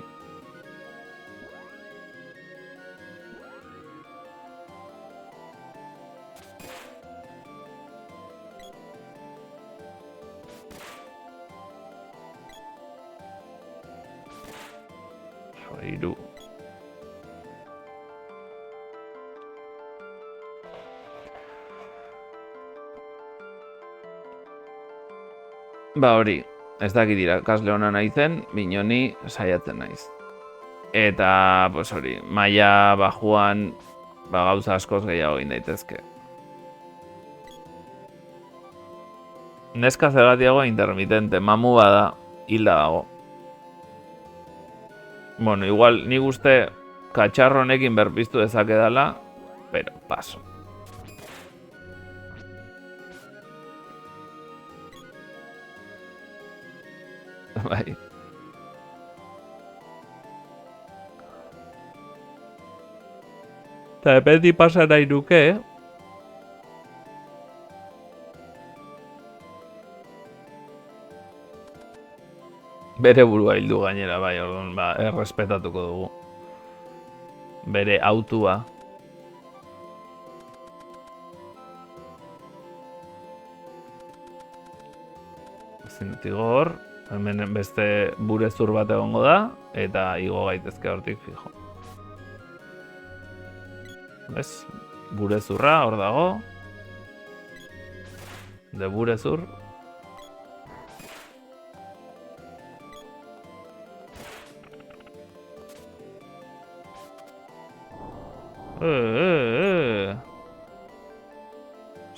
Hiru. Ba hori, ez dakit irakasle ona naizen, binoni saiatzen naiz. Eta, pues hori, maila bajuan gauza askoz gehiago egin daitezke. Neska zergatiago intermitente, mamu bada, hilda dago. Bueno, igual nik uste katxarro honekin berpiztu dezake dela, pero paso. Bai. Eta epeti pasa nahi nuke, bere burua hildu gainera, bai, orduan, errespetatuko dugu. Bere autua. Ezin dut igo hor, hemen beste burezur bat egongo da, eta igo gaitezke hortik fijo. Bez, burezurra hor dago. De burezur.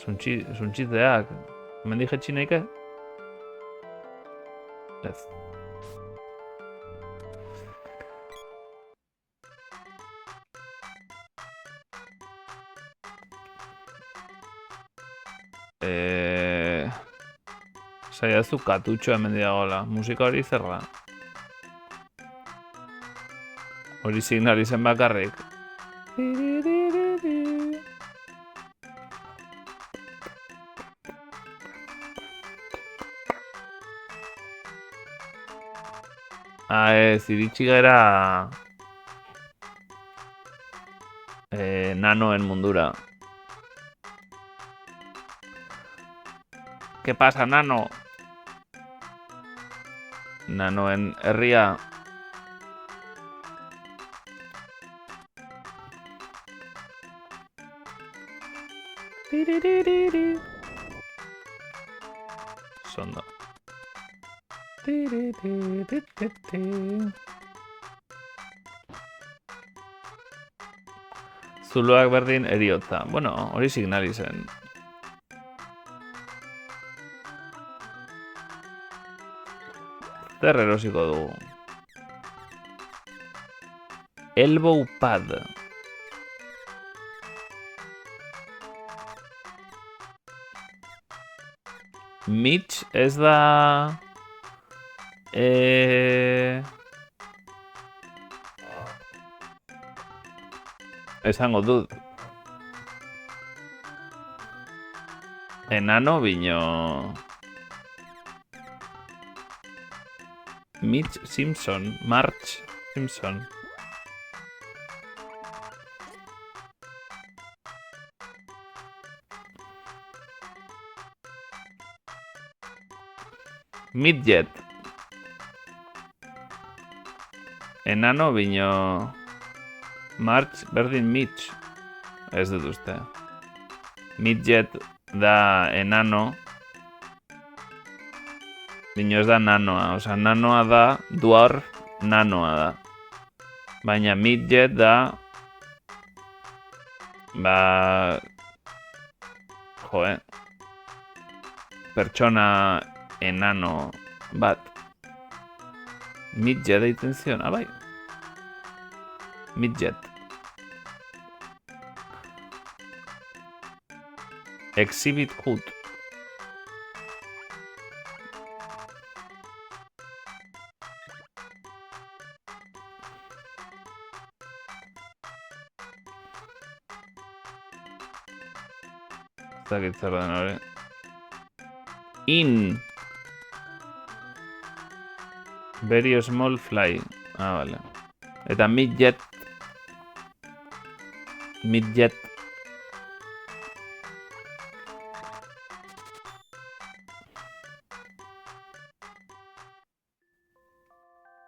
Suntxitzeak. Hemen dijetxi nahike? Ez. Saiazu katutxo hemen diagola. Musika hori zerra. Hori signal izen bakarrik. Ez, iritsi gara nanoen mundura. ¿Qué pasa, nano? Nanoen herria. Sondo. Zuloak berdin eriotza. Bueno, hori signali zen. Zer erosiko dugu. Elbow pad. Mitch ez da... Esango dut. Enano bino... Mitch Simpson. March Simpson. Midget. Enano bino... March berdin Mitch. Ez dut uste. Midget da enano. Bino ez da nanoa. Osa, nanoa da dwarf, nanoa da. Baina midget da... Pertsona enano bat. Midget deitzen zion, bai. Midget. Exhibit Hood. Zakit zer den hori. In. Very small fly. Ah, vale. Eta midget. Midget.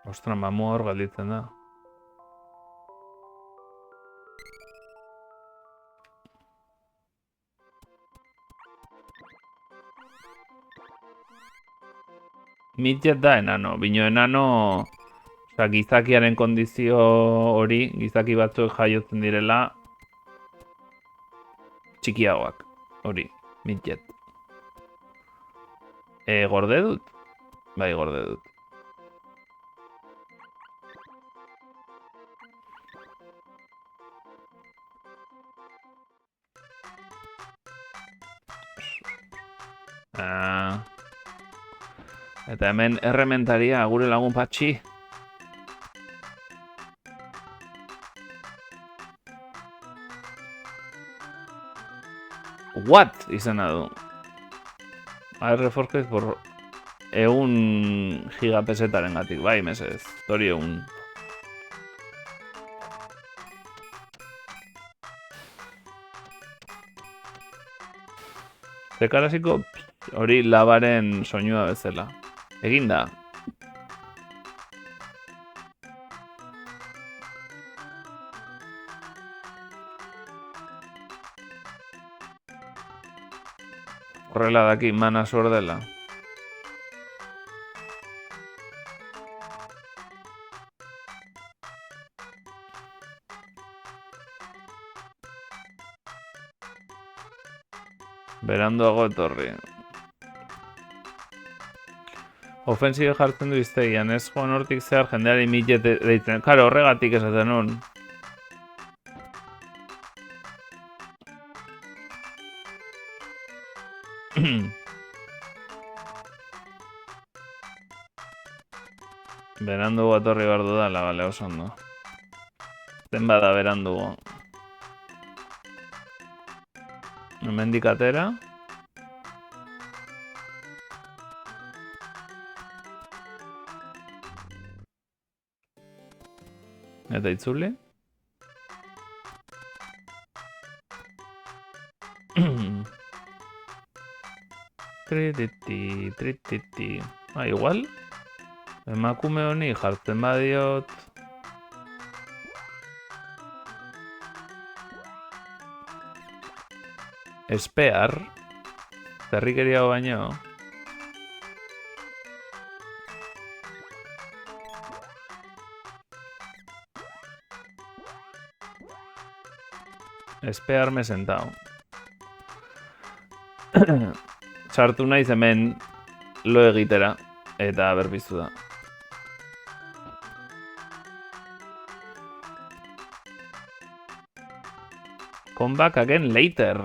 Ostras, mamua hor galditzen da. Midget da enano. Bino enano... Osa, gizakiaren kondizio hori, gizaki batzuek jaiotzen direla... Txikiagoak. Hori, midget. Gorde dut? Bai, gorde dut. Eta hemen errementaria gure lagun patxi. What izena du. Reforzez por 1 gigapesetaren gatik. Bai, mesez. Tori 1. Zekaraziko hori labaren soinua bezala. Egin da. Horrela daki mana sordela. Beranduago etorri. Ofensibe jartzen du iztegian, ez joan hortik zehar jendeari midget deitzen. Karo, horregatik esaten nun. Berandugo etorri behar dudala, bale, oso ondo. Zen bada berandugo. Hemendik atera. Eta itzuli. Trititi. Igual. Emakume honi jartzen badiot. Espear. Zerrikeria baino. Espearme sentao. Sartu naiz hemen lo egitera eta berpiztu da. Come back again later.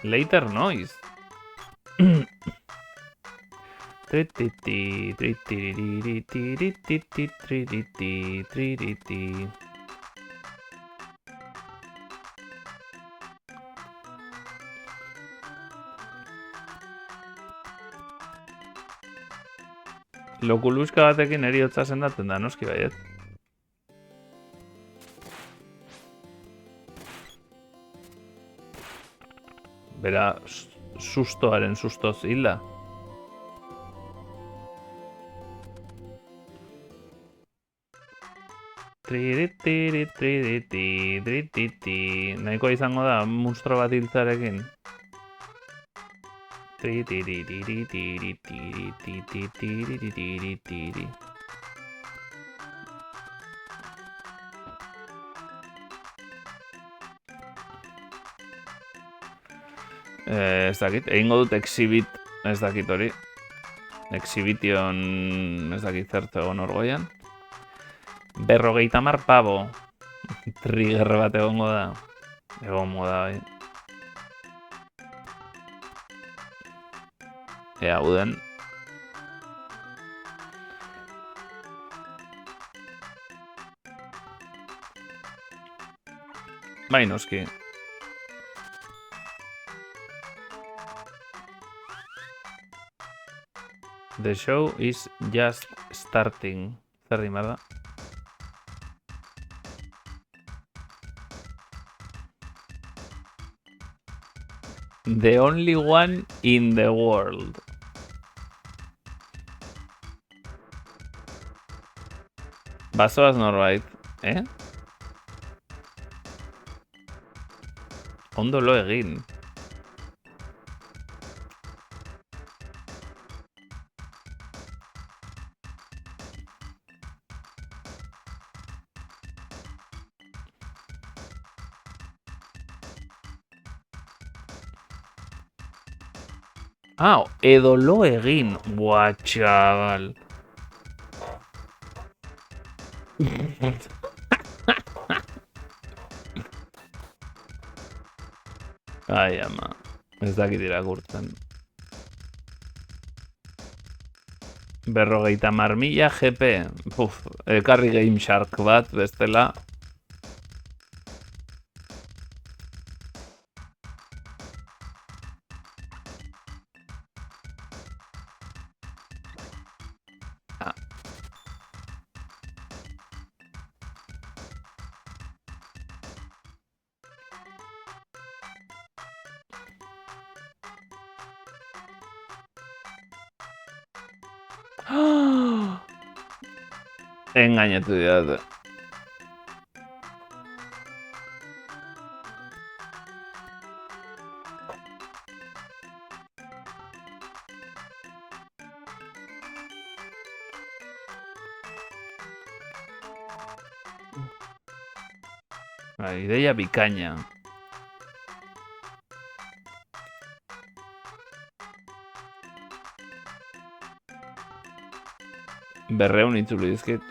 Later noise. Lokuluska batekin eriotza sendatzen da, noski baiet. Bera, sustoaren sustoz hilda. Nahikoa izango da monstro bat hiltzarekin. Ez dakit, egingo dut exhibit, ez dakit hori. Exhibition, ez dakit zertu egon orgoian. 50 pavo. Trigger bat egongo da. Egongo da, bai. Ea, uden. Bai, noski. The show is just starting. Zer rimar da? The only one in the world. Bazoaz norbait, eh? Ondo lo egin. Ah, edo lo egin. Buah, chaval. Ai, ama. Ez dakit irakurtzen. 50.000 GP. Puf, ekarri Game Shark bat, bestela. Engainatu didate. Ideia bikaina. Berreun itzuli dizkit.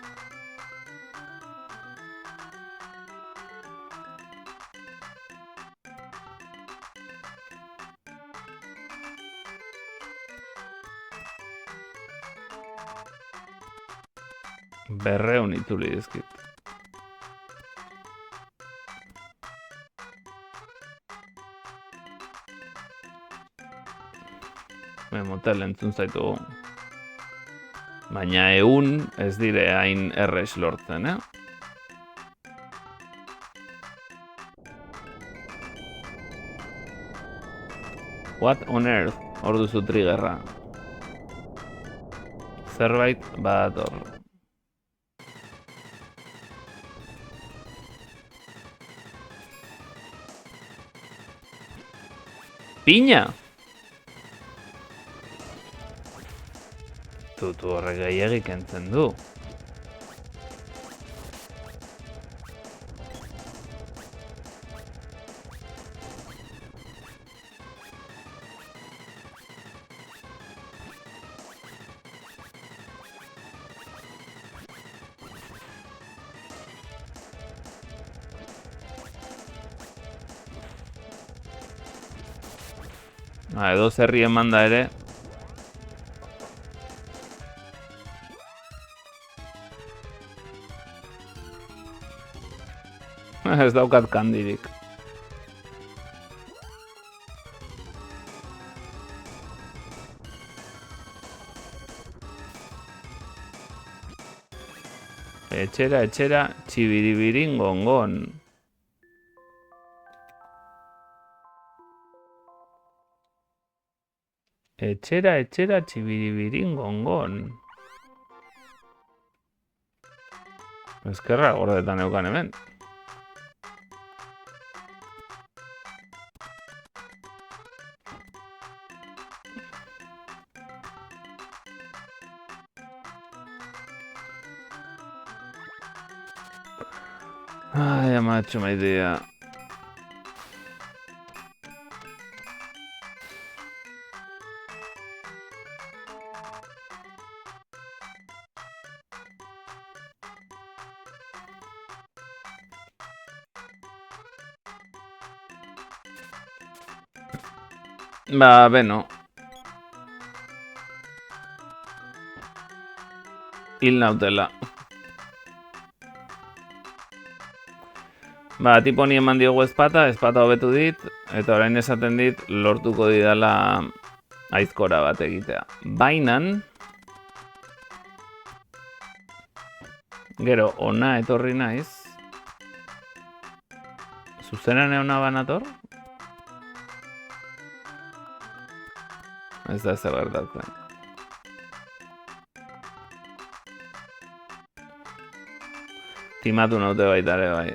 Berreun itzuli dizkit. Motel entzun zaitu. Baina egun ez dire hain errez lortzen, eh? What on earth? Hor duzu triggerra. Zerbait badator. Piña! Tu horrek gehiagik entzen du. Edo zerri eman da ere. Ez daukat kandirik. Etxera, txibiribirin gongon. Etxera, txibiribirin gongon. Eskerra gordetan eukan hemen. Ay, macho, me idea. Ba, beno. Hil nautela. Ba, tipo ni eman diogu espata hobetu dit, eta orain esaten dit lortuko didala aizkora bat egitea. Bainan, gero, ona etorri naiz. Zuzenan ona banator? Ez da zer gertatzen. Timatu naute baita ere bai.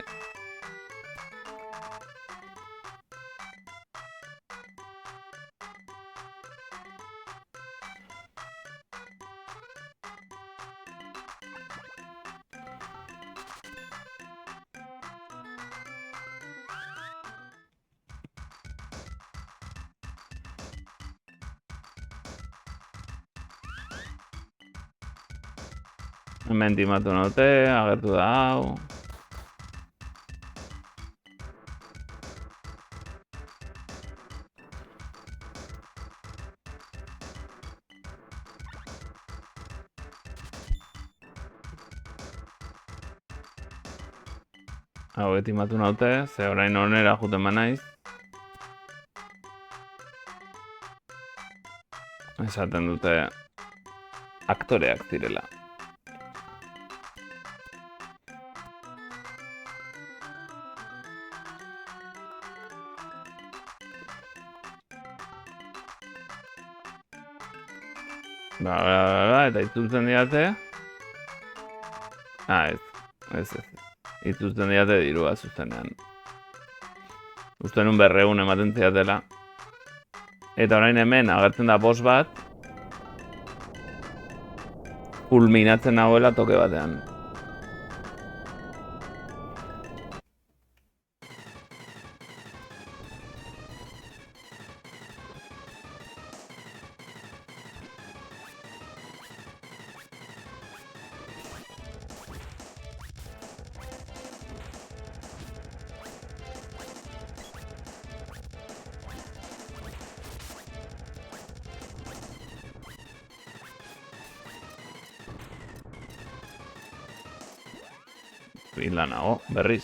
Hemen timatu naute, agertu da hau. Hau timatu naute, ze orain onera juten banaiz. Esaten dute aktoreak direla. Eta itzultzen diate. Ez. Itzultzen diate dirua zuzenean. Uste nun 200 ematen ziatela. Eta orain hemen agertzen da boss bat. Kulminatzen nagoela toke batean. Hila nago, berriz.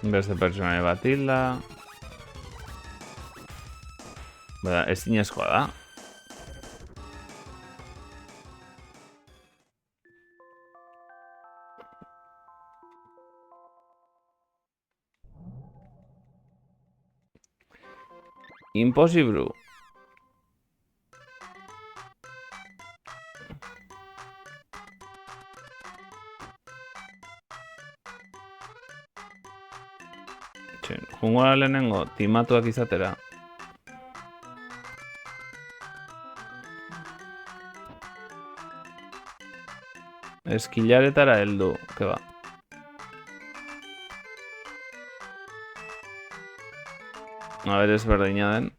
Beste pertsonai bat hilda. Bada, ezinezkoa da. Impossible. Jungo lehenengo timatuak izatera. Eskilaretara heldu, ke ba. A ber, ezberdina den.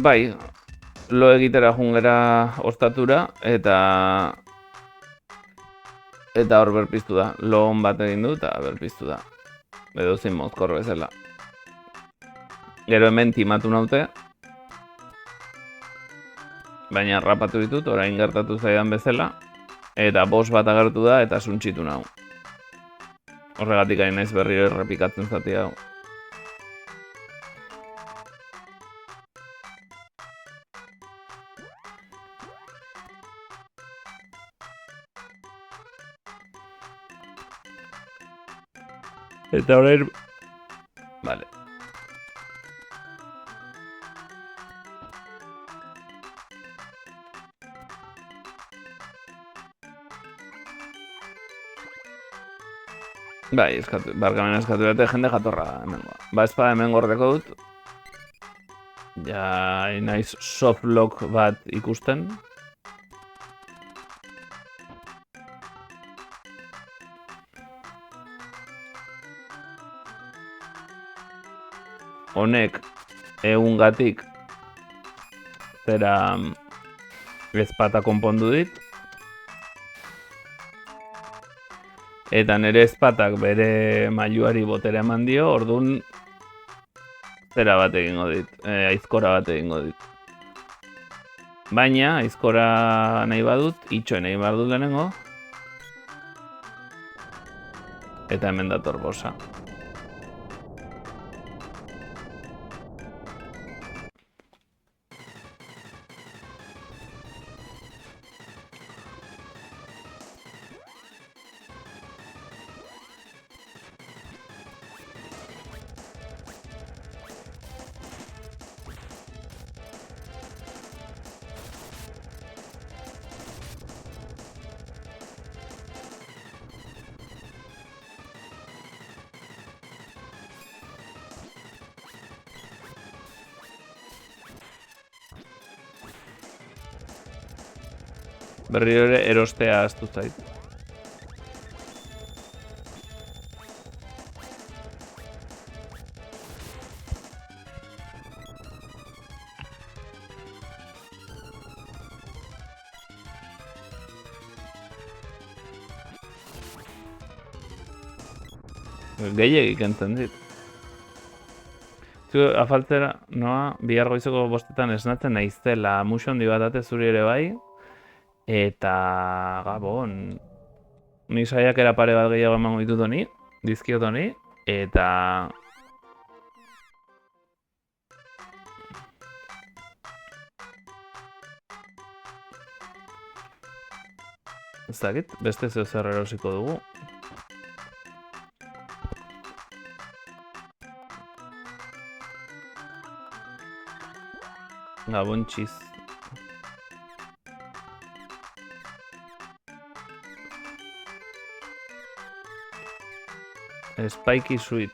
Bai, lo egitera jungera ostatura eta hor berpiztu da. Lo on bat egin du eta berpiztu da. Edo zein mozkor bezala. Gero hemen timatu naute. Baina rapatu ditut, orain gertatu zaidan bezala. Eta boss bat agertu da eta suntxitu nau. Horregatik ari naiz berriro errepikatzen zati hau. Eta orain... Vale. Bai, barkamen eskatu dute jende jatorra hemengoa. Ba, espada hemen gordeko dut. Ja, naiz softlock bat ikusten. Honek egungatik zera ezpata konpondu dit. Eta nire ezpatak bere mailuari botere eman dio, orduan zera bat egingo dit, aizkora bat egingo dit. Baina, aizkora nahi badut, itxoen egin behar dut lehenengo. Eta hemen dator bosa. Berriro ere erostea ahaztu zait. Gehiagik entzen dit. Zu afaltzera, noa, bihar goizeko bostetan esnatzen naizela musu handi bat ate zuri ere bai. Eta gabon, ni saiakera pare bat gehiago emango ditut honi, dizkiot honi, eta... Ez dakit, beste zeo zer erosiko dugu. Gabon txiz. Spiky Sweet.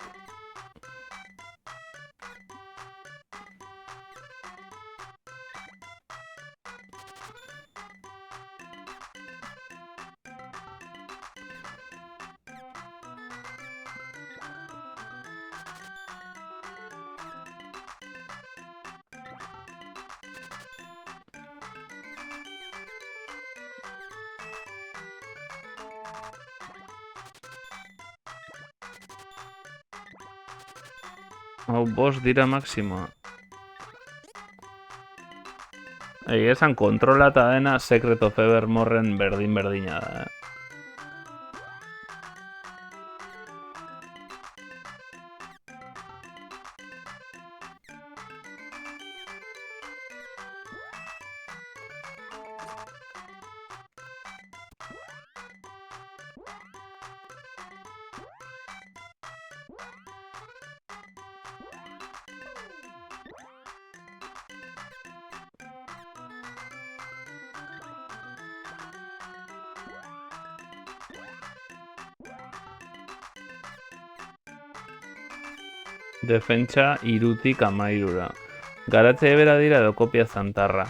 Hau bost dira maksimoa. Egia esan kontrolata dena Secret of Evermorren berdin-berdina da. Defentsa 3tik 13. Garatzaile bera dira edo kopia zantarra.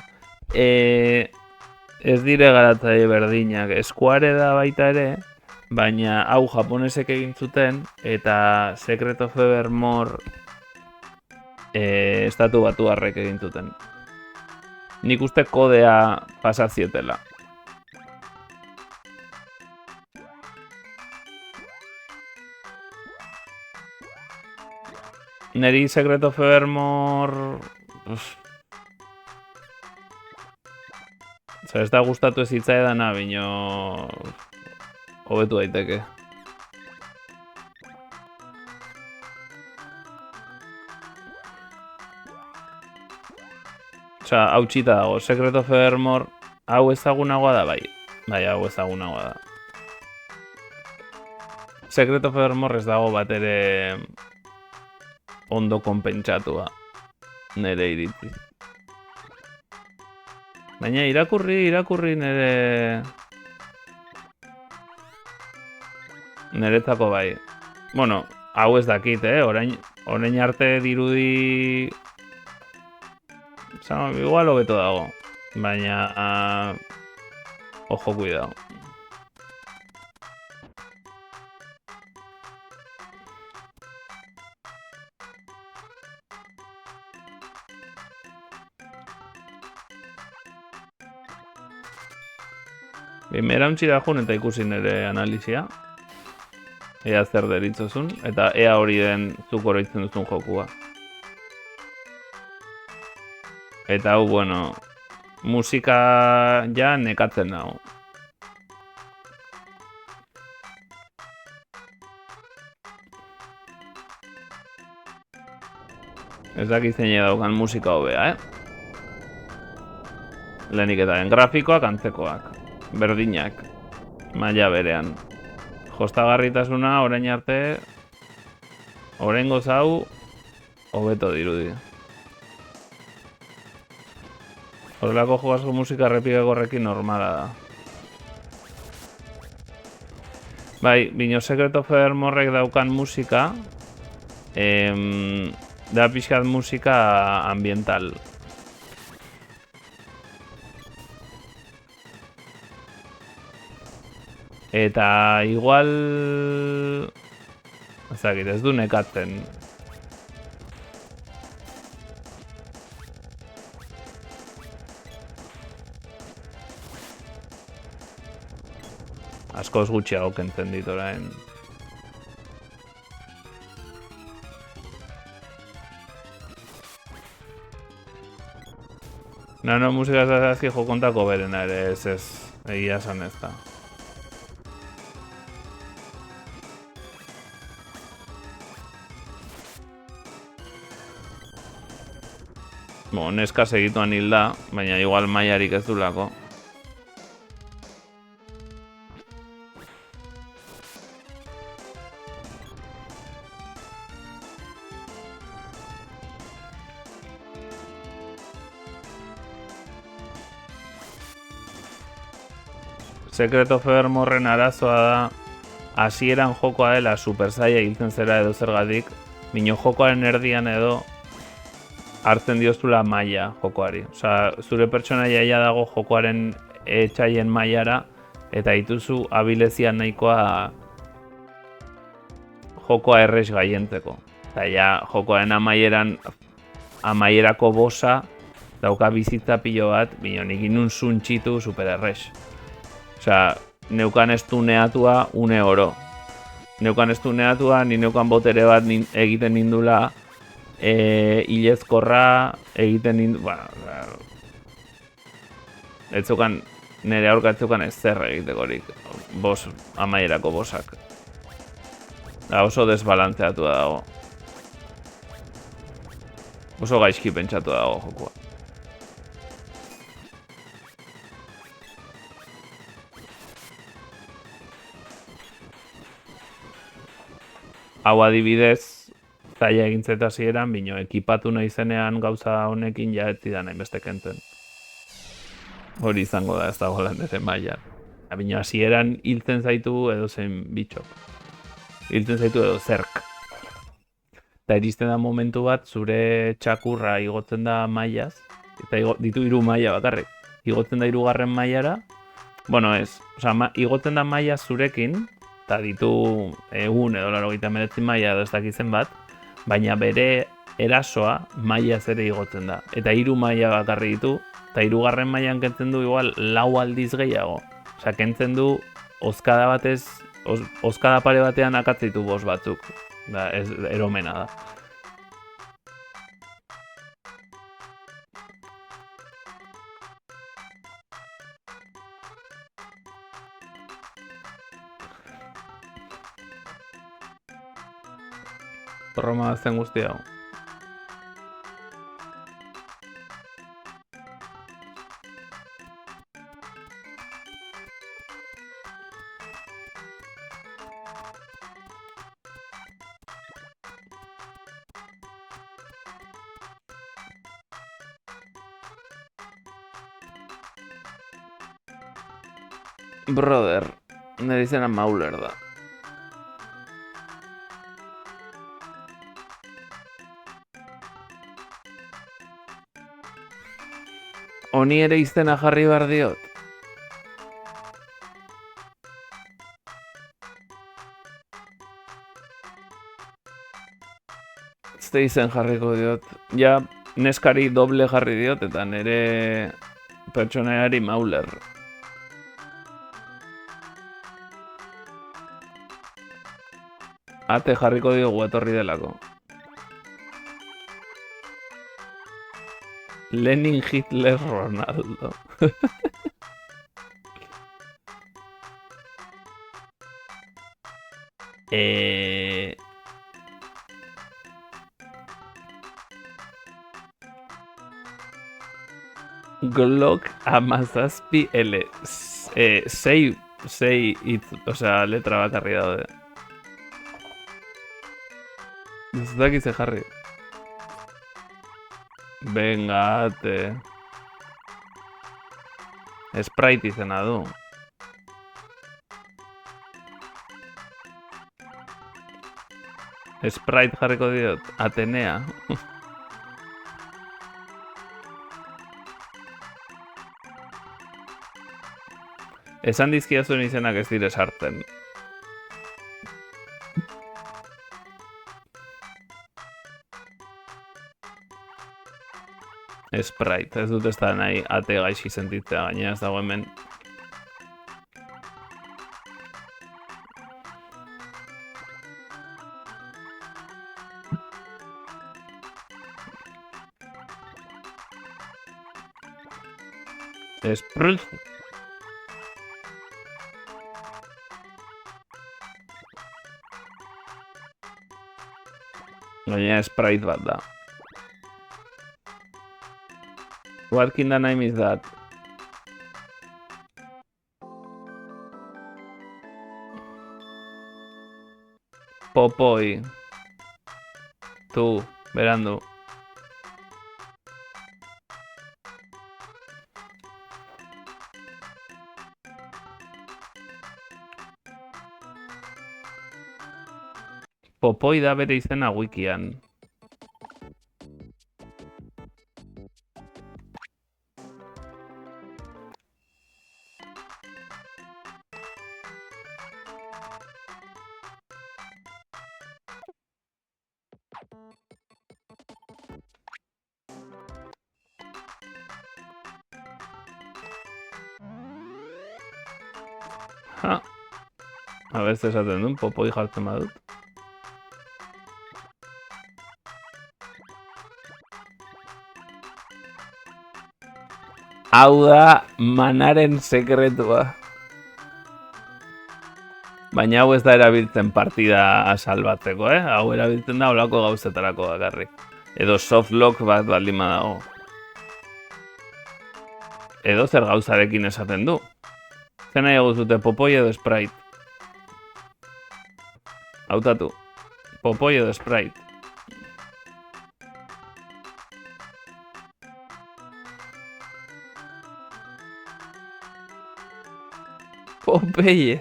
Ez dire garatzaile berdinak. Square da baita ere, baina hau japonesek egin zuten eta Secret of Evermore estatu batuarrek egin zuten. Nik uste kodea pasazietela. Neri Secret of Evermore... Ez da gustatu ez hitzaedana, bino... hobetu daiteke. Osa, hau txita dago. Secret of Evermore hau ezagunagoa da, bai. Bai, hau ezagunagoa da. Secret of Evermore ez dago bat ere ondo konpentsatua. Nere iritzi. Baina irakurri nere... Neretzako bai. Bueno, hau ez dakit, orain arte dirudi... Igual hobeto dago. Baina... Ojo, cuidado. Merantxira jun eta ikusi nire analizia. Ea zer deritzozun, eta ea hori den zuk oroitzen duzun jokua. Eta hau, bueno, musika ja nekatzen dago. Ez dakit zein daukan musika hobea, Lehenik eta grafikoak antzekoak. Berdinak, maila berean. Jostagarritasuna orain arte, oraingoz hau, hobeto dirudi. Horrelako jogazko musika errepikagorrekin normala da. Bai, bino Secret of Evermorek daukan musika, da pixkat musika ambiental. Eta igual... Ezakit, ez du nekatzen. Askoz gutxiago kentzen dit orain. Nano musika zazazki jokontako berena ere, ez, egia esan ez da. Bo, neska segituan hilda, baina igual mailarik ez dulako. Secret of Evermorren arazoa da hasieran jokoa dela super zaila hiltzen zera edo zergatik, bino jokoaren erdian edo hartzen diozula maila jokoari. Osa, zure pertsonaia ja dago jokoaren etxaien mailara eta dituzu abilezia nahikoa jokoa errez gaientzeko. Eta ja, jokoaren amaierako bosa dauka bizitza pilo bat, bino nik inun zuntxitu super errez. Osa, neukan ez tuneatua une oro. Neukan ez tuneatua, ni neukan botere bat egiten nindula, hilezkorra egiten nindu... Etzukan, nire aurka etzukan ez zer egitekorik, amaierako bosak. Oso desbalantzeatua dago. Oso gaizki pentsatu dago jokua. Hau adibidez, zaila egintzeta zieran, bino ekipatu nahi zenean gauza honekin ja ez zidan hainbeste kentzen. Hori izango da ez dago landeren mailan. Bino hasieran hiltzen zaitu edo zen bitxok. Hiltzen zaitu edo zerk. eta iristen da momentu bat zure txakurra igotzen da mailaz, eta ditu 3 maila bakarrik. Igotzen da 3. mailara, bueno ez, igotzen da maila zurekin, eta ditu 189 maila edo ez dakitzen bat, baina bere erasoa mailaz ere igotzen da. Eta 3 maila bakarrik ditu, eta 3. mailan kentzen du igual 4 aldiz gehiago. Osea, kentzen du ozkada pare batean akatzitu boss batzuk. Da, ez eromena da. Roma zen guzti hau. Brother, nire izena Mauler da. Honi ere izena jarri behar diot. Zte izen jarriko diot. Ja, neskari doble jarri diot eta nire pertsonaiari Mauler. Ate jarriko diogu etorri delako. Lenin, Hitler, Ronaldo. Glock amazazpi L. 6 osea, letra bakarri daude. Ez dakit ze jarri. Venga, ate. Sprite izena du. Sprite jarriko diot. Atenea. Esan dizkiazuen izenak ez dire sartzen. Sprite, ez dut ez da nahi ate gaixi sentitzea, gaina ez dago hemen. Sprite. Gaina Sprite bat da. What kind of name is that? Popoi. Tú, verando. Popoi da bere izena wikian. Ha. A ver, esaten duen, popoi jartzen badut. Hau da manaren sekretua. Baina hau ez da erabiltzen partida salbatzeko, Hau erabiltzen da olako gauzetarako bakarrik. Edo softlock bat baldin badago. Edo zer gauzarekin esaten du. Zer nahiago zute, popoi edo Sprite? Hautatu. Popoi edo Sprite? Popeye.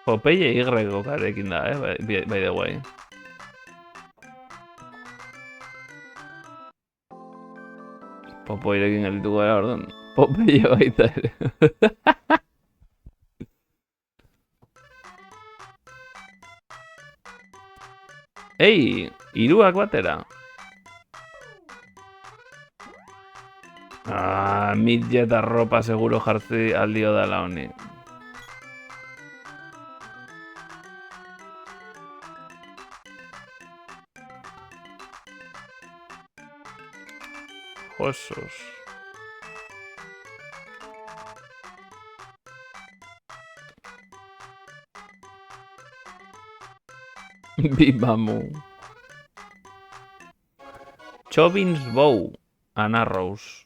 Popeye Y-karekin da, by the way. Popoirekin geldituko gara, orduan. Popeye baita ere. Ei, hiruak batera. Midget arropa seguro jartzi aldio dala honi. Josos. Bimamu. Chobin's bow and arrows.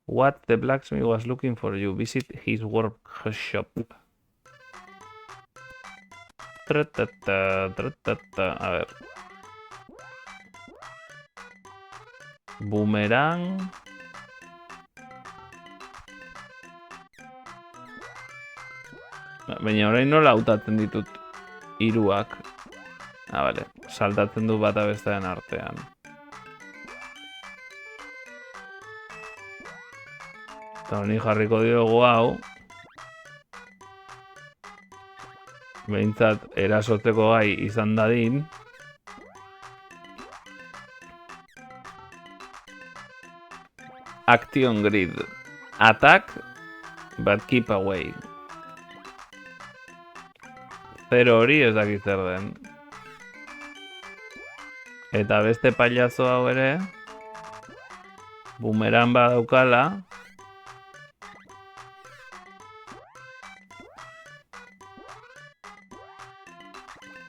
What the blacksmith was looking for you. Visit his workshop. A ver. Boomerang. Baina orain nola hautatzen ditut hiruak. Bale. Saltatzen du bata bestearen artean. Eta honi jarriko diogu hau. Behintzat erasotzeko gai izan dadin. Action grid. Attack, but keep away. Zero hori ez dakit zer den. Eta beste pailazo hau ere. Boomerang badaukala.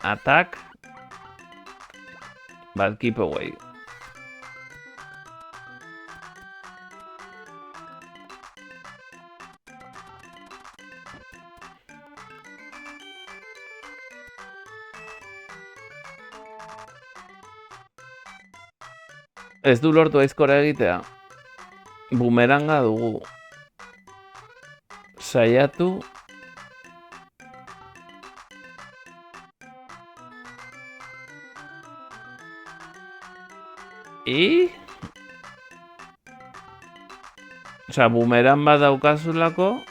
Attack, but keep away. Ez du lortu aizkora egitea. Boomeranga dugu. Saiatu. Osea, boomerang bat daukazulako.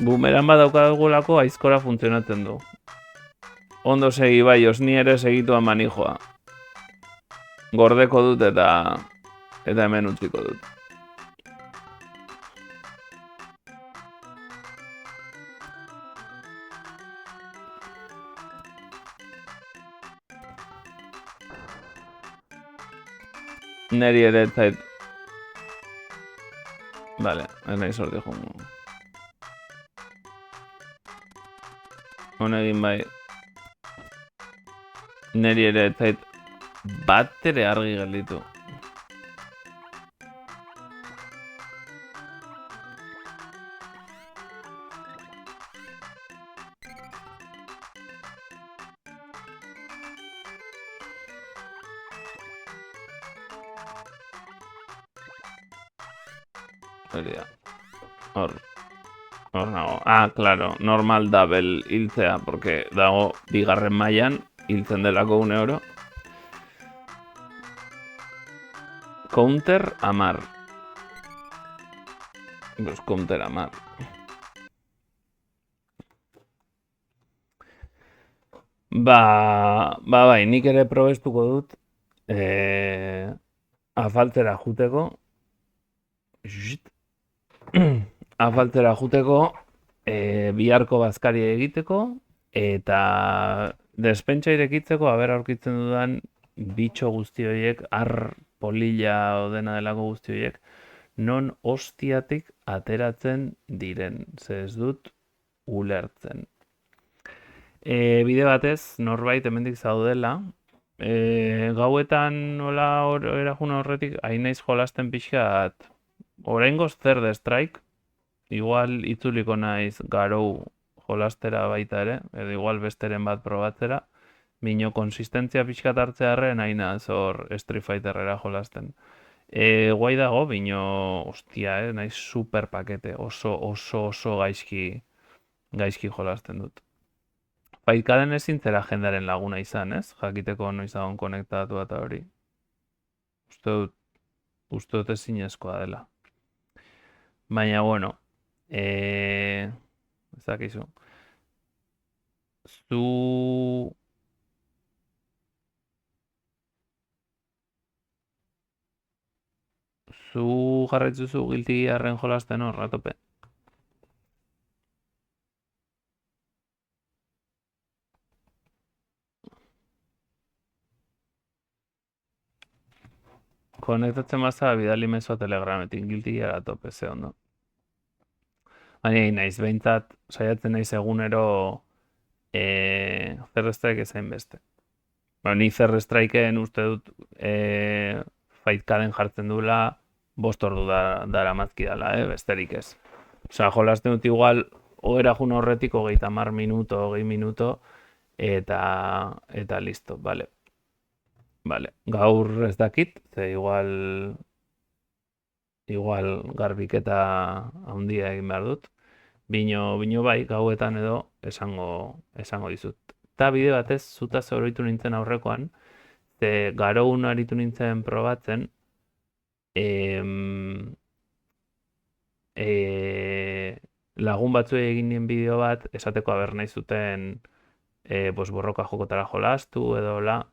Boomerang bat daukagulako aizkora funtzionatzen du. Ondo segi baios, ni ere segitua manijoa. Gordeko dut eta hemen utziko dut. Neri ere zait. Vale, ez nahi sorti jongo. Honegin bai. Neri ere zait bat ere argi gelditu. Hor nago. Claro, normal double hiltzea, porque dago bigarren mailan hiltzen delako 1 euro. Counter amar. Pues counter amar. Bai, nik ere probestuko dut. Afaltzera juteko. Afaltzera juteko. Biharko bazkari egiteko. Eta despentsa irekitzeko, haber aurkitzen dudan bitxo guzti horiek, polilla odena delako guzti horiek, non hostiatik ateratzen diren. Ze ez dut ulertzen. Bide batez, norbait hemendik zaudela. Gauetan nola erajun horretik, hain naiz jolasten pixkat, oraingoz Third Strike, igual itzuliko naiz Garou jolastera baita ere, edo igual besteren bat probatzera, mino konsistentzia pixkat hartzearren haina zor Street Fighterrera jolasten. Guai dago, bino, ostia, naiz super pakete, oso gaizki jolasten dut. Paikaden ezin zera jendaren laguna izan, ez? Jakiteko noiz dagoen konektatu eta hori. Uste dut, uste dut ezinezkoa dela. Baina, bueno, ez dakizu. Zu... Zu jarraitzuzu Guilty Gearren jolasten hor, ratope. Konektatzen bazara bidali mezua Telegrametik, Guilty Gear a tope, ze ondo. Baina naiz, behintzat, saiatzen naiz egunero Zerre Strike ezain beste. Ba, ni Zerre Strikeen uste dut Fightcaden jartzen duela 5 ordu dara mazkidala, besterik ez. Osea, jolasten dut igual, ohera jun horretik 30 minuto, 20 minuto, eta listo, vale. Vale, gaur ez dakit, ze igual garbiketa handia egin behar dut. Bino bai, gauetan edo esango dizut. Eta bide batez, zutaz oroitu nintzen aurrekoan, ze garoun aritu nintzen probatzen, em, lagun batzuei egin nien bideo bat, esateko aber nahi zuten borroka jokotara jolastu edo la,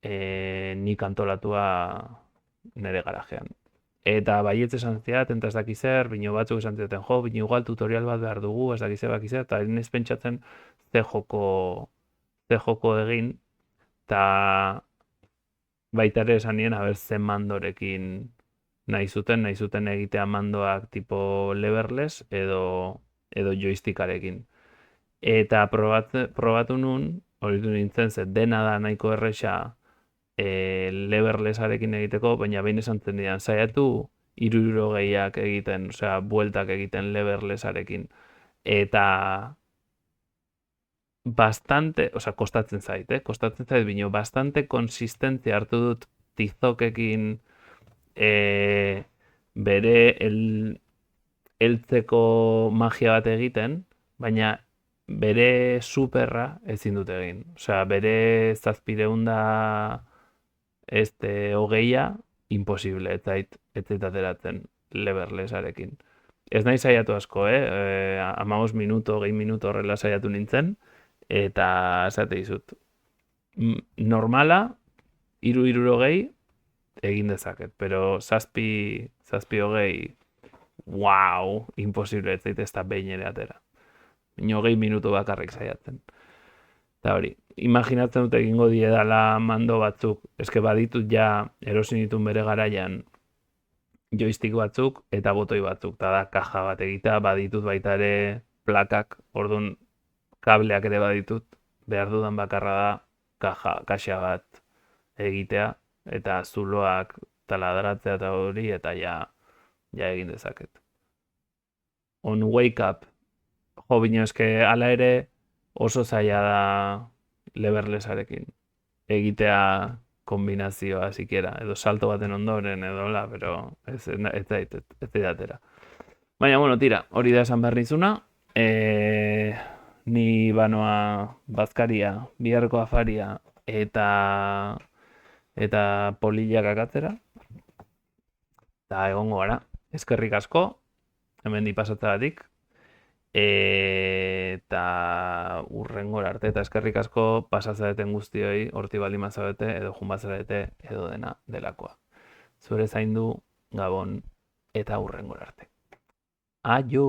nik antolatua nire garajean. Eta baietz esan zidaten, eta ez dakiz zer, bino batzuk esan zidaten, jo, bino igual tutorial bat behar dugu, ez dakiz zer, eta ez pentsatzen ze joko egin, eta baita ere esan nien, haber zen mandorekin nahi zuten egitea mandoak tipo leverless edo joystickarekin. Eta probatu nun, horitu nintzen, ze dena da nahiko erresa leverlessarekin egiteko, baina behin esan zen dian, saiatu 60 egiten, osea, bueltak egiten leverlessarekin. Eta bastante, osea, kostatzen zait, bino, bastante konsistentzia hartu dut tizokekin bere heltzeko magia bat egiten, baina bere superra ezin dut egin. Osea, bere 700 hogeia, imposible, ez zait ateratzen leverlessarekin. Ez nahi saiatu asko, 15 minuto, 20 minuto horrela saiatu nintzen, eta esate dizut. Normala, 60 egin dezaket, pero 7 wow, imposible, ez zait ez da behin ere atera. 20 minutu bakarrik saiatzen. Eta hori, imaginatzen dut egingo diedala mando batzuk, eske baditut ja erosin ditun bere garaian joystick batzuk eta botoi batzuk, eta da kaja bat egitea, baditut baita ere plakak, orduan kableak ere baditut, behar dudan bakarra da kaxa bat egitea, eta zuloak taladratzea eta hori, eta ja egin dezaket. On wake up, jo bino eske ala ere oso zaila da leverlessarekin egitea kombinazioa sikiera, edo salto baten ondoren edo la, pero ez atera. Baina, bueno, tira, hori da esan behar nizuna. Ni banoa bazkaria, biharko afaria eta polillak akatzera. Eta egongo gara, eskerrik asko, hemen di pasatzagatik. Eta urrengora arte, eta eskerrik asko pasatzareten guztioi, horti baldin mazabete, edo junbatzarete, edo dena delakoa. Zure zaindu, gabon, eta urrengora arte. Aio!